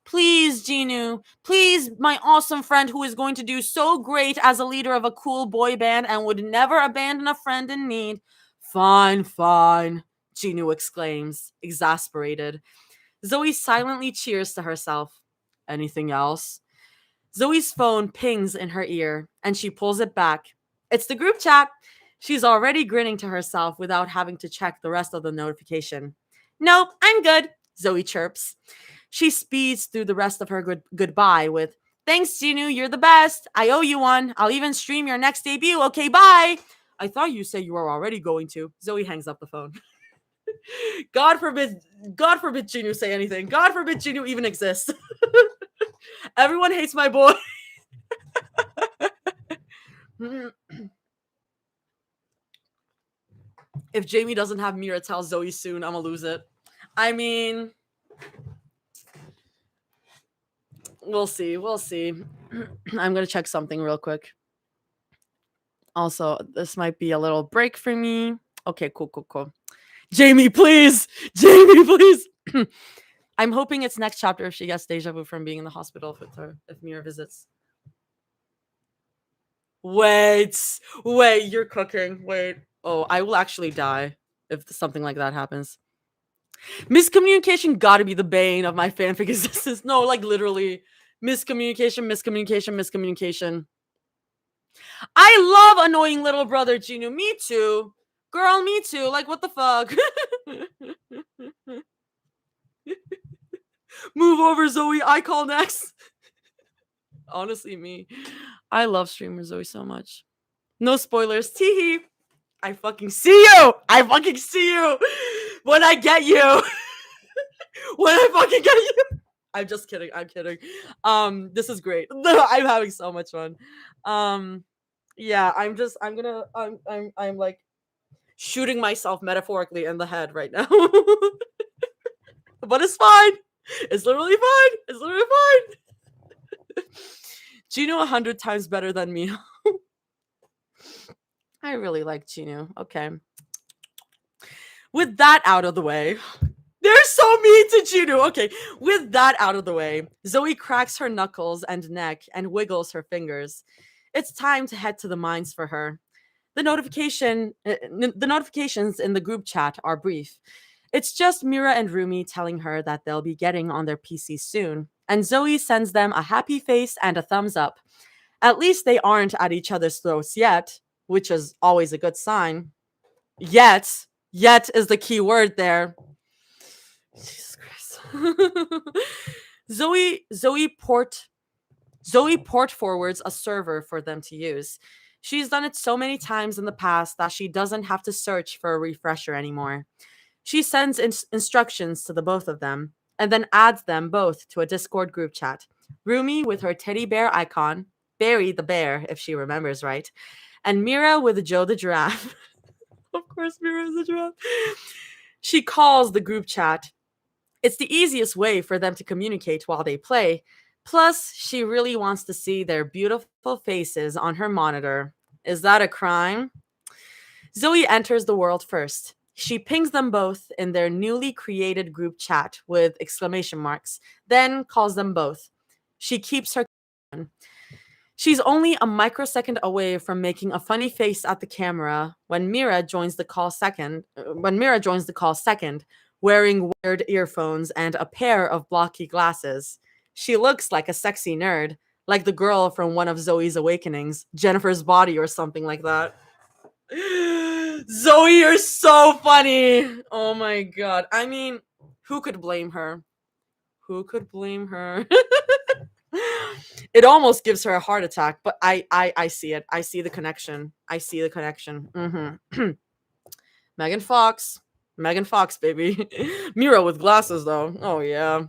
Please, Jinu. Please, my awesome friend who is going to do so great as a leader of a cool boy band and would never abandon a friend in need. Fine, fine, Jinu exclaims, exasperated. Zoe silently cheers to herself. Anything else? Zoe's phone pings in her ear, and she pulls it back. It's the group chat. She's already grinning to herself without having to check the rest of the notification. Nope, I'm good, Zoe chirps. She speeds through the rest of her goodbye with, Thanks, Jinu, you're the best. I owe you one. I'll even stream your next debut. Okay, bye. I thought you said you were already going to. Zoe hangs up the phone. God forbid Jinu say anything. God forbid Jinu even exists. Everyone hates my boy. If Jamie doesn't have Mira tell Zoe soon, I'm gonna lose it. I mean, we'll see. We'll see. I'm gonna check something real quick. Also, this might be a little break for me. Okay, cool. Jamie, please! Jamie, please! I'm hoping it's next chapter if she gets deja vu from being in the hospital with her, if Mira visits. Wait, you're cooking. Wait. Oh, I will actually die if something like that happens. Miscommunication gotta be the bane of my fanfic existence. No, like literally. Miscommunication. I love annoying little brother Ginu. Me too. Girl, me too. Like, what the fuck? Move over, Zoe. I call next. Honestly, me. I love streamer Zoe so much. No spoilers. Teehee. I fucking see you. When I get you. When I fucking get you. I'm just kidding. I'm kidding. This is great. I'm having so much fun. Yeah, I'm like shooting myself metaphorically in the head right now. But it's fine. It's literally fine. Gino 100 times better than me. I really like Gino. Okay. With that out of the way, they're so mean to Gino. Okay. With that out of the way, Zoe cracks her knuckles and neck and wiggles her fingers. It's time to head to the mines for her. The notifications in the group chat are brief. It's just Mira and Rumi telling her that they'll be getting on their PC soon, and Zoe sends them a happy face and a thumbs up. At least they aren't at each other's throats yet, which is always a good sign. Yet is the key word there. Jesus Christ. Zoe port forwards a server for them to use. She's done it so many times in the past that she doesn't have to search for a refresher anymore. She sends instructions to the both of them and then adds them both to a Discord group chat. Rumi with her teddy bear icon, Barry the bear if she remembers right, and Mira with Joe the giraffe. Of course, Mira is a giraffe. She calls the group chat. It's the easiest way for them to communicate while they play. Plus, she really wants to see their beautiful faces on her monitor. Is that a crime? Zoe enters the world first. She pings them both in their newly created group chat with exclamation marks, then calls them both. She keeps her. She's only a microsecond away from making a funny face at the camera when Mira joins the call second. Wearing weird earphones and a pair of blocky glasses. She looks like a sexy nerd, like the girl from one of Zoe's awakenings, Jennifer's Body or something like that. Zoe, you're so funny. Oh my god. I mean, who could blame her? Who could blame her? It almost gives her a heart attack, but I see it. I see the connection. I see the connection. Megan Fox. Megan Fox, baby. Mira with glasses, though. Oh, yeah.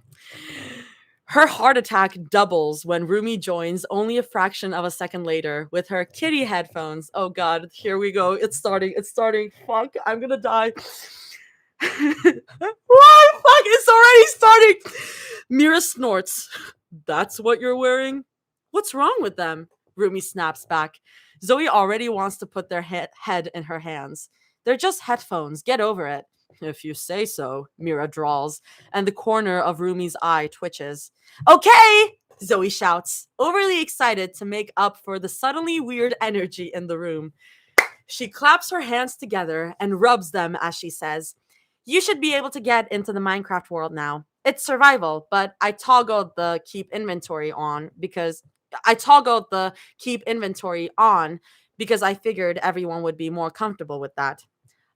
Her heart attack doubles when Rumi joins only a fraction of a second later with her kitty headphones. Oh, God. Here we go. It's starting. It's starting. Fuck. I'm gonna die. Why? Fuck. It's already starting. Mira snorts. That's what you're wearing? What's wrong with them? Rumi snaps back. Zoe already wants to put their head in her hands. They're just headphones. Get over it. If you say so, Mira drawls, and the corner of Rumi's eye twitches. Okay, Zoe shouts, overly excited to make up for the suddenly weird energy in the room. She claps her hands together and rubs them as she says, you should be able to get into the Minecraft world now. It's survival, but I toggled the keep inventory on because I figured everyone would be more comfortable with that.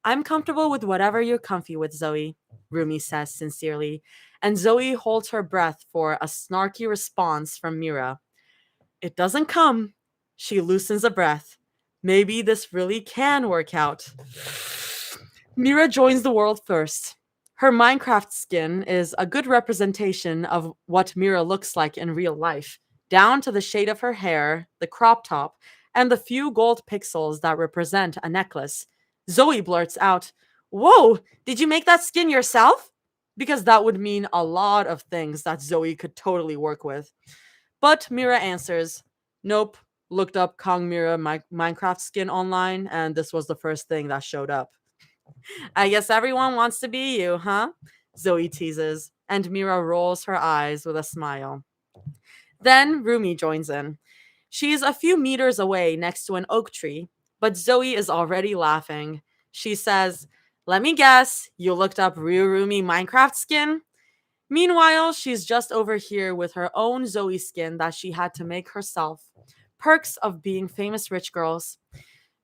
I'm comfortable with whatever you're comfy with, Zoe, Rumi says sincerely, and Zoe holds her breath for a snarky response from Mira. It doesn't come. She loosens a breath. Maybe this really can work out. Mira joins the world first. Her Minecraft skin is a good representation of what Mira looks like in real life, down to the shade of her hair, the crop top, and the few gold pixels that represent a necklace. Zoe blurts out, whoa, did you make that skin yourself? Because that would mean a lot of things that Zoe could totally work with. But Mira answers, nope, looked up Kong Mira Minecraft skin online, and this was the first thing that showed up. I guess everyone wants to be you, huh? Zoe teases, and Mira rolls her eyes with a smile. Then Rumi joins in. She's a few meters away next to an oak tree, but Zoe is already laughing. She says, let me guess, you looked up Rumi Minecraft skin? Meanwhile, she's just over here with her own Zoe skin that she had to make herself. Perks of being famous rich girls.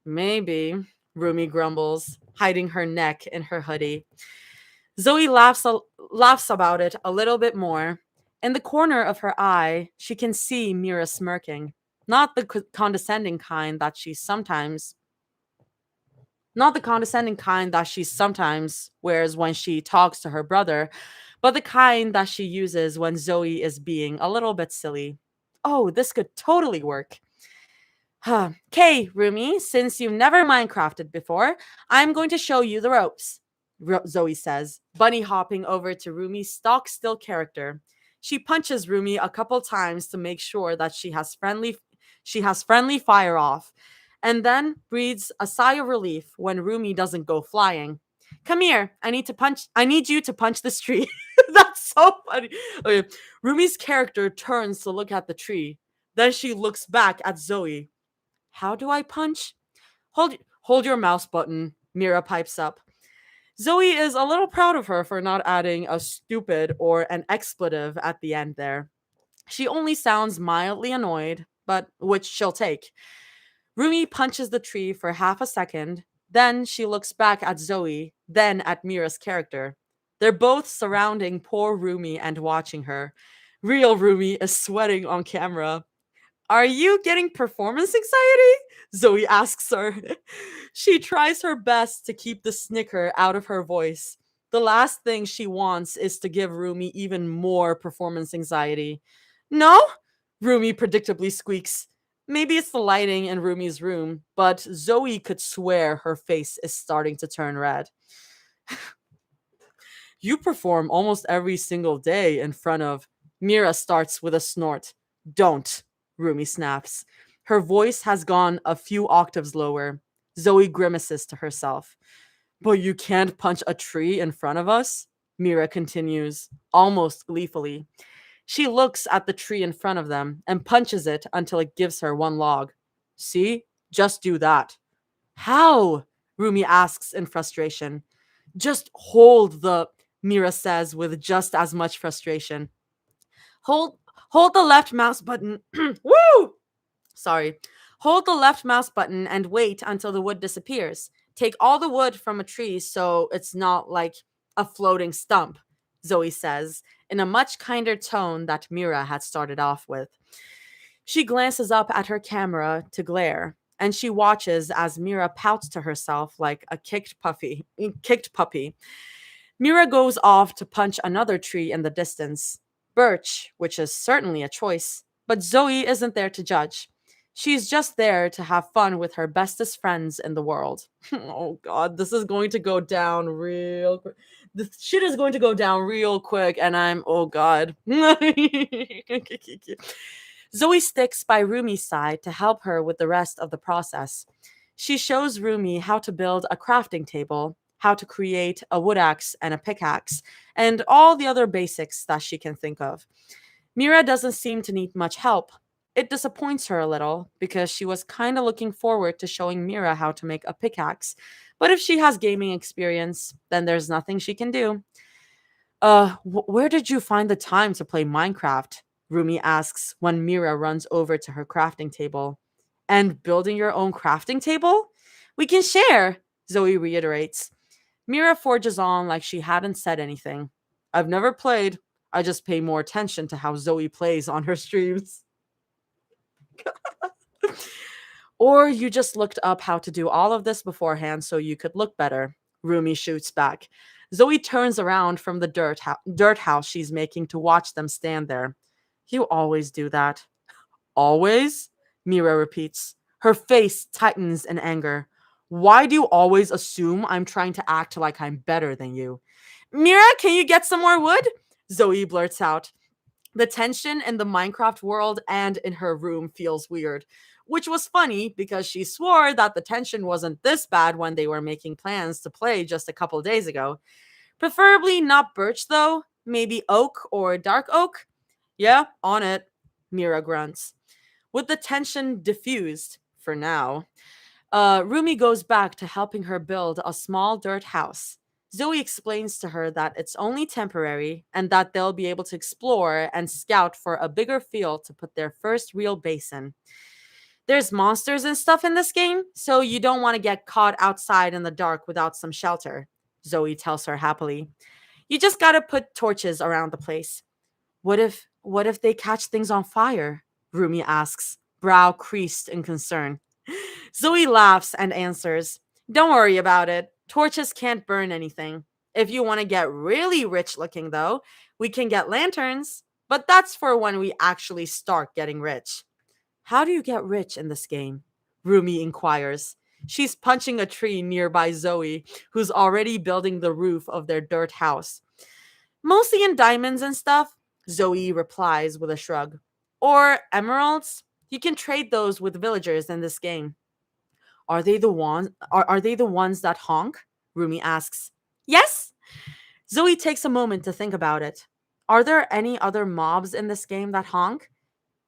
Maybe, Rumi grumbles, hiding her neck in her hoodie. Zoe laughs about it a little bit more. In the corner of her eye, she can see Mira smirking. Not the condescending kind that she sometimes wears when she talks to her brother, but the kind that she uses when Zoe is being a little bit silly. Oh, this could totally work. Okay, Rumi, since you've never Minecrafted before, I'm going to show you the ropes, Zoe says, bunny hopping over to Rumi's stock still character. She punches Rumi a couple times to make sure that she has friendly fire off, and then breathes a sigh of relief when Rumi doesn't go flying. Come here, I need you to punch this tree. That's so funny. Okay, Rumi's character turns to look at the tree. Then she looks back at Zoe. How do I punch? Hold your mouse button, Mira pipes up. Zoe is a little proud of her for not adding a stupid or an expletive at the end there. She only sounds mildly annoyed, but which she'll take. Rumi punches the tree for half a second, then she looks back at Zoe, then at Mira's character. They're both surrounding poor Rumi and watching her. Real Rumi is sweating on camera. Are you getting performance anxiety? Zoe asks her. She tries her best to keep the snicker out of her voice. The last thing she wants is to give Rumi even more performance anxiety. No? Rumi predictably squeaks. Maybe it's the lighting in Rumi's room, but Zoe could swear her face is starting to turn red. You perform almost every single day in front of. Mira starts with a snort. Don't, Rumi snaps. Her voice has gone a few octaves lower. Zoe grimaces to herself. But you can't punch a tree in front of us? Mira continues, almost gleefully. She looks at the tree in front of them and punches it until it gives her one log. See? Just do that. How? Rumi asks in frustration. Just hold the, Mira says with just as much frustration. Hold hold the left mouse button. Woo! Sorry. Hold the left mouse button and wait until the wood disappears. Take all the wood from a tree so it's not like a floating stump, Zoe says, in a much kinder tone that Mira had started off with. She glances up at her camera to glare, and she watches as Mira pouts to herself like a kicked puppy. Mira goes off to punch another tree in the distance. Birch, which is certainly a choice, but Zoe isn't there to judge. She's just there to have fun with her bestest friends in the world. Oh god, this is going to go down real quick. This shit is going to go down real quick, and oh god. Zoe sticks by Rumi's side to help her with the rest of the process. She shows Rumi how to build a crafting table, how to create a wood axe and a pickaxe, and all the other basics that she can think of. Mira doesn't seem to need much help. It disappoints her a little because she was kind of looking forward to showing Mira how to make a pickaxe. But if she has gaming experience, then there's nothing she can do. Where did you find the time to play Minecraft? Rumi asks when Mira runs over to her crafting table. And building your own crafting table? We can share, Zoe reiterates. Mira forges on like she hadn't said anything. I've never played. I just pay more attention to how Zoe plays on her streams. Or you just looked up how to do all of this beforehand so you could look better, Rumi shoots back. Zoe turns around from the dirt house she's making to watch them stand there. You always do that. Always? Mira repeats. Her face tightens in anger. Why do you always assume I'm trying to act like I'm better than you? Mira, can you get some more wood? Zoe blurts out. The tension in the Minecraft world and in her room feels weird, which was funny because she swore that the tension wasn't this bad when they were making plans to play just a couple days ago. Preferably not birch, though. Maybe oak or dark oak? Yeah, on it, Mira grunts. With the tension diffused, for now, Rumi goes back to helping her build a small dirt house. Zoe explains to her that it's only temporary and that they'll be able to explore and scout for a bigger field to put their first real base in. There's monsters and stuff in this game, so you don't want to get caught outside in the dark without some shelter, Zoe tells her happily. You just gotta put torches around the place. What if they catch things on fire? Rumi asks, brow creased in concern. Zoe laughs and answers, don't worry about it. Torches can't burn anything. If you want to get really rich looking, though, we can get lanterns. But that's for when we actually start getting rich. How do you get rich in this game? Rumi inquires. She's punching a tree nearby Zoe, who's already building the roof of their dirt house. Mostly in diamonds and stuff, Zoe replies with a shrug. Or emeralds? You can trade those with villagers in this game. Are they the ones that honk? Rumi asks. Yes? Zoe takes a moment to think about it. Are there any other mobs in this game that honk?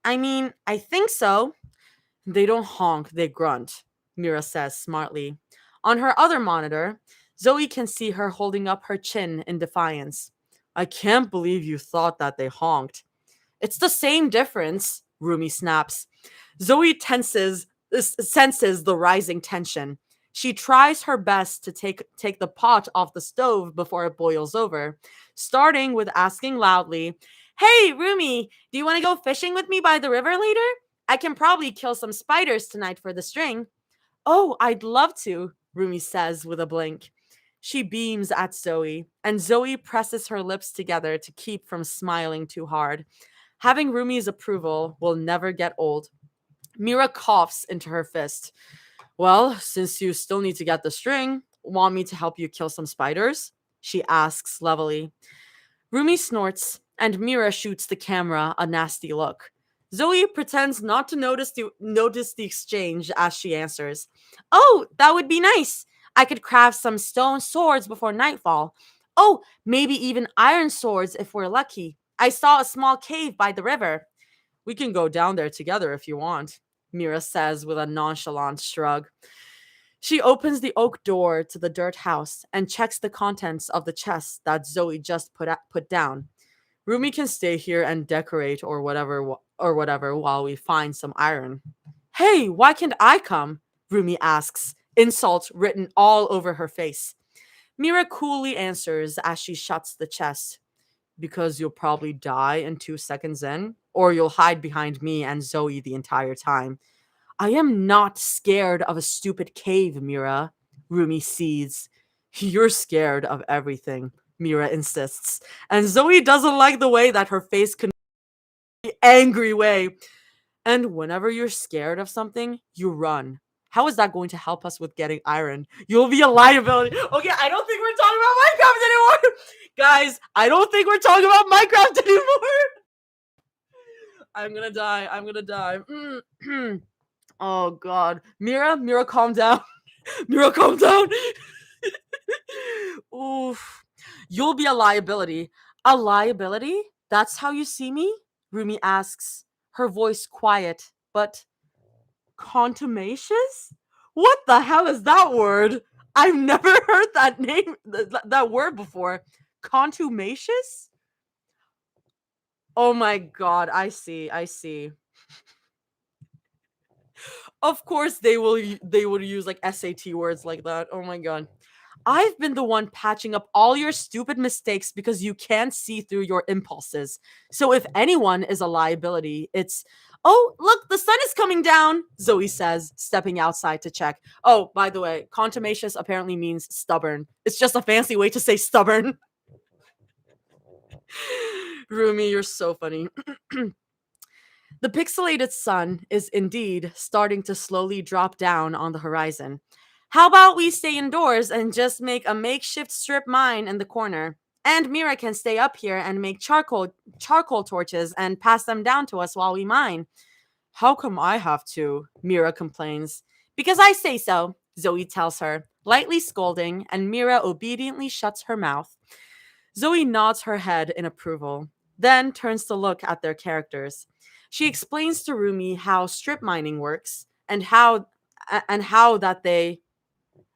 I mean, I think so. They don't honk, they grunt, Mira says smartly. On her other monitor, Zoe can see her holding up her chin in defiance. I can't believe you thought that they honked. It's the same difference, Rumi snaps. Zoe senses the rising tension. She tries her best to take the pot off the stove before it boils over, starting with asking loudly, Hey, Rumi, do you want to go fishing with me by the river later? I can probably kill some spiders tonight for the string. Oh, I'd love to, Rumi says with a blink. She beams at Zoe, and Zoe presses her lips together to keep from smiling too hard. Having Rumi's approval will never get old. Mira coughs into her fist. Well, since you still need to get the string, want me to help you kill some spiders? She asks levelly. Rumi snorts, and Mira shoots the camera a nasty look. Zoe pretends not to notice the exchange as she answers. Oh, that would be nice. I could craft some stone swords before nightfall. Oh, maybe even iron swords if we're lucky. I saw a small cave by the river. We can go down there together if you want, Mira says with a nonchalant shrug. She opens the oak door to the dirt house and checks the contents of the chest that Zoe just put down. Rumi can stay here and decorate or whatever while we find some iron. Hey, why can't I come? Rumi asks, insult written all over her face. Mira coolly answers as she shuts the chest. Because you'll probably die in 2 seconds in, or you'll hide behind me and Zoe the entire time. I am not scared of a stupid cave, Mira, Rumi seethes. You're scared of everything, Mira insists. And Zoe doesn't like the way that her face can be angry way. And whenever you're scared of something, you run. How is that going to help us with getting iron? You'll be a liability. Okay, I don't think we're talking about Minecraft anymore. Guys, I don't think we're talking about Minecraft anymore. I'm gonna die. I'm gonna die. Oh god. Mira, calm down. Mira, calm down. Oof. You'll be a liability. A liability? That's how you see me? Rumi asks, her voice quiet, but contumacious? What the hell is that word? I've never heard that name, that word before. Contumacious? Oh my god, I see. Of course they will use like SAT words like that. Oh my god. I've been the one patching up all your stupid mistakes because you can't see through your impulses. So if anyone is a liability, it's oh, look, the sun is coming down, Zoe says, stepping outside to check. Oh, by the way, contumacious apparently means stubborn. It's just a fancy way to say stubborn. Rumi, you're so funny. The pixelated sun is indeed starting to slowly drop down on the horizon. How about we stay indoors and just make a makeshift strip mine in the corner? And Mira can stay up here and make charcoal torches and pass them down to us while we mine. How come I have to? Mira complains. Because I say so, Zoe tells her, lightly scolding, and Mira obediently shuts her mouth. Zoe nods her head in approval, then turns to look at their characters. She explains to Rumi how strip mining works and how that they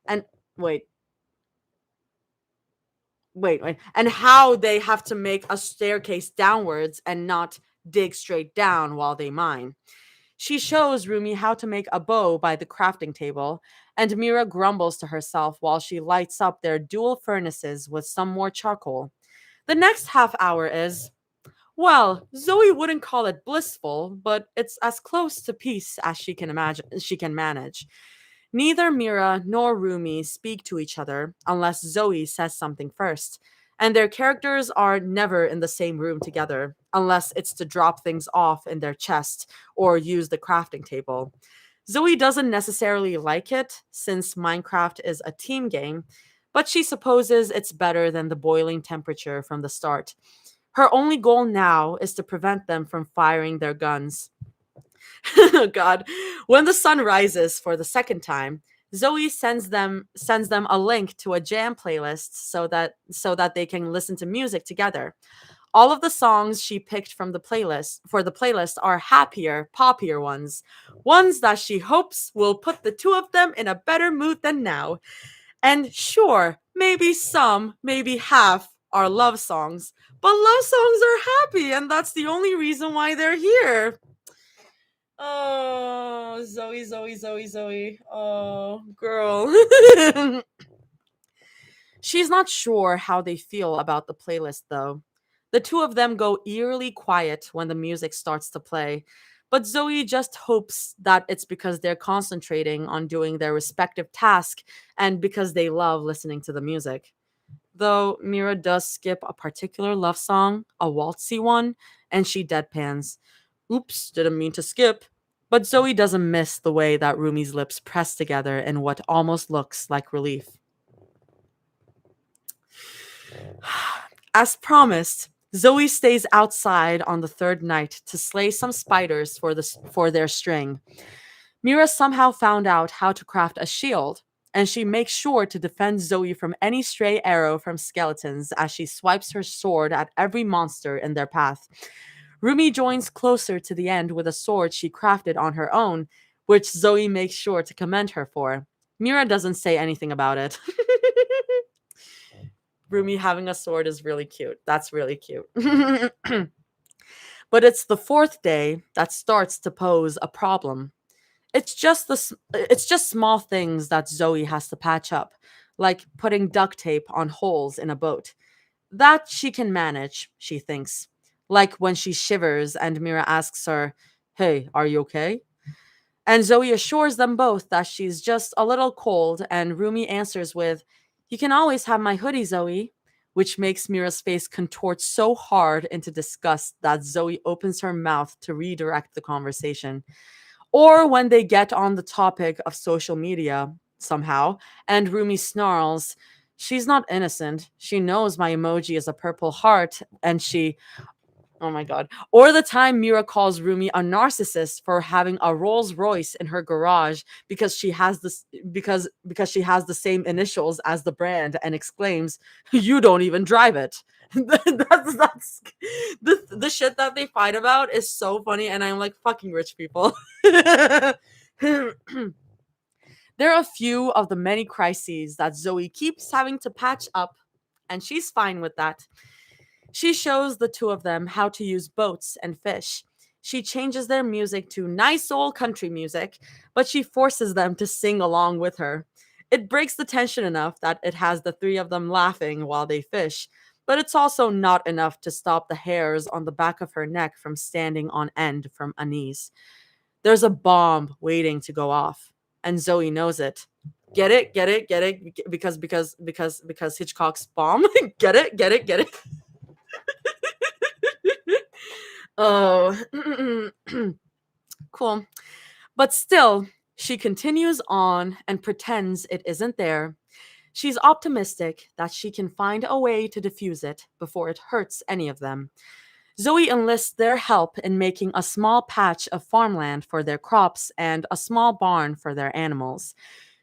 and wait, wait, and how they have to make a staircase downwards and not dig straight down while they mine. She shows Rumi how to make a bow by the crafting table, and Mira grumbles to herself while she lights up their dual furnaces with some more charcoal. The next half hour is, well, Zoe wouldn't call it blissful, but it's as close to peace as she can manage. Neither Mira nor Rumi speak to each other unless Zoe says something first, and their characters are never in the same room together unless it's to drop things off in their chest or use the crafting table. Zoe doesn't necessarily like it since Minecraft is a team game, but she supposes it's better than the boiling temperature from the start. Her only goal now is to prevent them from firing their guns. Oh god. When the sun rises for the second time, Zoe sends them a link to a jam playlist so that they can listen to music together. All of the songs she picked from the playlist are happier, poppier ones that she hopes will put the two of them in a better mood than now. And sure, maybe half are love songs, but love songs are happy, and that's the only reason why they're here. Oh, Zoe. Oh, girl. She's not sure how they feel about the playlist, though. The two of them go eerily quiet when the music starts to play, but Zoe just hopes that it's because they're concentrating on doing their respective task and because they love listening to the music. Though Mira does skip a particular love song, a waltzy one, and she deadpans. Oops, didn't mean to skip. But Zoe doesn't miss the way that Rumi's lips press together in what almost looks like relief. As promised, Zoe stays outside on the third night to slay some spiders for their string. Mira somehow found out how to craft a shield, and she makes sure to defend Zoe from any stray arrow from skeletons as she swipes her sword at every monster in their path. Rumi joins closer to the end with a sword she crafted on her own, which Zoe makes sure to commend her for. Mira doesn't say anything about it. Rumi having a sword is really cute. That's really cute. But it's the fourth day that starts to pose a problem. It's just small things that Zoe has to patch up, like putting duct tape on holes in a boat. That she can manage, she thinks. Like when she shivers and Mira asks her, "Hey, are you okay?" And Zoe assures them both that she's just a little cold, and Rumi answers with, "You can always have my hoodie, Zoe," which makes Mira's face contort so hard into disgust that Zoe opens her mouth to redirect the conversation. Or when they get on the topic of social media somehow, and Rumi snarls, "She's not innocent. She knows my emoji is a purple heart, and she." Oh my god. Or the time Mira calls Rumi a narcissist for having a Rolls Royce in her garage because she has this because she has the same initials as the brand and exclaims, "You don't even drive it." That's the shit that they fight about is so funny, and I'm like, fucking rich people. There are a few of the many crises that Zoe keeps having to patch up, and she's fine with that. She shows the two of them how to use boats and fish. She changes their music to nice old country music, but she forces them to sing along with her. It breaks the tension enough that it has the three of them laughing while they fish, but it's also not enough to stop the hairs on the back of her neck from standing on end from unease. There's a bomb waiting to go off, and Zoe knows it. Get it? Get it? Get it? Because Hitchcock's bomb. Get it? Get it? Get it? Oh, cool. But still, she continues on and pretends it isn't there. She's optimistic that she can find a way to diffuse it before it hurts any of them. Zoe enlists their help in making a small patch of farmland for their crops and a small barn for their animals.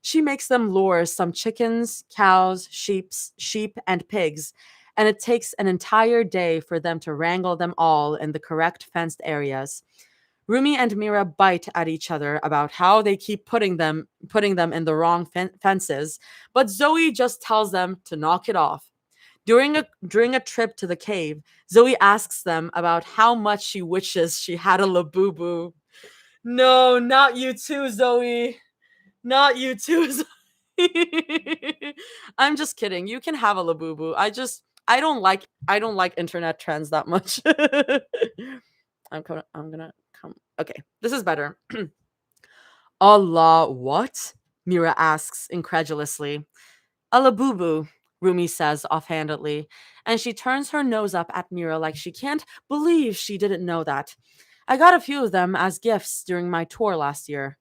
She makes them lure some chickens, cows, sheep, and pigs, and it takes an entire day for them to wrangle them all in the correct fenced areas. Rumi and Mira bite at each other about how they keep putting them in the wrong fences, but Zoe just tells them to knock it off. During a trip to the cave, Zoe asks them about how much she wishes she had a labubu. No, not you too, Zoe. Not you too. I'm just kidding. You can have a labubu. I don't like internet trends that much. I'm gonna come. Okay, this is better. Allah, what? Mira asks incredulously. A labubu, Rumi says offhandedly, and she turns her nose up at Mira like she can't believe she didn't know that. I got a few of them as gifts during my tour last year.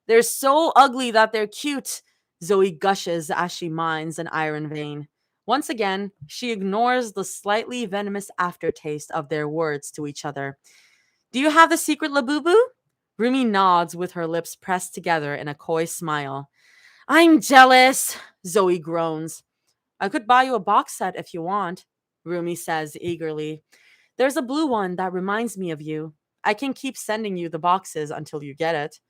They're so ugly that they're cute, Zoe gushes as she mines an iron vein. Once again, she ignores the slightly venomous aftertaste of their words to each other. Do you have the secret labubu? Rumi nods with her lips pressed together in a coy smile. I'm jealous, Zoe groans. I could buy you a box set if you want, Rumi says eagerly. There's a blue one that reminds me of you. I can keep sending you the boxes until you get it.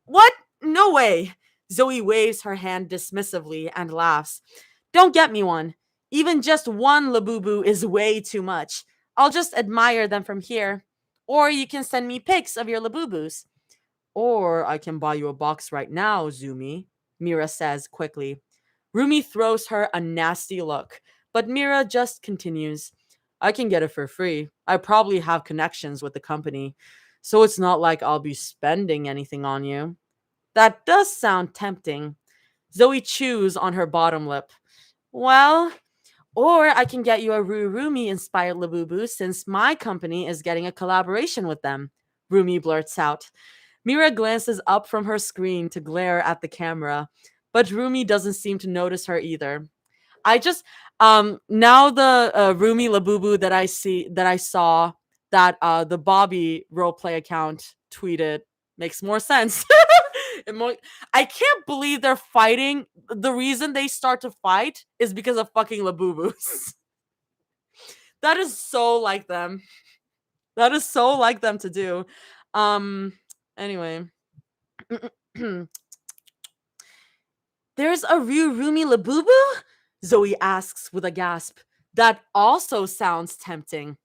What? No way. Zoe waves her hand dismissively and laughs. Don't get me one. Even just one labubu is way too much. I'll just admire them from here. Or you can send me pics of your labubus. Or I can buy you a box right now, Zumi, Mira says quickly. Rumi throws her a nasty look, but Mira just continues. I can get it for free. I probably have connections with the company, so it's not like I'll be spending anything on you. That does sound tempting. Zoe chews on her bottom lip. Well, or I can get you a Rumi inspired Labubu since my company is getting a collaboration with them, Rumi blurts out. Mira glances up from her screen to glare at the camera, but Rumi doesn't seem to notice her either. I just now the Rumi Labubu that I saw that the Bobby roleplay account tweeted makes more sense. It more, I can't believe they're fighting. The reason they start to fight is because of fucking Labubus. That is so like them. That is so like them to do. Anyway. There's a real Rumi Labubu? Zoe asks with a gasp. That also sounds tempting.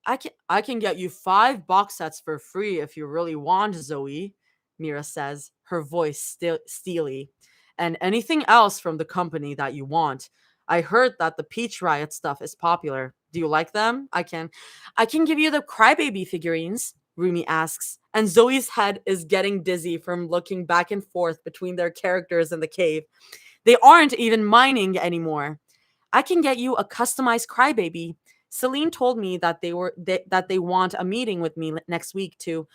I can get you 5 box sets for free if you really want, Zoe, Mira says, her voice steely. And anything else from the company that you want. I heard that the Peach Riot stuff is popular. Do you like them? I can give you the Crybaby figurines, Rumi asks, and Zoe's head is getting dizzy from looking back and forth between their characters in the cave. They aren't even mining anymore. I can get you a customized Crybaby. Celine told me that they want a meeting with me next week to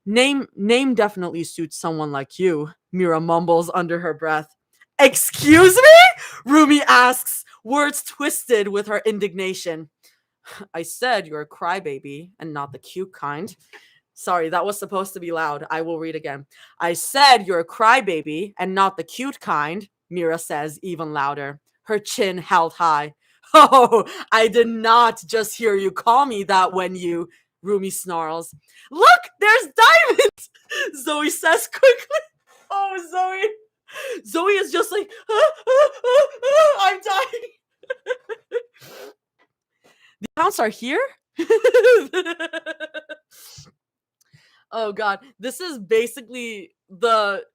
name definitely suits someone like you. Mira mumbles under her breath. Excuse me? Rumi asks, words twisted with her indignation. I said you're a crybaby and not the cute kind. Sorry, that was supposed to be loud. I will read again. I said you're a crybaby and not the cute kind, Mira says even louder, her chin held high. Oh, I did not just hear you call me that when you. Rumi snarls. Look, there's diamonds! Zoe says quickly. Oh, Zoe. Zoe is just like, I'm dying. The accounts are here? Oh god, this is basically the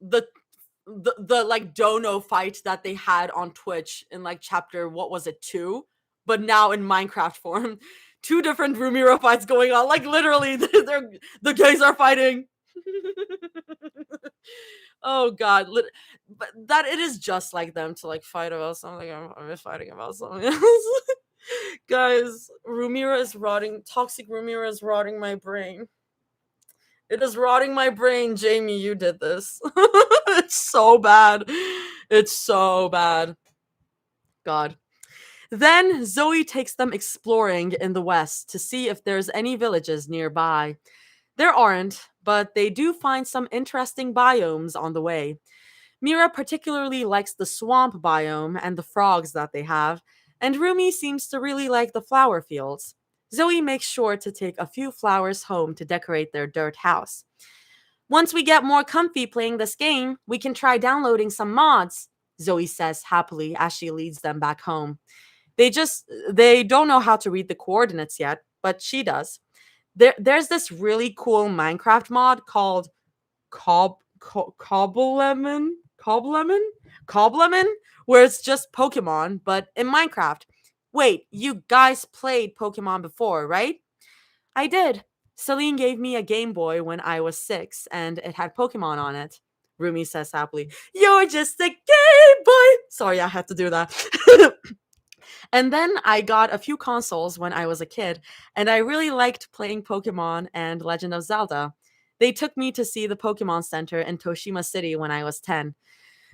the like dono fight that they had on Twitch in like chapter, what was it, 2, but now in Minecraft form. Two different Rumira fights going on, like literally the guys are fighting. Oh god, but that it is just like them to like fight about something. I'm fighting about something else. Guys, Rumira is rotting. Toxic Rumira is rotting my brain. It is rotting my brain. Jamie, you did this. It's so bad. It's so bad. God. Then Zoe takes them exploring in the west to see if there's any villages nearby. There aren't, but they do find some interesting biomes on the way. Mira particularly likes the swamp biome and the frogs that they have, and Rumi seems to really like the flower fields. Zoe makes sure to take a few flowers home to decorate their dirt house. Once we get more comfy playing this game, we can try downloading some mods, Zoe says happily as she leads them back home. They don't know how to read the coordinates yet, but she does. There's this really cool Minecraft mod called Coblemon, where it's just Pokemon, but in Minecraft. Wait, you guys played Pokemon before, right? I did. Celine gave me a Game Boy when I was 6, and it had Pokemon on it. Rumi says happily, You're just a Game Boy! Sorry, I had to do that. And then I got a few consoles when I was a kid, and I really liked playing Pokemon and Legend of Zelda. They took me to see the Pokemon Center in Toshima City when I was 10.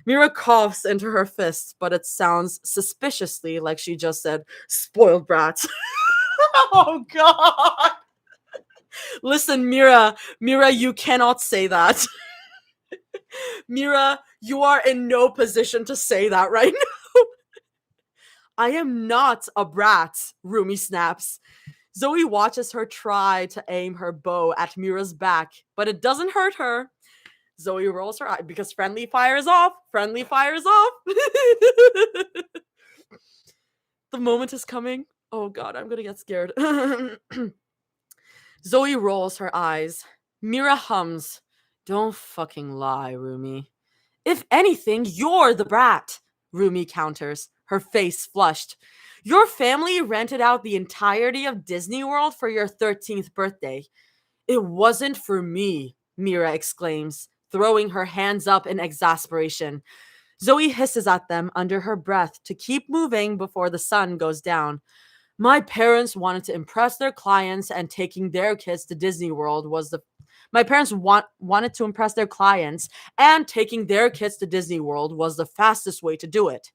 Mira coughs into her fist, but it sounds suspiciously like she just said, spoiled brat. Oh, God. Listen, Mira, you cannot say that. Mira, you are in no position to say that right now. I am not a brat, Rumi snaps. Zoe watches her try to aim her bow at Mira's back, but it doesn't hurt her. Zoe rolls her eye because friendly fire is off. Friendly fire is off. The moment is coming. Oh god, I'm gonna get scared. Zoe rolls her eyes. Mira hums. Don't fucking lie, Rumi. If anything, you're the brat, Rumi counters, her face flushed. Your family rented out the entirety of Disney World for your 13th birthday. It wasn't for me, Mira exclaims, throwing her hands up in exasperation. Zoe hisses at them under her breath to keep moving before the sun goes down. My parents wanted to impress their clients, and taking their kids to Disney World was the My parents wanted to impress their clients, and taking their kids to Disney World was the fastest way to do it.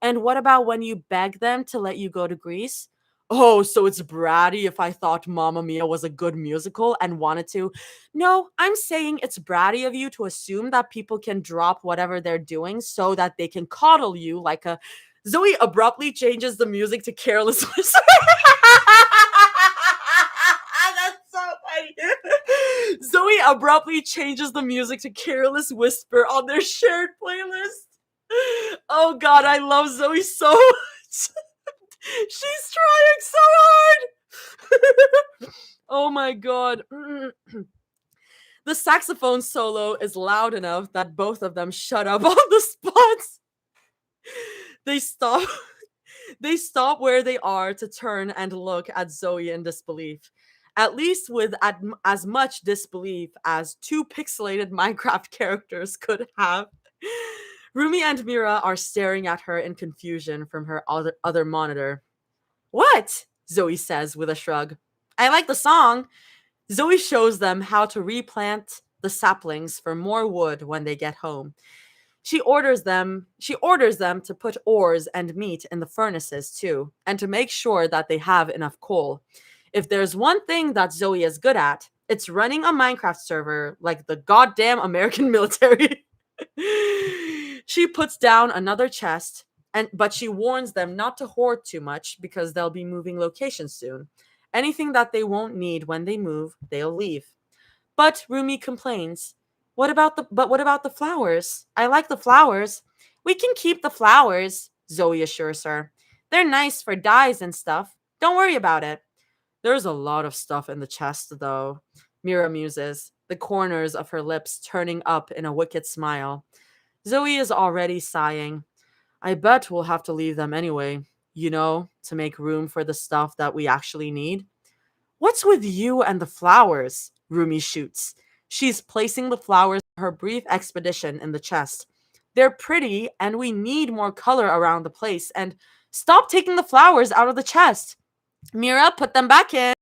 And what about when you beg them to let you go to Greece? Oh, so it's bratty if I thought Mamma Mia was a good musical and wanted to. No, I'm saying it's bratty of you to assume that people can drop whatever they're doing so that they can coddle you like a. Zoe abruptly changes the music to Careless Whisper. That's so funny. Zoe abruptly changes the music to Careless Whisper on their shared playlist. Oh god, I love Zoe so much. She's trying so hard. Oh my god. The saxophone solo is loud enough that both of them shut up on the spot. They stop. They stop where they are to turn and look at Zoe in disbelief. At least with as much disbelief as two pixelated Minecraft characters could have. Rumi and Mira are staring at her in confusion from her other monitor. What? Zoe says with a shrug. I like the song. Zoe shows them how to replant the saplings for more wood when they get home. She orders them to put ores and meat in the furnaces too, and to make sure that they have enough coal. If there's one thing that Zoe is good at, it's running a Minecraft server like the goddamn American military. She puts down another chest, but she warns them not to hoard too much because they'll be moving locations soon. Anything that they won't need when they move, they'll leave. But Rumi complains. What about the flowers? I like the flowers. We can keep the flowers, Zoe assures her. They're nice for dyes and stuff. Don't worry about it. There's a lot of stuff in the chest, though, Mira muses, the corners of her lips turning up in a wicked smile. Zoe is already sighing. I bet we'll have to leave them anyway, to make room for the stuff that we actually need. What's with you and the flowers? Rumi shoots. She's placing the flowers for her brief expedition in the chest. They're pretty, and we need more color around the place, and stop taking the flowers out of the chest. Mira, put them back in,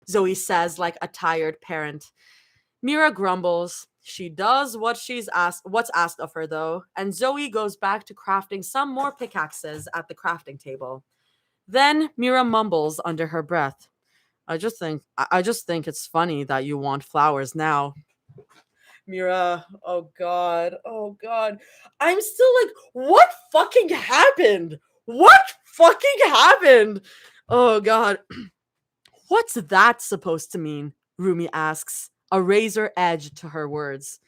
Zoe says like a tired parent. Mira grumbles. She does what's asked of her though, and Zoe goes back to crafting some more pickaxes at the crafting table. Then Mira mumbles under her breath. I just think it's funny that you want flowers now. Mira, oh god, oh god. I'm still like, what fucking happened? What fucking happened? Oh god. What's that supposed to mean? Rumi asks, a razor edge to her words.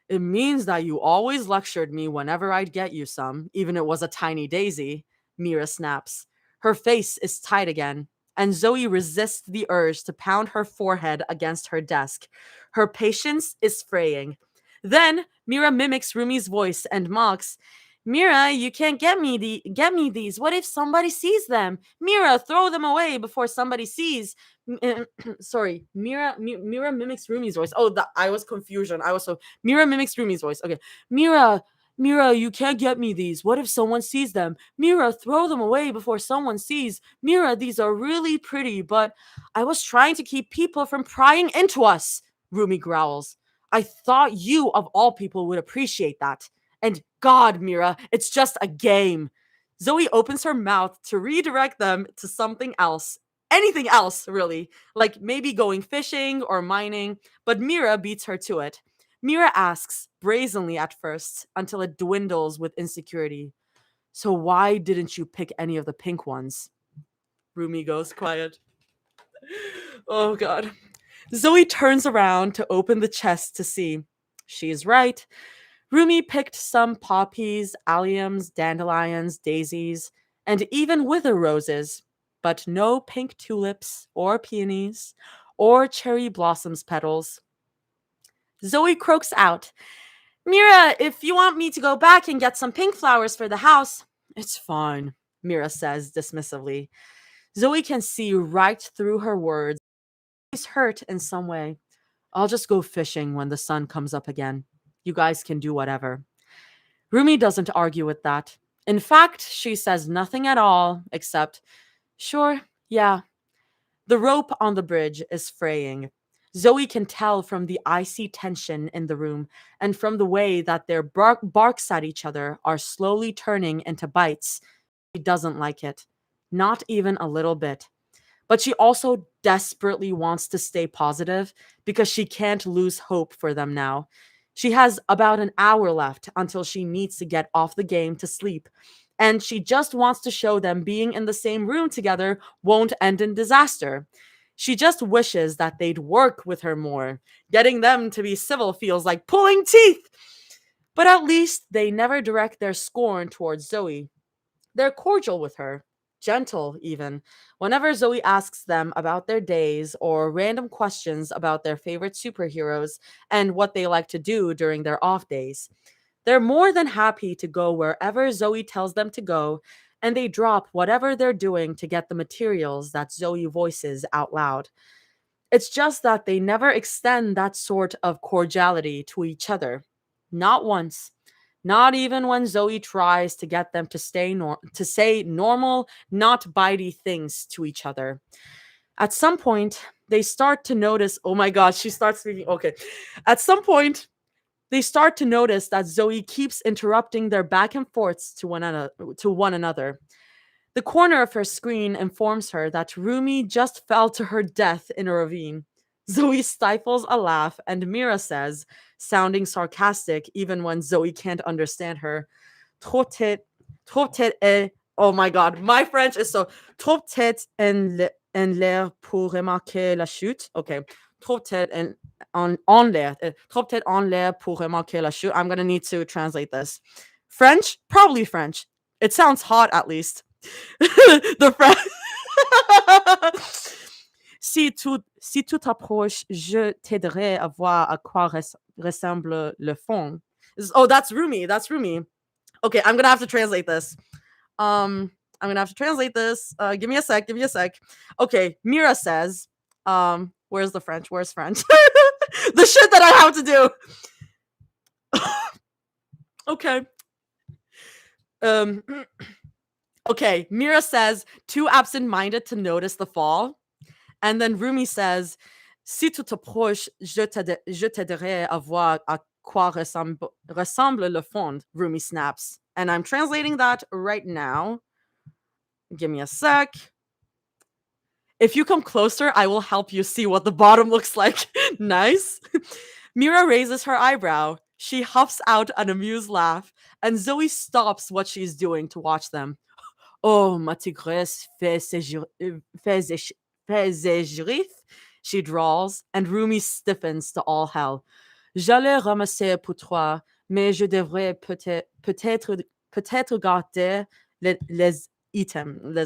It means that you always lectured me whenever I'd get you some, even it was a tiny daisy, Mira snaps. Her face is tight again, and Zoe resists the urge to pound her forehead against her desk. Her patience is fraying. Then Mira mimics Rumi's voice and mocks, Mira, you can't get me these. What if somebody sees them? Mira, throw them away before somebody sees. Sorry, Mira mimics Rumi's voice. Oh, I was confusion. Mira mimics Rumi's voice. Okay, Mira, you can't get me these. What if someone sees them? Mira, throw them away before someone sees. Mira, these are really pretty, but I was trying to keep people from prying into us. Rumi growls. I thought you, of all people, would appreciate that. And God, Mira, it's just a game. Zoe opens her mouth to redirect them to something else. Anything else, really. Like maybe going fishing or mining, but Mira beats her to it. Mira asks, brazenly at first, until it dwindles with insecurity. So why didn't you pick any of the pink ones? Rumi goes quiet. Oh god. Zoe turns around to open the chest to see. She's right. Rumi picked some poppies, alliums, dandelions, daisies, and even wither roses, but no pink tulips or peonies or cherry blossoms petals. Zoe croaks out, Mira, if you want me to go back and get some pink flowers for the house, it's fine, Mira says dismissively. Zoe can see right through her words. She's hurt in some way. I'll just go fishing when the sun comes up again. You guys can do whatever. Rumi doesn't argue with that. In fact, she says nothing at all except, sure, yeah. The rope on the bridge is fraying. Zoe can tell from the icy tension in the room and from the way that their barks at each other are slowly turning into bites. She doesn't like it. Not even a little bit. But she also desperately wants to stay positive because she can't lose hope for them now. She has about an hour left until she needs to get off the game to sleep. And she just wants to show them being in the same room together won't end in disaster. She just wishes that they'd work with her more. Getting them to be civil feels like pulling teeth. But at least they never direct their scorn towards Zoe. They're cordial with her, gentle even. Whenever Zoe asks them about their days or random questions about their favorite superheroes and what they like to do during their off days, they're more than happy to go wherever Zoe tells them to go, and they drop whatever they're doing to get the materials that Zoe voices out loud. It's just that they never extend that sort of cordiality to each other. Not once. Not even when Zoe tries to get them to to say normal, not bitey things to each other. At some point, they start to notice, oh my god, she starts speaking. Okay. At some point, they start to notice that Zoe keeps interrupting their back and forths to one another. The corner of her screen informs her that Rumi just fell to her death in a ravine. Zoe stifles a laugh, and Mira says, sounding sarcastic even when Zoe can't understand her, trop tête, trop tête est, oh my god, my French is so, trop tête en l'air pour remarquer la chute. Okay, trop tête en l'air, trop tête en l'air pour remarquer la chute. I'm gonna need to translate this. French? Probably French. It sounds hot at least. The French. Si tu t'approches, je t'aiderai à voir à quoi ressemble le fond. Oh, that's Rumi. That's Rumi. Okay, I'm gonna have to translate this. I'm gonna have to translate this. Give me a sec. Give me a sec. Okay, Mira says, where's the French? Where's French? The shit that I have to do. Okay. Okay, Mira says, too absent-minded to notice the fall. And then Rumi says, si tu t'approches, je t'aiderai à voir à quoi ressemble le fond, Rumi snaps. And I'm translating that right now. Give me a sec. If you come closer, I will help you see what the bottom looks like. Nice. Mira raises her eyebrow. She huffs out an amused laugh, and Zoe stops what she's doing to watch them. Oh, ma tigresse fait zégrif, she drawls, and Rumi stiffens to all hell. J'allais ramasser pour toi, mais je devrais peut-être garder les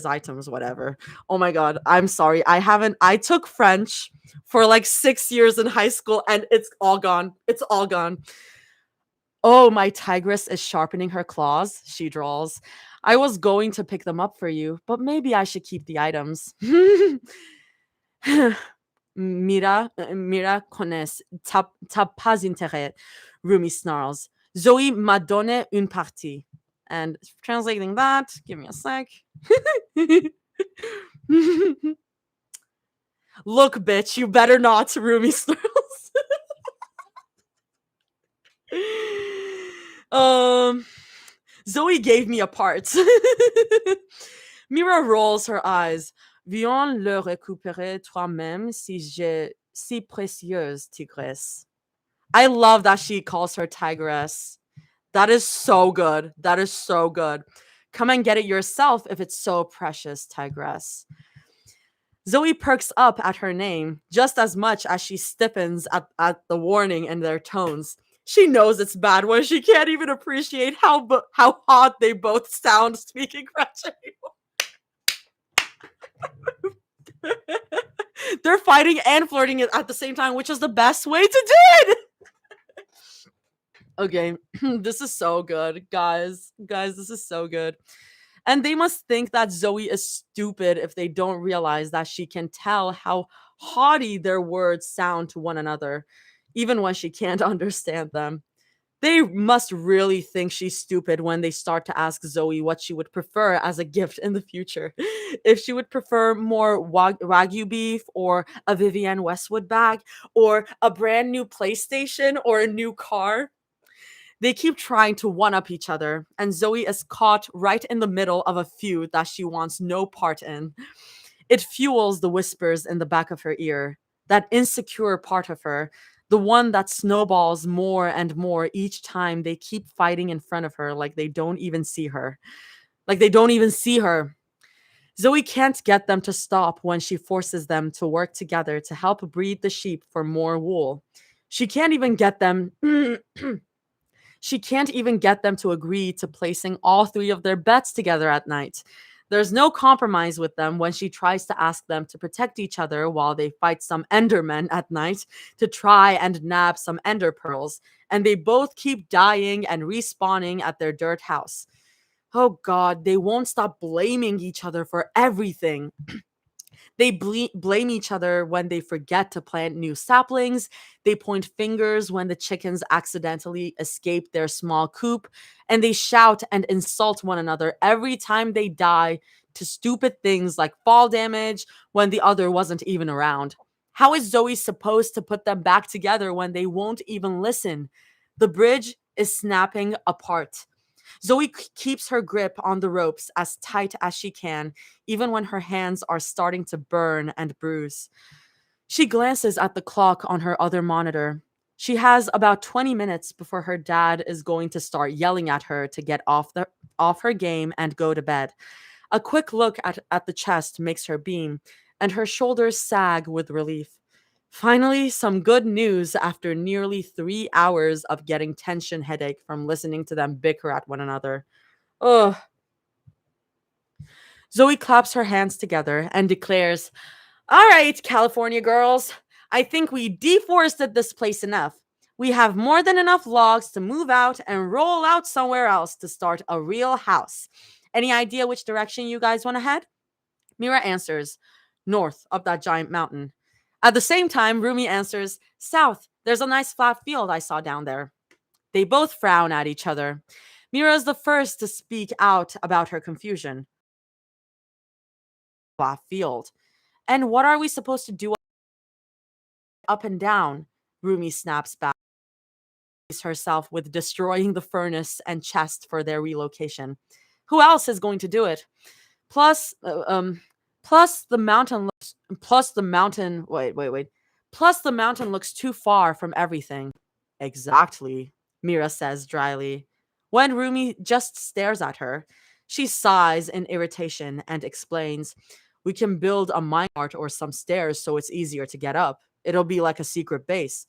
items, whatever. Oh my god, I'm sorry. I took French for like 6 years in high school, and it's all gone. It's all gone. Oh, my tigress is sharpening her claws, she drawls. I was going to pick them up for you, but maybe I should keep the items. Mira connaisse, t'as pas intérêt, Rumi snarls. Zoe m'a donné une partie. And translating that, give me a sec. Look, bitch, you better not, Rumi snarls. Zoe gave me a part. Mira rolls her eyes. Viens le récupérer toi-même si précieuse, tigresse. I love that she calls her tigress. That is so good. That is so good. Come and get it yourself if it's so precious, tigress. Zoe perks up at her name just as much as she stiffens at the warning in their tones. She knows it's bad when she can't even appreciate how hot they both sound speaking French anymore. They're fighting and flirting at the same time, which is the best way to do it. Okay, this is so good, guys. Guys, this is so good. And they must think that Zoe is stupid if they don't realize that she can tell how haughty their words sound to one another, even when she can't understand them. They must really think she's stupid when they start to ask Zoe what she would prefer as a gift in the future. If she would prefer more Wagyu beef or a Vivienne Westwood bag or a brand new PlayStation or a new car. They keep trying to one up each other, and Zoe is caught right in the middle of a feud that she wants no part in. It fuels the whispers in the back of her ear, that insecure part of her, the one that snowballs more and more each time they keep fighting in front of her like they don't even see her. Like they don't even see her. Zoe can't get them to stop when she forces them to work together to help breed the sheep for more wool. She can't even get them She can't even get them to agree to placing all three of their bets together at night. There's no compromise with them when she tries to ask them to protect each other while they fight some Endermen at night to try and nab some Ender pearls, and they both keep dying and respawning at their dirt house. Oh god, they won't stop blaming each other for everything. They blame each other when they forget to plant new saplings. They point fingers when the chickens accidentally escape their small coop. And they shout and insult one another every time they die to stupid things like fall damage when the other wasn't even around. How is Zoe supposed to put them back together when they won't even listen? The bridge is snapping apart. Zoe keeps her grip on the ropes as tight as she can, even when her hands are starting to burn and bruise. She glances at the clock on her other monitor. She has about 20 minutes before her dad is going to start yelling at her to get off her game and go to bed. A quick look at the chest makes her beam, and her shoulders sag with relief. Finally, some good news after nearly 3 hours of getting tension headache from listening to them bicker at one another. Ugh. Zoe claps her hands together and declares, "All right, California girls, I think we deforested this place enough. We have more than enough logs to move out and roll out somewhere else to start a real house. Any idea which direction you guys want to head?" Mira answers, "North, up that giant mountain." At the same time, Rumi answers, "South, there's a nice flat field I saw down there." They both frown at each other. Mira is the first to speak out about her confusion. Flat field. And what are we supposed to do up and down? Rumi snaps back herself with destroying the furnace and chest for their relocation. Who else is going to do it? Plus, plus the mountain looks, plus the mountain, wait. Plus the mountain looks too far from everything. Exactly, Mira says dryly. When Rumi just stares at her, she sighs in irritation and explains, "We can build a minecart or some stairs so it's easier to get up. It'll be like a secret base."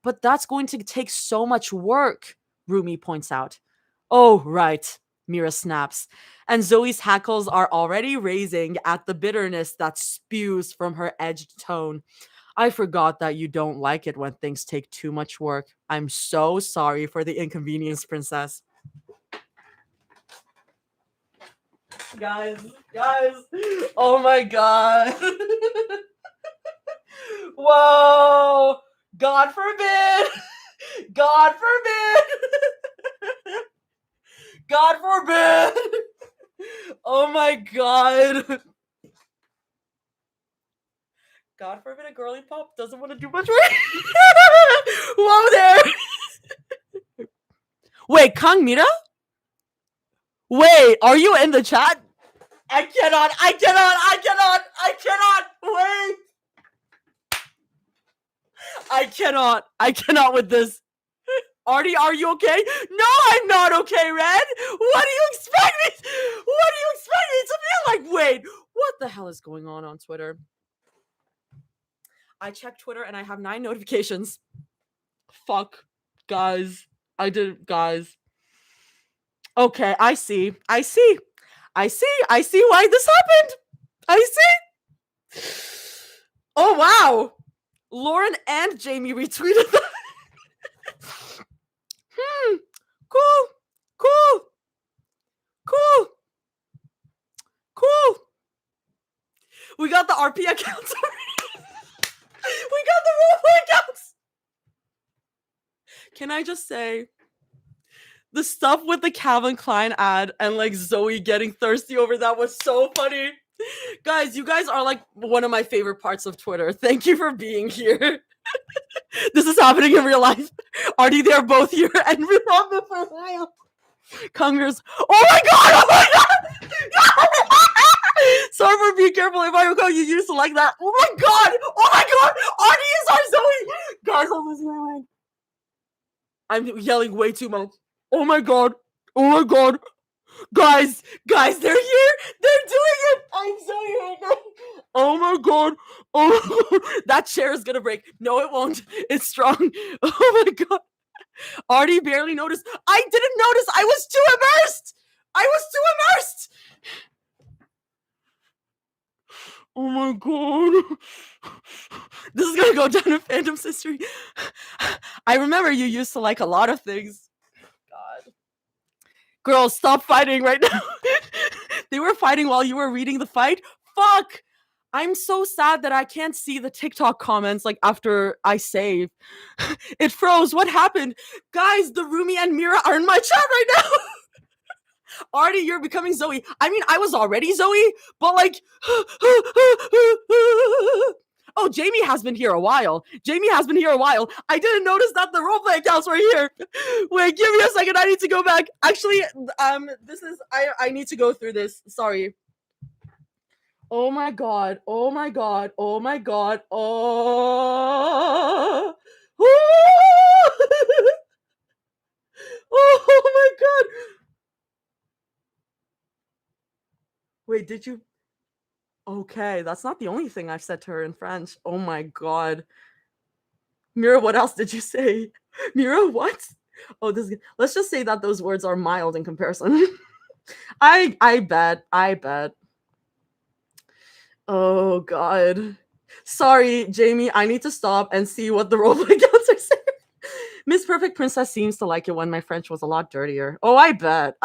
"But that's going to take so much work," Rumi points out. "Oh, right," Mira snaps, and Zoe's hackles are already raising at the bitterness that spews from her edged tone. "I forgot that you don't like it when things take too much work. I'm so sorry for the inconvenience, princess." Guys, oh my god. Whoa! God forbid! God forbid! God forbid! Oh my god. God forbid a girly pop doesn't want to do much work. Whoa there! Wait, Kang Mira? Wait, are you in the chat? I cannot, wait! I cannot with this. Artie, are you okay? No, I'm not okay, Red! What do you expect me? What do you expect me to feel like? Wait, what the hell is going on Twitter? I checked Twitter and I have 9 notifications. Fuck. Guys. Guys. Okay, I see why this happened. I see. Oh, wow. Lauren and Jamie retweeted that. Cool. Cool. Cool. Cool. We got the RP accounts. We got the roleplay accounts. Can I just say, The stuff with the Calvin Klein ad and like Zoe getting thirsty over that was so funny. Guys, you guys are like one of my favorite parts of Twitter. Thank you for being here. This is happening in real life. Artie, they're both here and we love them for a while. Congress. Oh my god! Oh my god! Sorry for being careful. If I recall, you used to like that. Oh my god! Oh my god! Artie is our Zoe! Guys, I'm losing my mind. I'm yelling way too much. Oh my god! Oh my god! Guys, they're here! They're doing it! I'm Zoe right now. Oh my god! Oh my god. That chair is gonna break. No, it won't. It's strong. Oh my god. Artie barely noticed. I didn't notice. I was too immersed. Oh my god. This is gonna go down in fandom's history. I remember you used to like a lot of things. God. Girls, stop fighting right now. They were fighting while you were reading the fight? Fuck! I'm so sad that I can't see the TikTok comments like after I save. It froze. What happened? Guys, the Rumi and Mira are in my chat right now. Artie, you're becoming Zoe. I mean, I was already Zoe, but like... Oh, Jamie has been here a while. I didn't notice that the roleplay accounts were here. Wait, give me a second. I need to go back. Actually, this is... I need to go through this. Sorry. Oh my god. Oh my god. Oh my god. Oh. Oh my god. Wait, did you? Okay, that's not the only thing I've said to her in French. Oh my god. Mira, what else did you say? Mira, what? Oh, let's just say that those words are mild in comparison. I bet. Oh god. Sorry, Jamie, I need to stop and see what the roleplay counts are saying. Miss Perfect Princess seems to like it when my French was a lot dirtier. Oh, I bet.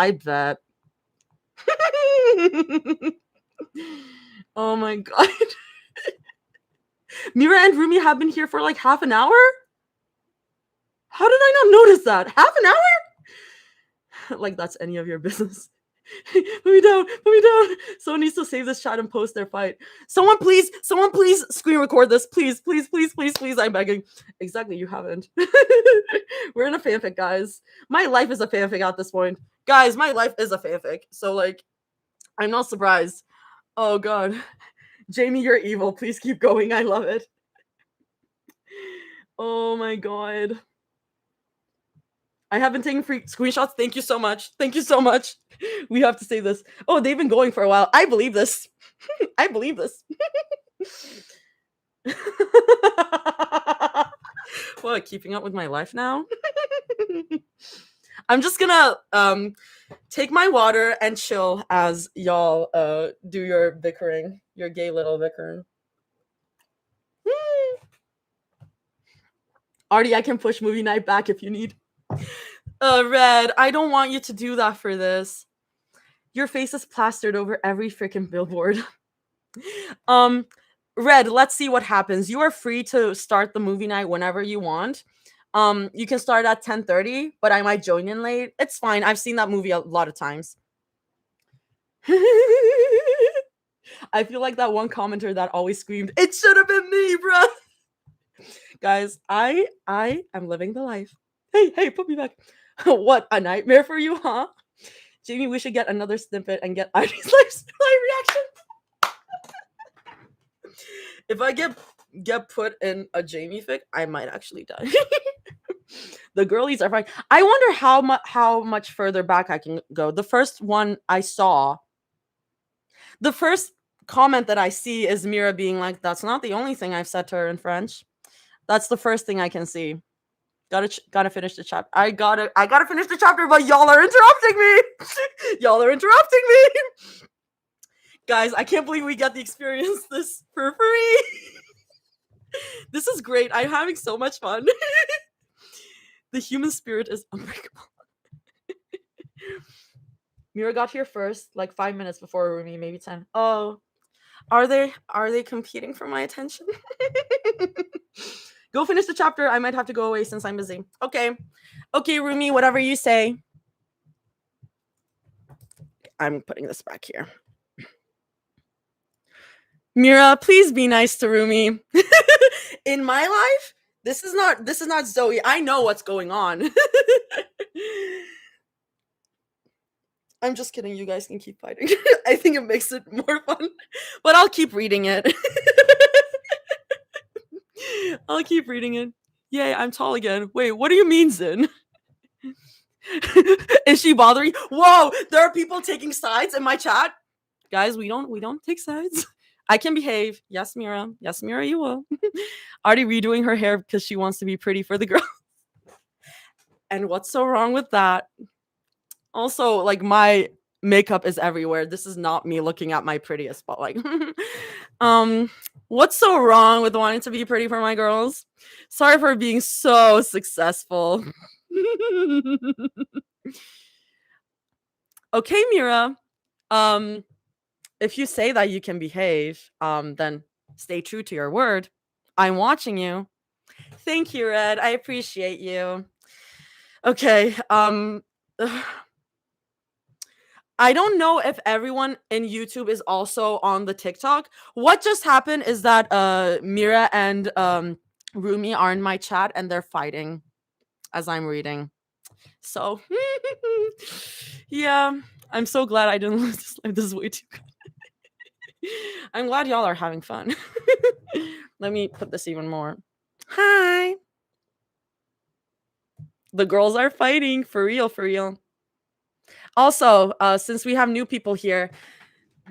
Oh my god. Mira and Rumi have been here for like half an hour? How did I not notice that? Half an hour? Like that's any of your business. Put me down. Someone needs to save this chat and post their fight. Someone please screen record this. Please. I'm begging. Exactly, you haven't. We're in a fanfic, guys. My life is a fanfic at this point. Guys, my life is a fanfic. So like, I'm not surprised. Oh god. Jamie, you're evil. Please keep going. I love it. Oh my god. I have been taking free screenshots. Thank you so much. We have to say this. Oh, they've been going for a while. I believe this. What, keeping up with my life now? I'm just gonna take my water and chill as y'all do your bickering, your gay little bickering. Artie, I can push movie night back if you need. Red, I don't want you to do that for this. Your face is plastered over every freaking billboard. Red, let's see what happens. You are free to start the movie night whenever you want. You can start at 10:30, but I might join in late. It's fine. I've seen that movie a lot of times. I feel like that one commenter that always screamed, "It should have been me, bruh." Guys, I am living the life. Hey, put me back. What, a nightmare for you, huh? Jamie, we should get another snippet and get Ivy's live reaction. If I get put in a Jamie fic, I might actually die. The girlies are fine. I wonder how much further back I can go. The first one I saw, the first comment that I see is Mira being like, "That's not the only thing I've said to her in French." That's the first thing I can see. Gotta finish the chapter. I gotta finish the chapter, but y'all are interrupting me. Guys, I can't believe we get to experience this for free. This is great. I'm having so much fun. The human spirit is unbreakable. Mira got here first, like 5 minutes before Rumi, maybe 10. Oh, are they competing for my attention? Go finish the chapter. I might have to go away since I'm busy. Okay, Rumi, whatever you say. I'm putting this back here. Mira, please be nice to Rumi. In my life, this is not Zoe. I know what's going on. I'm just kidding. You guys can keep fighting. I think it makes it more fun. But I'll keep reading it. I'll keep reading it. Yay, I'm tall again. Wait, what do you mean, Zin? Is she bothering? Whoa, there are people taking sides in my chat. Guys, we don't take sides. I can behave. Yes, Mira. Yes, Mira, you will. Already redoing her hair because she wants to be pretty for the girl. And what's so wrong with that? Also, like, my makeup is everywhere. This is not me looking at my prettiest, but like, what's so wrong with wanting to be pretty for my girls? Sorry for being so successful. Okay, Mira. If you say that you can behave, then stay true to your word. I'm watching you. Thank you, Red. I appreciate you. Okay. I don't know if everyone in YouTube is also on the TikTok. What just happened is that Mira and Rumi are in my chat and they're fighting as I'm reading. So yeah, I'm so glad I didn't lose this live. This is way too good. I'm glad y'all are having fun. Let me put this even more. Hi. The girls are fighting for real, for real. Also, since we have new people here,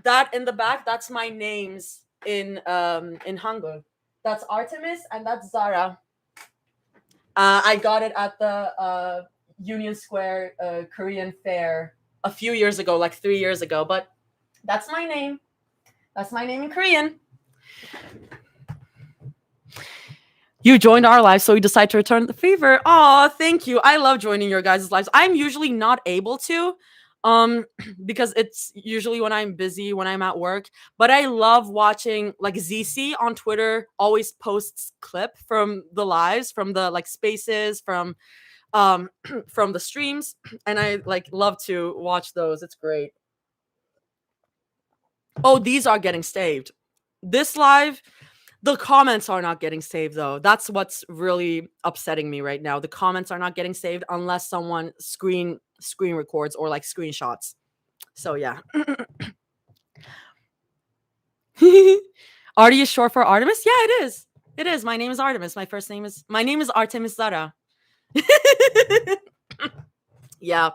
that in the back, that's my names in Hangul. That's Artemis and that's Zara. I got it at the Union Square Korean Fair a few years ago, like 3 years ago. But that's my name. That's my name in Korean. You joined our live, so we decided to return the favor. Oh, thank you. I love joining your guys' lives. I'm usually not able to, because it's usually when I'm busy, when I'm at work. But I love watching, like, ZC on Twitter always posts clip from the lives, from the like spaces, from from the streams, and I like love to watch those. It's great. Oh, these are getting saved. This live, the comments are not getting saved though. That's what's really upsetting me right now. The comments are not getting saved unless someone screen records or like screenshots. So yeah. Artie is short for Artemis? Yeah, it is. It is. My name is Artemis. My name is Artemis Zara. Yeah.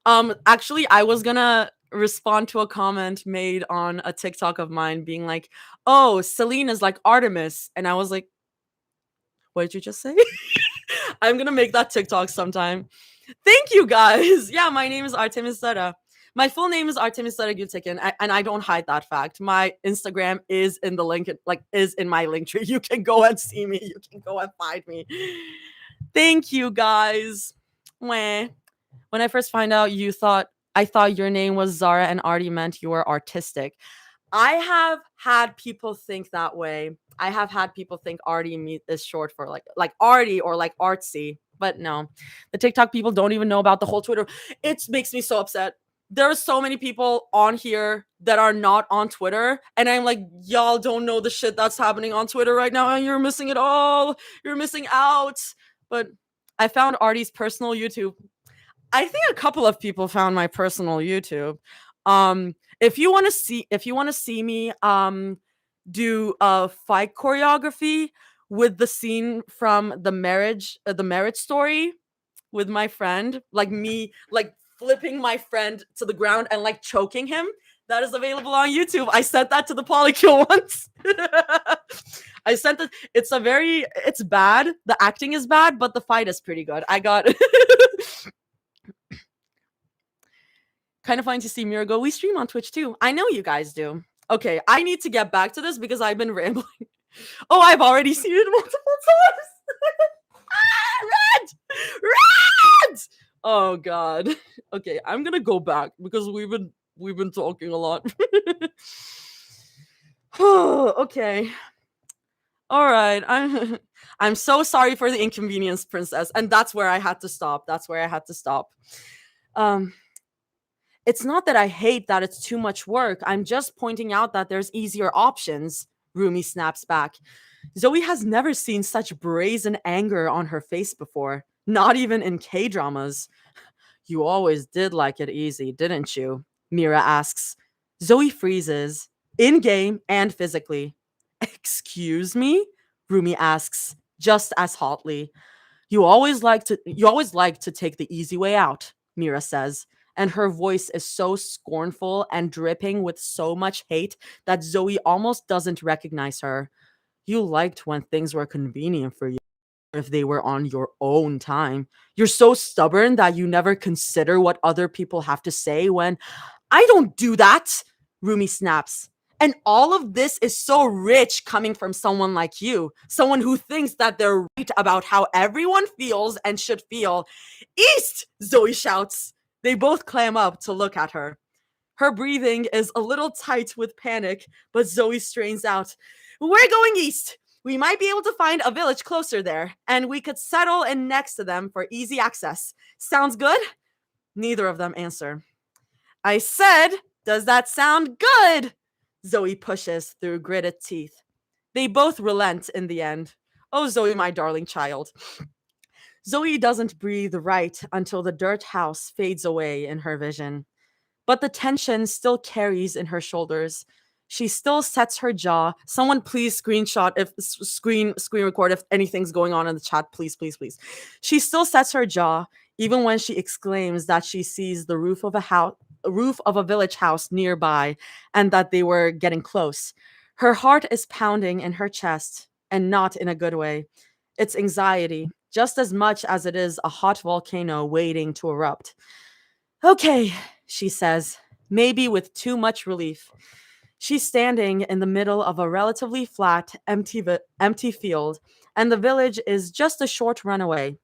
Actually, I was gonna respond to a comment made on a TikTok of mine being like, oh, Celine is like Artemis. And I was like, what did you just say? I'm gonna make that TikTok sometime. Thank you guys. Yeah, my name is Artemis Zara. My full name is Artemis Zara Gültekin, and I don't hide that fact. My Instagram is in the link, like is in my link tree. You can go and see me. You can go and find me. Thank you guys. Mwah. When I first find out, I thought your name was Zara and Artie meant you were artistic. I have had people think that way. I have had people think Artie is short for like Artie or like artsy, but no. The TikTok people don't even know about the whole Twitter. It makes me so upset. There are so many people on here that are not on Twitter, and I'm like, y'all don't know the shit that's happening on Twitter right now, and you're missing it all. You're missing out. But I found Artie's personal YouTube. I think a couple of people found my personal YouTube. If you want to see me do a fight choreography with the scene from the marriage story with my friend, like me like flipping my friend to the ground and like choking him, that is available on YouTube. I sent that to the Polykill once. I sent it. It's bad. The acting is bad, but the fight is pretty good. I got kind of fun to see Mira go. We stream on Twitch too. I know you guys do. Okay, I need to get back to this because I've been rambling. Oh, I've already seen it multiple times. Red! Oh god. Okay, I'm gonna go back because we've been talking a lot. Okay. All right. I'm so sorry for the inconvenience, princess. And that's where I had to stop. Um It's not that I hate that it's too much work. I'm just pointing out that there's easier options. Rumi snaps back. Zoe has never seen such brazen anger on her face before, not even in K dramas. You always did like it easy, didn't you? Mira asks. Zoe freezes, in game and physically. Excuse me? Rumi asks, just as hotly. You always like to take the easy way out, Mira says, and her voice is so scornful and dripping with so much hate that Zoe almost doesn't recognize her. You liked when things were convenient for you if they were on your own time. You're so stubborn that you never consider what other people have to say when I don't do that, Rumi snaps. And all of this is so rich coming from someone like you, someone who thinks that they're right about how everyone feels and should feel. East, Zoe shouts. They both clam up to look at her. Her breathing is a little tight with panic, but Zoe strains out. We're going east. We might be able to find a village closer there, and we could settle in next to them for easy access. Sounds good? Neither of them answer. I said, does that sound good? Zoe pushes through gritted teeth. They both relent in the end. Oh, Zoe, my darling child. Zoe doesn't breathe right until the dirt house fades away in her vision. But the tension still carries in her shoulders. She still sets her jaw. Someone please screenshot if screen record if anything's going on in the chat, please, please, please. She still sets her jaw even when she exclaims that she sees the roof of a village house nearby and that they were getting close. Her heart is pounding in her chest and not in a good way. It's anxiety, just as much as it is a hot volcano waiting to erupt. Okay, she says, maybe with too much relief. She's standing in the middle of a relatively flat, empty field, and the village is just a short run away.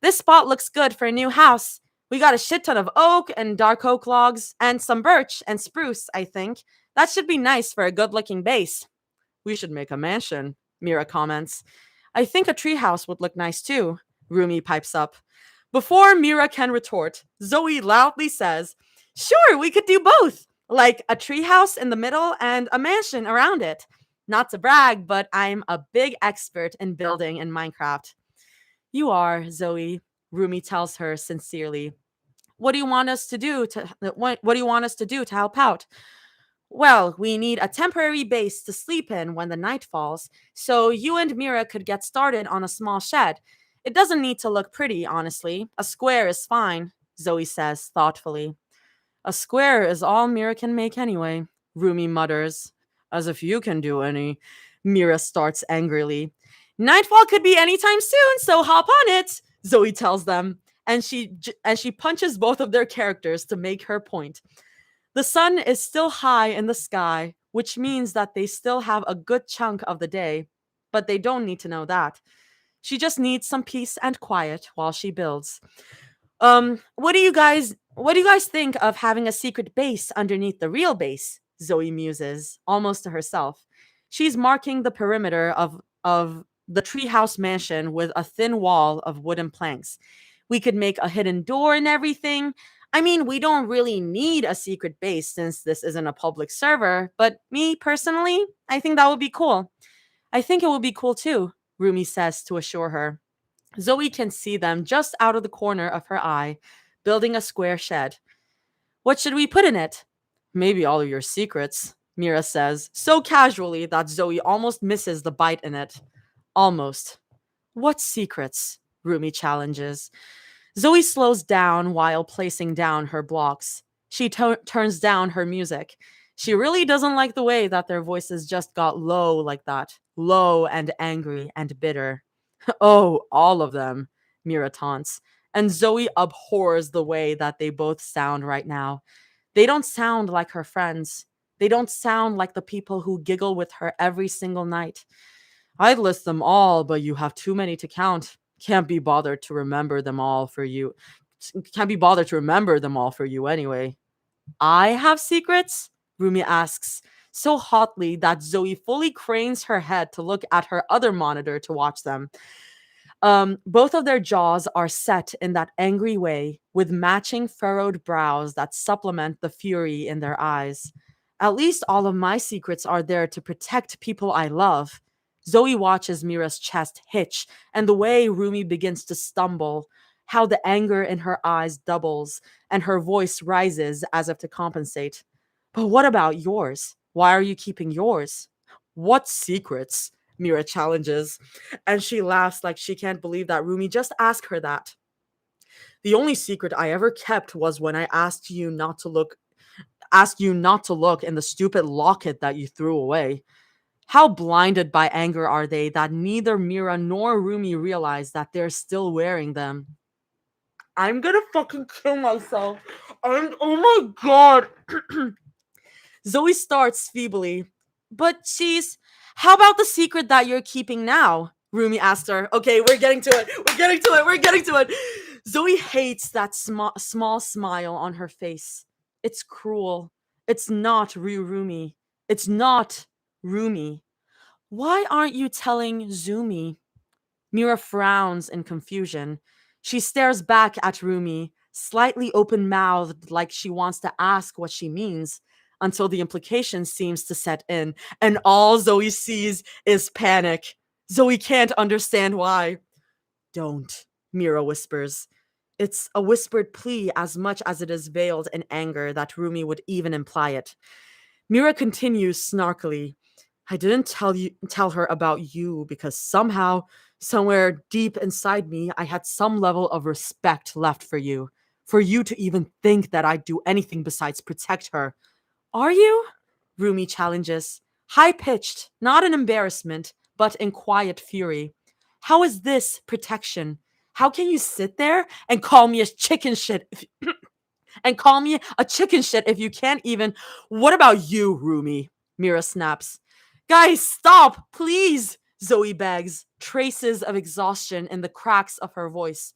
This spot looks good for a new house. We got a shit ton of oak and dark oak logs, and some birch and spruce, I think. That should be nice for a good looking base. We should make a mansion, Mira comments. I think a treehouse would look nice too, Rumi pipes up. Before Mira can retort, Zoe loudly says, Sure, we could do both, like a treehouse in the middle and a mansion around it. Not to brag, but I'm a big expert in building in Minecraft. You are, Zoe, Rumi tells her sincerely. What do you want us to do what do you want us to do to help out? Well, we need a temporary base to sleep in when the night falls, so you and Mira could get started on a small shed. It doesn't need to look pretty, honestly. A square is fine, Zoe says thoughtfully. A square is all Mira can make anyway, Rumi mutters. As if you can do any. Mira starts angrily. Nightfall could be anytime soon, so hop on it, Zoe tells them, and she punches both of their characters to make her point. The sun is still high in the sky, which means that they still have a good chunk of the day, but they don't need to know that. She just needs some peace and quiet while she builds. What do you guys think of having a secret base underneath the real base? Zoe muses, almost to herself. She's marking the perimeter of the treehouse mansion with a thin wall of wooden planks. We could make a hidden door and everything. I mean, we don't really need a secret base since this isn't a public server, but me personally, I think that would be cool. I think it would be cool too, Rumi says to assure her. Zoe can see them just out of the corner of her eye, building a square shed. What should we put in it? Maybe all of your secrets, Mira says, so casually that Zoe almost misses the bite in it. Almost. What secrets? Rumi challenges. Zoe slows down while placing down her blocks. She turns down her music. She really doesn't like the way that their voices just got low like that. Low and angry and bitter. Oh, all of them, Mira taunts. And Zoe abhors the way that they both sound right now. They don't sound like her friends. They don't sound like the people who giggle with her every single night. I'd list them all, but you have too many to count. Can't be bothered to remember them all for you. Can't be bothered to remember them all for you anyway. I have secrets? Rumi asks, so hotly that Zoe fully cranes her head to look at her other monitor to watch them. Both of their jaws are set in that angry way, with matching furrowed brows that supplement the fury in their eyes. At least all of my secrets are there to protect people I love. Zoe watches Mira's chest hitch, and the way Rumi begins to stumble, how the anger in her eyes doubles, and her voice rises as if to compensate. But what about yours? Why are you keeping yours? What secrets? Mira challenges, and she laughs like she can't believe that Rumi just asked her that. The only secret I ever kept was when I asked you not to look in the stupid locket that you threw away. How blinded by anger are they that neither Mira nor Rumi realize that they're still wearing them? I'm gonna fucking kill myself. Oh my god. Zoe starts feebly. But she's. How about the secret that you're keeping now? Rumi asks her. Okay, we're getting to it. We're getting to it. We're getting to it. Zoe hates that small smile on her face. It's cruel. It's not Rumi. It's not Rumi. Why aren't you telling Zumi? Mira frowns in confusion. She stares back at Rumi, slightly open mouthed, like she wants to ask what she means, until the implication seems to set in, and all Zoe sees is panic. Zoe can't understand why. Don't, Mira whispers. It's a whispered plea as much as it is veiled in anger that Rumi would even imply it. Mira continues snarkily. I didn't tell her about you because somehow, somewhere deep inside me, I had some level of respect left for you. For you to even think that I'd do anything besides protect her. Are you? Rumi challenges, high pitched, not in embarrassment, but in quiet fury. How is this protection? How can you sit there and call me a chicken shit if you can't even. What about you, Rumi? Mira snaps. Guys, stop, please, Zoe begs, traces of exhaustion in the cracks of her voice.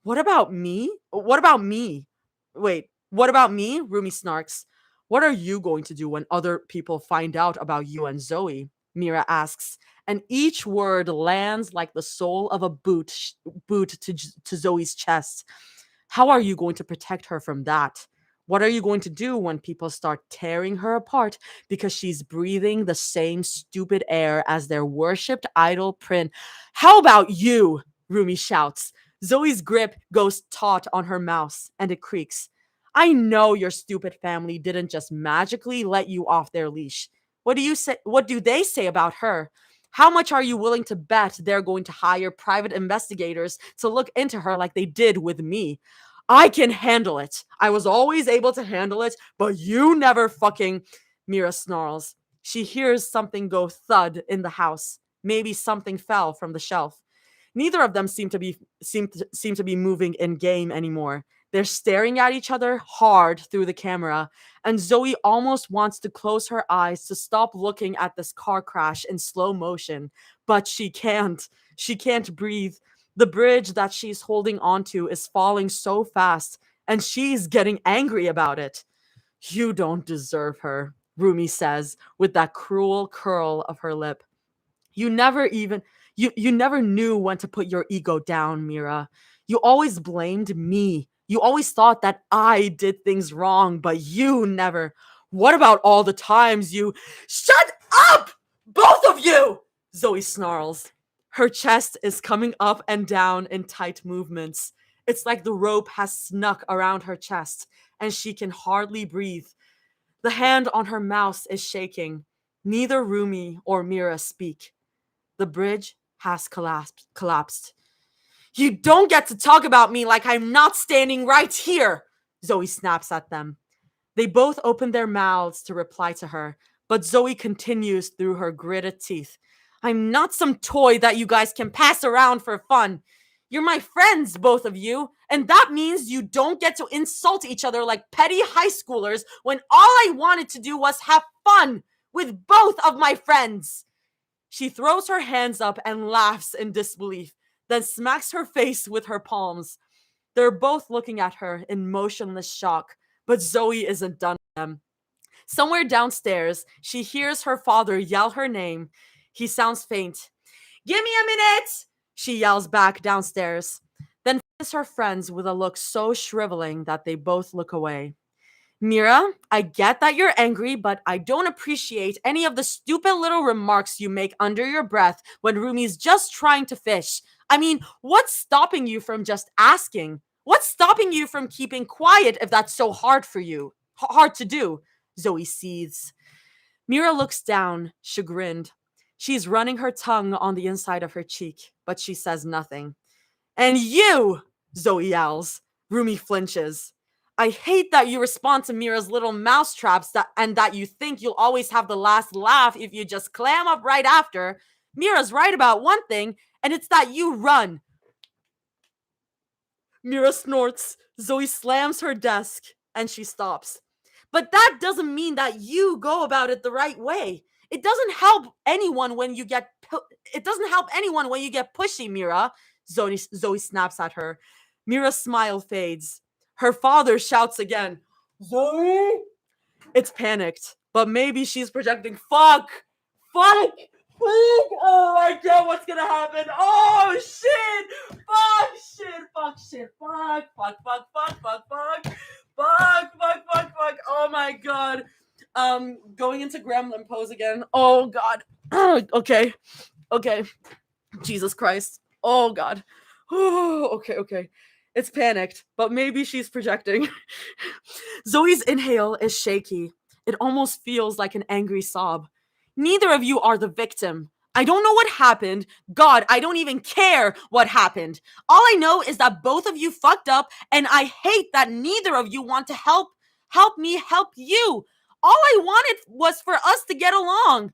What about me? What about me? Wait, what about me? Rumi snarks. What are you going to do when other people find out about you and Zoe? Mira asks, and each word lands like the sole of a boot to Zoe's chest. How are you going to protect her from that? What are you going to do when people start tearing her apart because she's breathing the same stupid air as their worshipped idol Prin? How about you? Rumi shouts. Zoe's grip goes taut on her mouse and it creaks. I know your stupid family didn't just magically let you off their leash. What do you say? What do they say about her? How much are you willing to bet they're going to hire private investigators to look into her like they did with me? I can handle it. I was always able to handle it, but you never fucking. Mira snarls. She hears something go thud in the house. Maybe something fell from the shelf. Neither of them seem to be moving in game anymore. They're staring at each other hard through the camera, and Zoe almost wants to close her eyes to stop looking at this car crash in slow motion, but she can't. She can't breathe. The bridge that she's holding onto is falling so fast, and she's getting angry about it. You don't deserve her, Rumi says with that cruel curl of her lip. You never even you never knew when to put your ego down, Mira. You always blamed me. You always thought that I did things wrong, but you never. What about all the times you. Shut up! Both of you! Zoe snarls. Her chest is coming up and down in tight movements. It's like the rope has snuck around her chest, and she can hardly breathe. The hand on her mouse is shaking. Neither Rumi or Mira speak. The bridge has collapsed. You don't get to talk about me like I'm not standing right here, Zoe snaps at them. They both open their mouths to reply to her, but Zoe continues through her gritted teeth. I'm not some toy that you guys can pass around for fun. You're my friends, both of you, and that means you don't get to insult each other like petty high schoolers when all I wanted to do was have fun with both of my friends. She throws her hands up and laughs in disbelief, then smacks her face with her palms. They're both looking at her in motionless shock, but Zoe isn't done with them. Somewhere downstairs, she hears her father yell her name. He sounds faint. Give me a minute! she yells back downstairs, then faces her friends with a look so shriveling that they both look away. Mira, I get that you're angry, but I don't appreciate any of the stupid little remarks you make under your breath when Rumi's just trying to fish. I mean, what's stopping you from just asking? What's stopping you from keeping quiet if that's so hard for you? Hard to do, Zoe seethes. Mira looks down, chagrined. She's running her tongue on the inside of her cheek, but she says nothing. And you, Zoe yells. Rumi flinches. I hate that you respond to Mira's little mousetraps and that you think you'll always have the last laugh if you just clam up right after. Mira's right about one thing, and it's that you run. Mira snorts. Zoe slams her desk, and she stops. But that doesn't mean that you go about it the right way. It doesn't help anyone when you get pushy, Mira. Zoe snaps at her. Mira's smile fades. Her father shouts again, Zoe? It's panicked, but maybe she's projecting. Fuck! Fuck! Fuck! Oh my god, what's gonna happen? Oh shit! Fuck! Shit! Fuck! Shit! Fuck! Fuck! Fuck! Fuck! Fuck! Fuck! Fuck! Fuck! Fuck! Fuck! Oh my god. Going into gremlin pose again. Oh god. Okay. Okay. Jesus Christ. Oh god. Oh, okay. It's panicked, but maybe she's projecting. Zoe's inhale is shaky. It almost feels like an angry sob. Neither of you are the victim. I don't know what happened. God, I don't even care what happened. All I know is that both of you fucked up, and I hate that neither of you want to help me help you. All I wanted was for us to get along.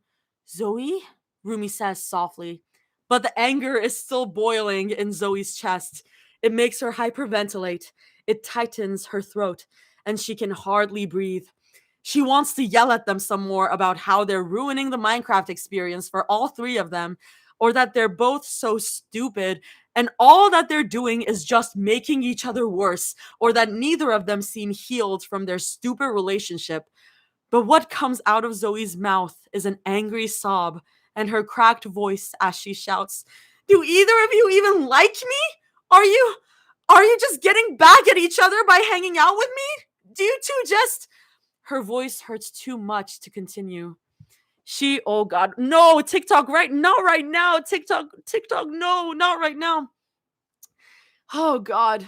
Zoe, Rumi says softly, but the anger is still boiling in Zoe's chest. It makes her hyperventilate. It tightens her throat, and she can hardly breathe. She wants to yell at them some more about how they're ruining the Minecraft experience for all three of them, or that they're both so stupid and all that they're doing is just making each other worse, or that neither of them seem healed from their stupid relationship. But what comes out of Zoe's mouth is an angry sob and her cracked voice as she shouts, Do either of you even like me? Are you just getting back at each other by hanging out with me? Do you two just... Her voice hurts too much to continue. Oh god, no, TikTok, not right now. TikTok, no, not right now. Oh god.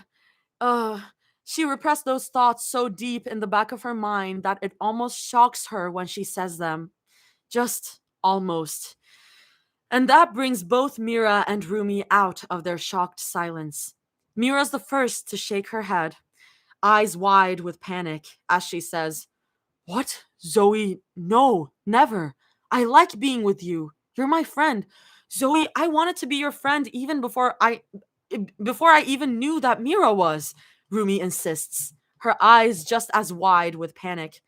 She repressed those thoughts so deep in the back of her mind that it almost shocks her when she says them. Just almost. And that brings both Mira and Rumi out of their shocked silence. Mira's the first to shake her head, eyes wide with panic, as she says, What? Zoe, no, never. I like being with you. You're my friend. Zoe, I wanted to be your friend even before I even knew that Mira was, Rumi insists, her eyes just as wide with panic.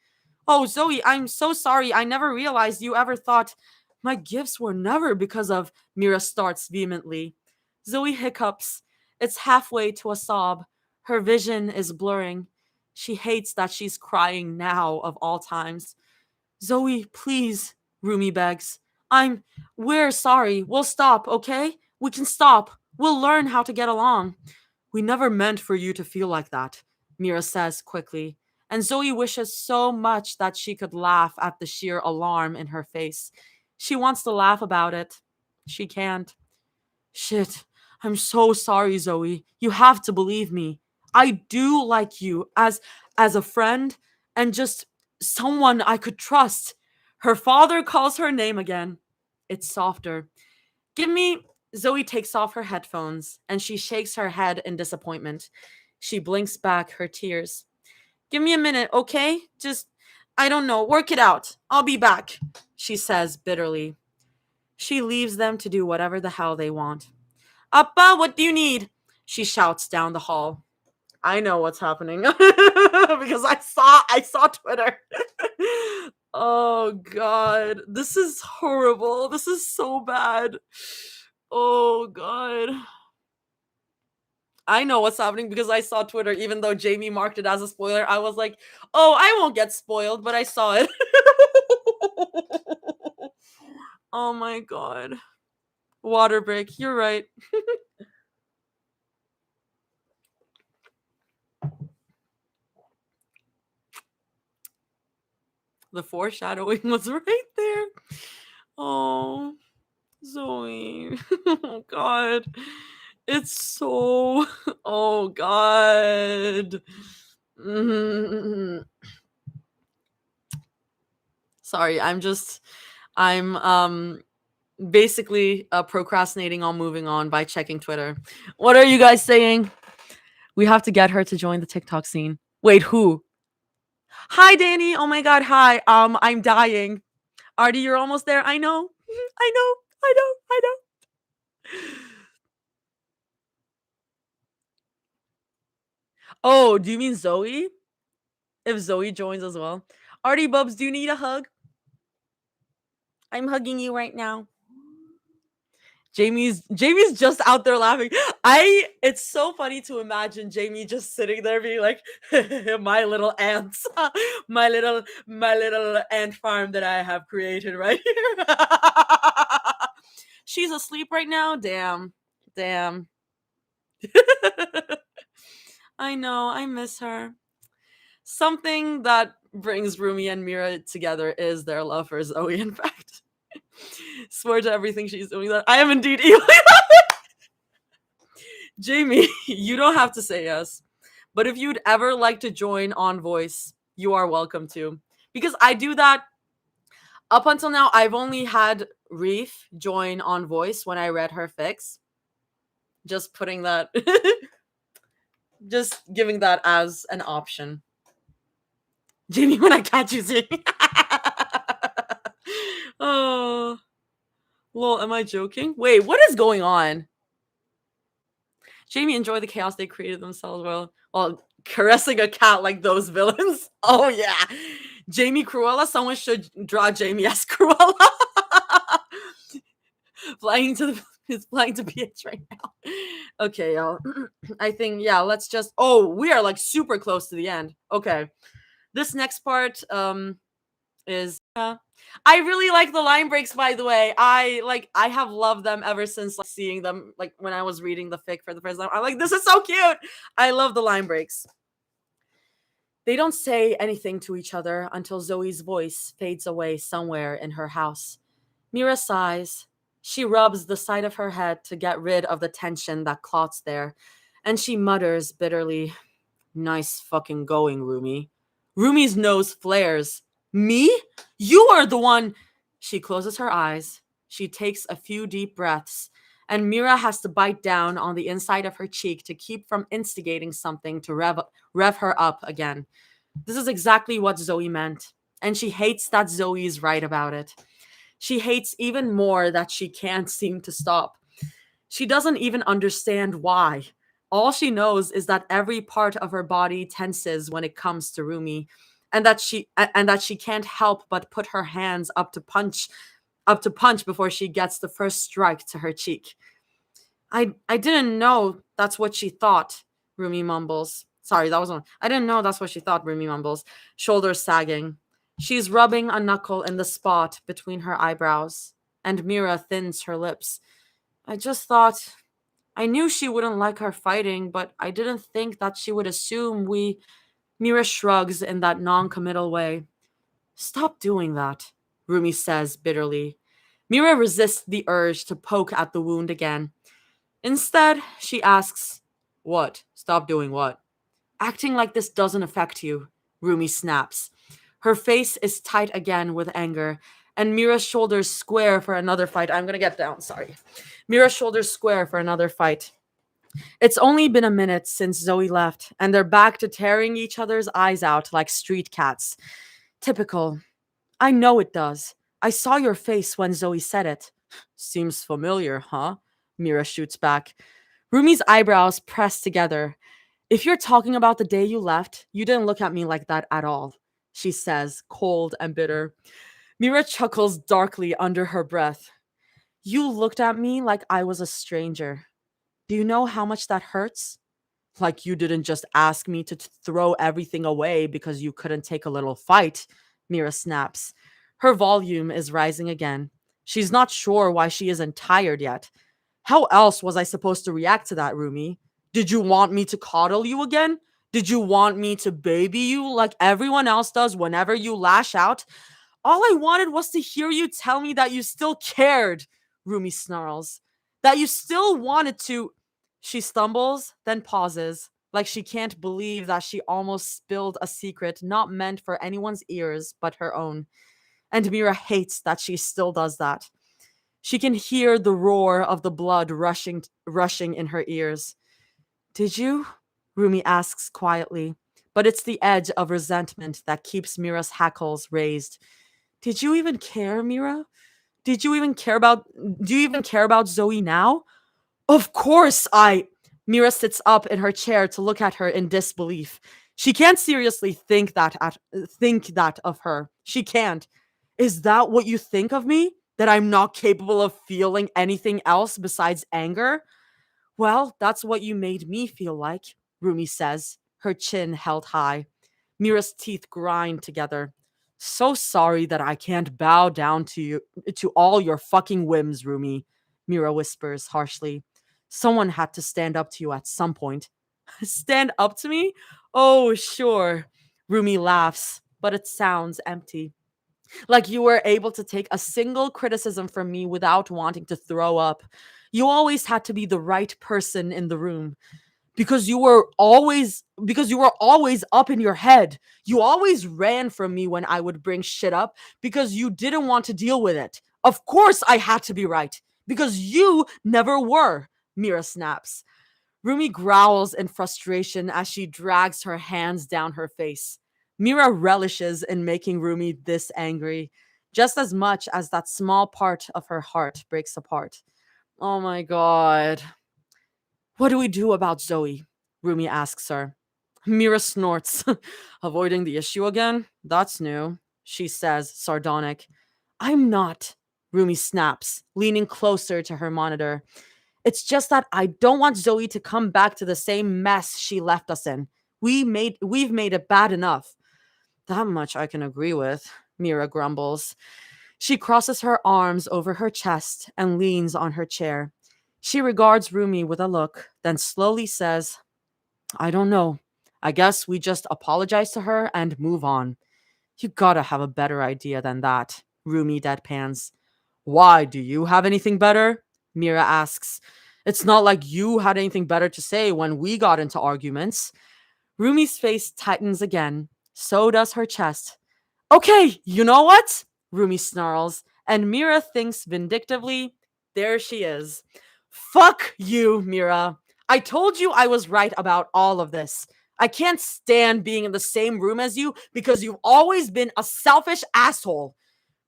Oh, Zoe, I'm so sorry. I never realized you ever thought my gifts were never because of... Mira starts vehemently. Zoe hiccups. It's halfway to a sob. Her vision is blurring. She hates that she's crying now of all times. Zoe, please, Rumi begs. We're sorry. We'll stop, okay? We can stop. We'll learn how to get along. We never meant for you to feel like that, Mira says quickly. And Zoe wishes so much that she could laugh at the sheer alarm in her face. She wants to laugh about it. She can't. Shit. I'm so sorry, Zoe. You have to believe me. I do like you as a friend and just someone I could trust. Her father calls her name again. It's softer. Give me... Zoe takes off her headphones and she shakes her head in disappointment. She blinks back her tears. Give me a minute, okay? Just, I don't know, work it out. I'll be back, she says bitterly. She leaves them to do whatever the hell they want. Appa, what do you need? She shouts down the hall. I know what's happening because I saw Twitter. Oh god, this is horrible. This is so bad. Oh god. I know what's happening because I saw Twitter, even though Jamie marked it as a spoiler. I was like, oh, I won't get spoiled, but I saw it. Oh my god. Water break. You're right. The foreshadowing was right there. Oh, Zoe. Oh God. It's so oh God. Mhm. Sorry, I'm basically procrastinating on moving on by checking Twitter. What are you guys saying? We have to get her to join the TikTok scene. Wait, who? Hi, Danny. Oh my God, hi. I'm dying. Artie, you're almost there. I know. I know. I know. I know. Oh, do you mean Zoe? If Zoe joins as well. Artie Bubs, do you need a hug? I'm hugging you right now. Jamie's just out there laughing. It's so funny to imagine Jamie just sitting there being like my little ants. My little ant farm that I have created right here. She's asleep right now. Damn. Damn. I know, I miss her. Something that brings Rumi and Mira together is their love for Zoe, in fact. Swear to everything she's doing that I am indeed evil. Jamie, you don't have to say yes. But if you'd ever like to join on voice, you are welcome to. Because I do that up until now. I've only had Reef join on voice when I read her fix. Just putting that, just giving that as an option. Jamie, when I catch you sing. Oh, lol, am I joking? Wait, what is going on? Jamie enjoy the chaos they created themselves while caressing a cat like those villains. Oh yeah. Jamie Cruella, someone should draw Jamie as Cruella. flying to the It's flying to PH right now. Okay, y'all. I think yeah, let's just we are like super close to the end. Okay. This next part is I really like the line breaks, by the way. I have loved them ever since like seeing them like when I was reading the fic for the first time. I'm like, this is so cute. I love the line breaks. They don't say anything to each other until Zoe's voice fades away somewhere in her house. Mira sighs. She rubs the side of her head to get rid of the tension that clots there, and she mutters bitterly, "Nice fucking going, Rumi." Rumi's nose flares. "Me? You are the one." She closes her eyes. She takes a few deep breaths, and Mira has to bite down on the inside of her cheek to keep from instigating something to rev her up again. This is exactly what Zoe meant, and she hates that Zoe's right about it. She hates even more that she can't seem to stop. She doesn't even understand why. All she knows is that every part of her body tenses when it comes to Rumi, and that she can't help but put her hands up to punch before she gets the first strike to her cheek. I didn't know that's what she thought, Rumi mumbles. Sorry, that was one. I didn't know that's what she thought, Rumi mumbles, shoulders sagging. She's rubbing a knuckle in the spot between her eyebrows, and Mira thins her lips. I just thought I knew she wouldn't like her fighting, but I didn't think that she would assume we. Mira shrugs in that non committal way. Stop doing that, Rumi says bitterly. Mira resists the urge to poke at the wound again. Instead, she asks, "What? Stop doing what?" "Acting like this doesn't affect you," Rumi snaps. Her face is tight again with anger, and Mira's shoulders square for another fight. I'm gonna get down, sorry. Mira's shoulders square for another fight. It's only been a minute since Zoe left, and they're back to tearing each other's eyes out like street cats. Typical. I know it does. I saw your face when Zoe said it. Seems familiar, huh? Mira shoots back. Rumi's eyebrows press together. If you're talking about the day you left, you didn't look at me like that at all, she says, cold and bitter. Mira chuckles darkly under her breath. You looked at me like I was a stranger. Do you know how much that hurts? Like you didn't just ask me to throw everything away because you couldn't take a little fight, Mira snaps. Her volume is rising again. She's not sure why she isn't tired yet. How else was I supposed to react to that, Rumi? Did you want me to coddle you again? Did you want me to baby you like everyone else does whenever you lash out? All I wanted was to hear you tell me that you still cared, Rumi snarls. That you still wanted to. She stumbles, then pauses, like she can't believe that she almost spilled a secret not meant for anyone's ears but her own. And Mira hates that she still does that. She can hear the roar of the blood rushing in her ears. Did you? Rumi asks quietly, but it's the edge of resentment that keeps Mira's hackles raised. Did you even care, Mira? Did you even care about Do you even care about Zoe now? Of course I Mira sits up in her chair to look at her in disbelief. She can't seriously think that of her. She can't. Is that what you think of me? That I'm not capable of feeling anything else besides anger? Well, that's what you made me feel like, Rumi says, her chin held high. Mira's teeth grind together. So sorry that I can't bow down to all your fucking whims, Rumi, Mira whispers harshly. Someone had to stand up to you at some point. Stand up to me? Oh, sure. Rumi laughs, but it sounds empty. Like you were able to take a single criticism from me without wanting to throw up. You always had to be the right person in the room because you were always up in your head. You always ran from me when I would bring shit up because you didn't want to deal with it. Of course I had to be right because you never were, Mira snaps. Rumi growls in frustration as she drags her hands down her face. Mira relishes in making Rumi this angry, just as much as that small part of her heart breaks apart. Oh my god. What do we do about Zoe? Rumi asks her. Mira snorts. Avoiding the issue again? That's new, she says, sardonic. I'm not, Rumi snaps, leaning closer to her monitor. It's just that I don't want Zoe to come back to the same mess she left us in. We've made it bad enough. That much I can agree with, Mira grumbles. She crosses her arms over her chest and leans on her chair. She regards Rumi with a look, then slowly says, I don't know. I guess we just apologize to her and move on. You gotta have a better idea than that, Rumi deadpans. Why, do you have anything better? Mira asks. It's not like you had anything better to say when we got into arguments. Rumi's face tightens again. So does her chest. Okay, you know what? Rumi snarls, and Mira thinks vindictively, there she is. Fuck you, Mira. I told you I was right about all of this. I can't stand being in the same room as you because you've always been a selfish asshole.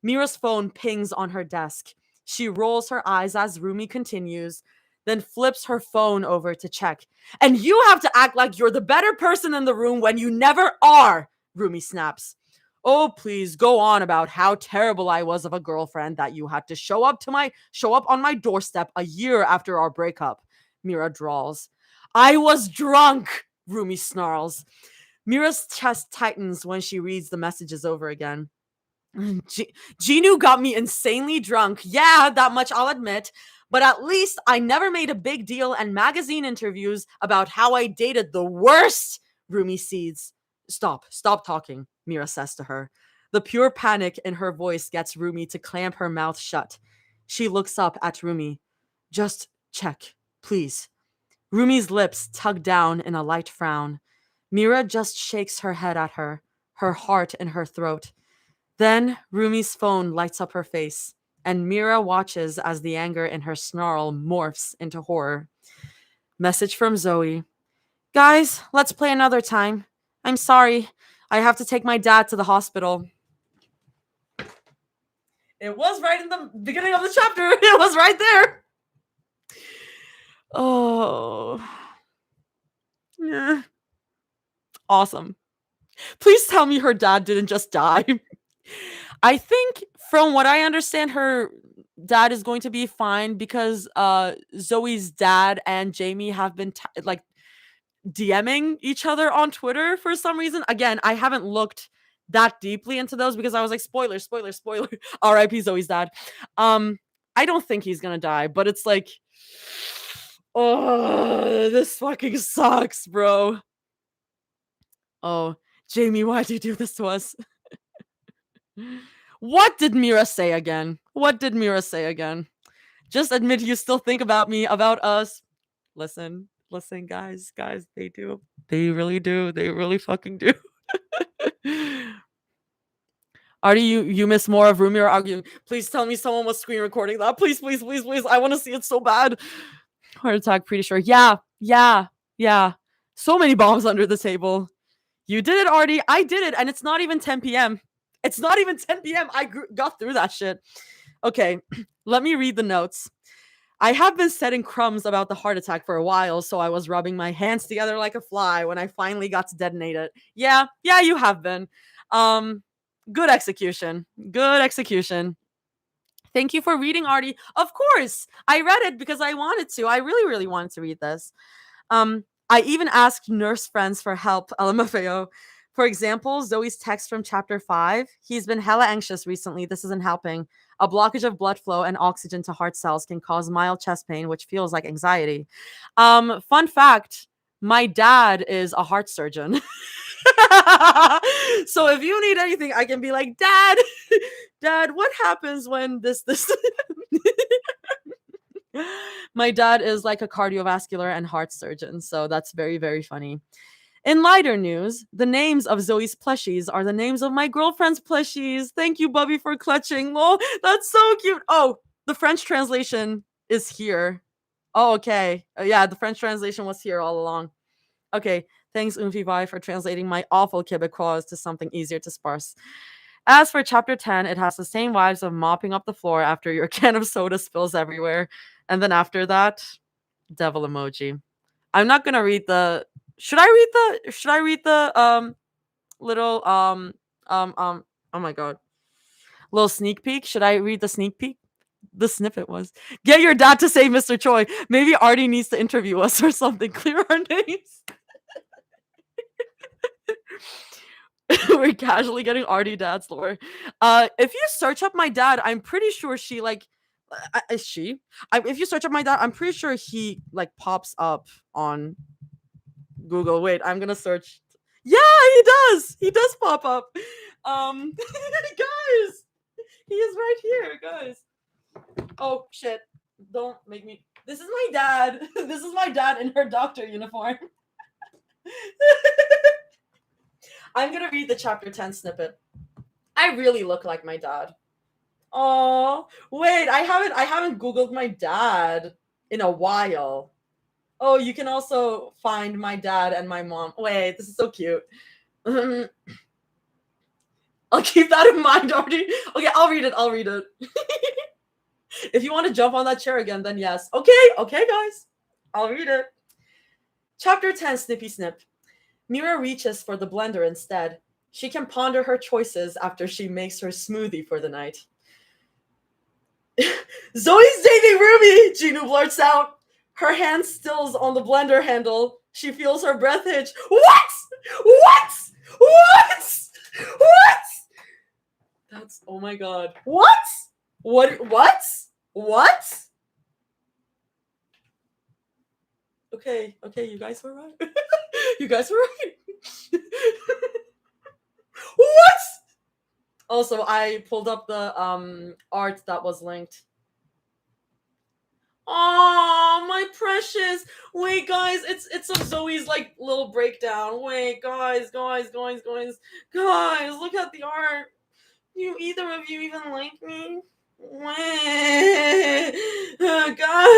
Mira's phone pings on her desk. She rolls her eyes as Rumi continues, then flips her phone over to check. And you have to act like you're the better person in the room when you never are, Rumi snaps. Oh, please go on about how terrible I was of a girlfriend that you had to show up on my doorstep a year after our breakup, Mira drawls. I was drunk, Rumi snarls. Mira's chest tightens when she reads the messages over again. Ginu got me insanely drunk. Yeah, that much I'll admit. But at least I never made a big deal in magazine interviews about how I dated the worst, Rumi seeds. Stop talking, Mira says to her. The pure panic in her voice gets Rumi to clamp her mouth shut. She looks up at Rumi. Just check, please. Rumi's lips tug down in a light frown. Mira just shakes her head at her heart in her throat. Then Rumi's phone lights up her face, and Mira watches as the anger in her snarl morphs into horror. Message from Zoe. Guys, let's play another time. I'm sorry. I have to take my dad to the hospital. It was right in the beginning of the chapter. It was right there. Oh. Yeah. Awesome. Please tell me her dad didn't just die. I think from what I understand, her dad is going to be fine because Zoe's dad and Jamie have been like DMing each other on Twitter for some reason. Again, I haven't looked that deeply into those because I was like, spoiler, spoiler, spoiler. R.I.P. Zoe's dad. I don't think he's gonna die, but it's like, oh, this fucking sucks, bro. Oh, Jamie, why'd you do this to us? What did Mira say again? What did Mira say again? Just admit you still think about me, about us. Listen, guys, they do. They really do. They really fucking do. Artie, you miss more of Rumi or arguing. Please tell me someone was screen recording that. Please, please, please, please. I want to see it so bad. Heart attack, pretty sure. Yeah, yeah, yeah. So many bombs under the table. You did it, Artie. I did it, and it's not even 10 p.m. It's not even 10 p.m. I got through that shit. Okay, let me read the notes. I have been setting crumbs about the heart attack for a while, so I was rubbing my hands together like a fly when I finally got to detonate it. Yeah, you have been. Good execution. Good execution. Thank you for reading, Artie. Of course, I read it because I wanted to. I really, really wanted to read this. I even asked nurse friends for help, LMFAO. For example, Zoe's text from chapter 5. He's been hella anxious recently. This isn't helping. A blockage of blood flow and oxygen to heart cells can cause mild chest pain, which feels like anxiety. Fun fact, my dad is a heart surgeon. So if you need anything, I can be like, Dad, what happens when this My dad is like a cardiovascular and heart surgeon, so that's very, very funny. In lighter news, the names of Zoe's plushies are the names of my girlfriend's plushies. Thank you, Bubby, for clutching. Oh, that's so cute. Oh, the French translation is here. Oh, okay. Yeah, the French translation was here all along. Okay, thanks, Umfi for translating my awful Quebecois to something easier to sparse. As for chapter 10, it has the same vibes of mopping up the floor after your can of soda spills everywhere. And then after that, devil emoji. I'm not gonna read the. Should I read the little oh my god. Little sneak peek? Should I read the sneak peek? The snippet was, get your dad to say Mr. Choi. Maybe Artie needs to interview us or something. Clear our names. We're casually getting Artie dad's lore. If you search up my dad, I'm pretty sure she like is she? If you search up my dad, I'm pretty sure he like pops up on Google. Wait, I'm gonna search. Yeah, he does. He does pop up. Guys, he is right here, guys. Oh shit! Don't make me. This is my dad. This is my dad in her doctor uniform. I'm gonna read the chapter 10 snippet. I really look like my dad. Oh, wait, I haven't Googled my dad in a while. Oh, you can also find my dad and my mom. Wait, this is so cute. I'll keep that in mind, Artie. Okay, I'll read it. If you want to jump on that chair again, then yes. Okay, guys. I'll read it. Chapter 10, Snippy Snip. Mira reaches for the blender instead. She can ponder her choices after she makes her smoothie for the night. Zoe's dating Ruby, Ginu blurts out. Her hand stills on the blender handle. She feels her breath hitch. What? That's, oh my god. What? Okay, you guys were right. You guys were right. What? Also, I pulled up the art that was linked. Oh, my precious. Wait, guys, it's of Zoe's like little breakdown. Wait, guys, look at the art. Do either of you even like me? Wait, guys.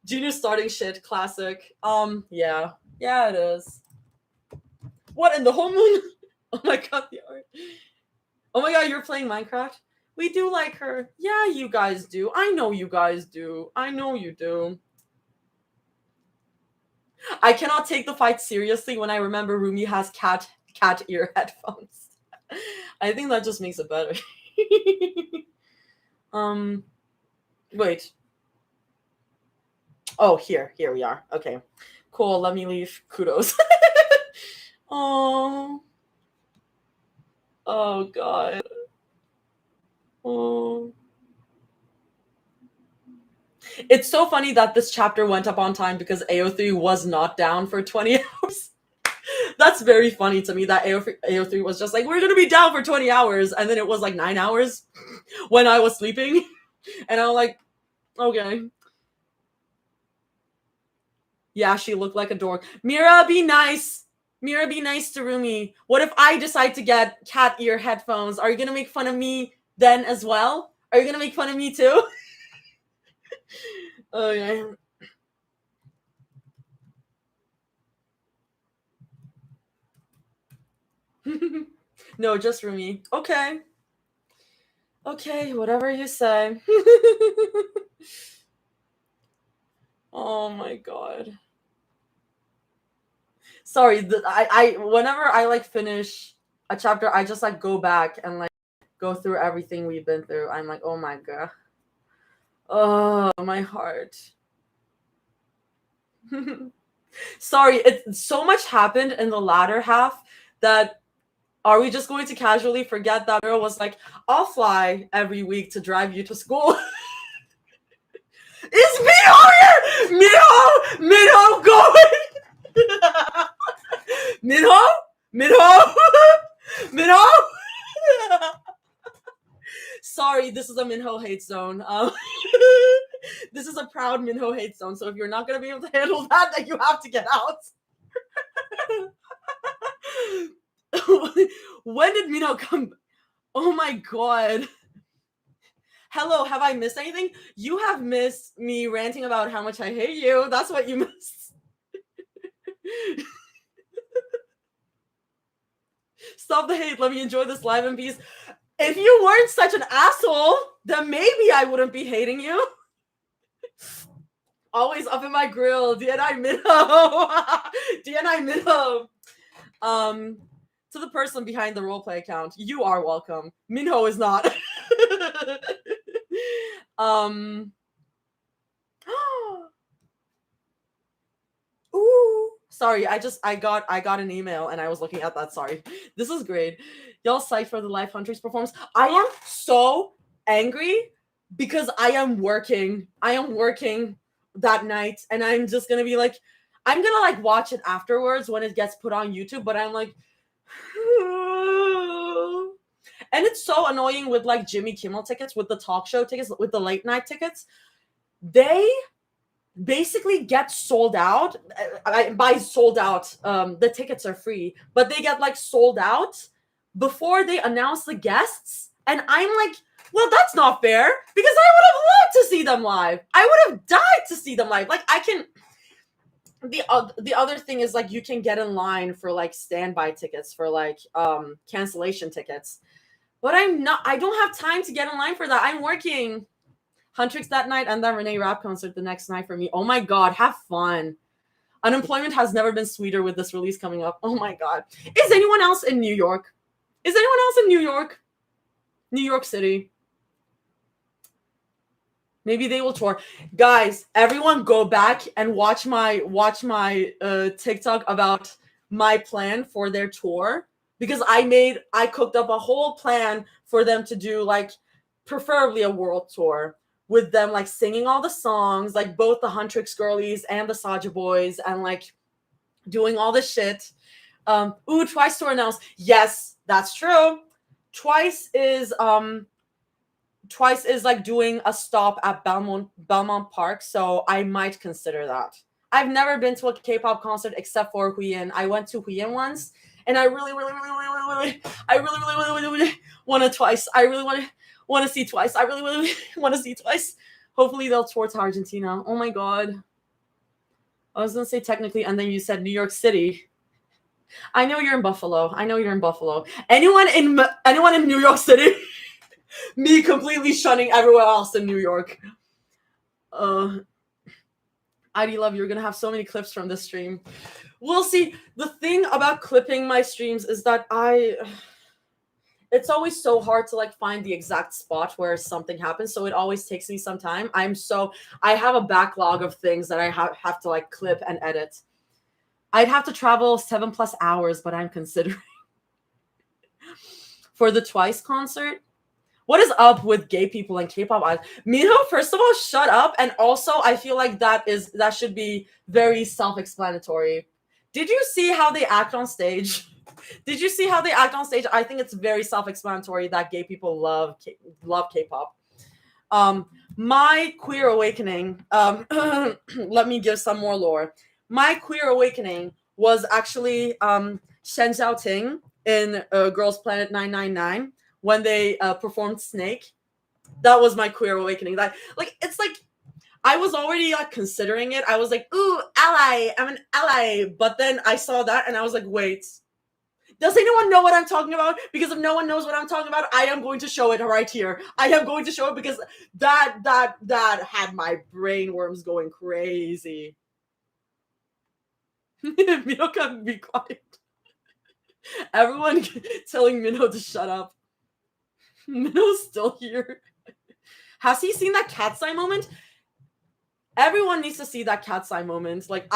Junior starting shit, classic. Yeah, it is. What in the whole moon? Oh my god, the art. Oh my god, you're playing Minecraft? We do like her. Yeah, you guys do. I know you guys do. I know you do. I cannot take the fight seriously when I remember Rumi has cat ear headphones. I think that just makes it better. Wait. Oh, here we are. Okay. Cool, let me leave. Kudos. Oh, oh god. Oh. It's so funny that this chapter went up on time because AO3 was not down for 20 hours. That's very funny to me that AO3 was just like, we're gonna be down for 20 hours, and then it was like 9 hours when I was sleeping. And I'm like, okay. Yeah, she looked like a dork. Mira, be nice. Mira, be nice to Rumi. What if I decide to get cat ear headphones? Are you gonna make fun of me then as well? Are you gonna make fun of me too? Okay. No, just Rumi. Okay. Okay, whatever you say. Oh my god. Sorry, I whenever I like finish a chapter, I just like go back and like go through everything we've been through. I'm like, oh my god. Oh, my heart. Sorry, it's so much happened in the latter half that are we just going to casually forget that girl was like, I'll fly every week to drive you to school? Is Minho here? Minho going? Minho? Minho? Minho? Sorry, this is a Minho hate zone. This is a proud Minho hate zone. So if you're not gonna be able to handle that, then you have to get out. When did Minho come? Oh my god. Hello, have I missed anything? You have missed me ranting about how much I hate you. That's what you missed. Stop the hate. Let me enjoy this live in peace. If you weren't such an asshole, then maybe I wouldn't be hating you. Always up in my grill. DNI Minho. DNI Minho. To the person behind the roleplay account, you are welcome. Minho is not. Ooh. Sorry, I got an email and I was looking at that. Sorry. This is great. Y'all psyched for the Life Hunters performance. I am so angry because I am working. I am working that night and I'm just gonna be like, I'm gonna like watch it afterwards when it gets put on YouTube, but I'm like and it's so annoying with like Jimmy Kimmel tickets, with the talk show tickets, with the late night tickets. They basically get sold out. By sold out, the tickets are free, but they get like sold out before they announce the guests. And I'm like, well, that's not fair because I would have loved to see them live. I would have died to see them live. Like I can. The other thing is like you can get in line for like standby tickets for like cancellation tickets, but I don't have time to get in line for that. I'm working. Huntrix that night and then Renee Rapp concert the next night for me. Oh my god, have fun. Unemployment has never been sweeter with this release coming up. Oh my god. Is anyone else in New York? Is anyone else in New York? New York City. Maybe they will tour. Guys, everyone go back and watch my TikTok about my plan for their tour because I cooked up a whole plan for them to do like preferably a world tour with them like singing all the songs, like both the Huntrix girlies and the Saja boys, and like doing all the shit. Ooh, Twice tour announced. Yes, that's true. Twice is like doing a stop at Belmont Park, so I might consider that. I've never been to a K-pop concert except for Huyen. I went to Huyen once, and I really want to Twice. I really want to see Twice. I really want to see Twice. Hopefully they'll tour to Argentina. Oh my god. I was gonna say technically, and then you said New York City. I know you're in Buffalo. Anyone in New York City? Me completely shunning everywhere else in New York. ID Love, you're gonna have so many clips from this stream. We'll see. The thing about clipping my streams is that it's always so hard to like find the exact spot where something happens, so it always takes me some time. I have a backlog of things that I have to like clip and edit. I'd have to travel 7+ hours, but I'm considering for the Twice concert. What is up with gay people and K-pop idols? Minho, first of all, shut up. And also, I feel like that should be very self-explanatory. Did you see how they act on stage? Did you see how they act on stage? I think it's very self-explanatory that gay people love K-pop. Um, my queer awakening. Let me give some more lore. My queer awakening was actually Shen Xiaoting in Girls Planet 999 when they performed Snake. That was my queer awakening. That like it's like I was already like considering it. I was like, ooh, ally, I'm an ally. But then I saw that and I was like, wait, does anyone know what I'm talking about? Because if no one knows what I'm talking about, I am going to show it right here. I am going to show it because that had my brain worms going crazy. Minho can be quiet. Everyone telling Minho to shut up. Minho's still here. Has he seen that cat's eye moment? Everyone needs to see that cat's eye moment. Like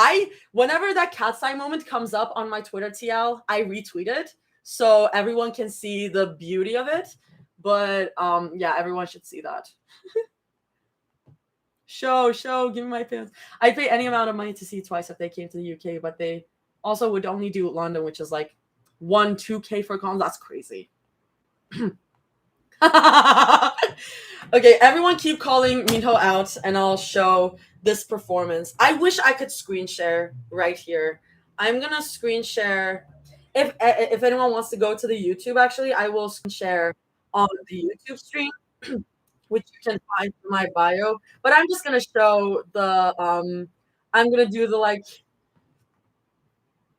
whenever that cat's eye moment comes up on my Twitter TL, I retweet it so everyone can see the beauty of it. But yeah, everyone should see that. Show, give me my fans. I'd pay any amount of money to see Twice if they came to the UK, but they also would only do London, which is like 2K for cons. That's crazy. Okay, everyone keep calling Minho out and I'll show this performance. I wish I could screen share right here. I'm gonna screen share. If anyone wants to go to the YouTube, actually, I will screen share on the YouTube stream, which you can find in my bio. But I'm just gonna show the I'm gonna do the like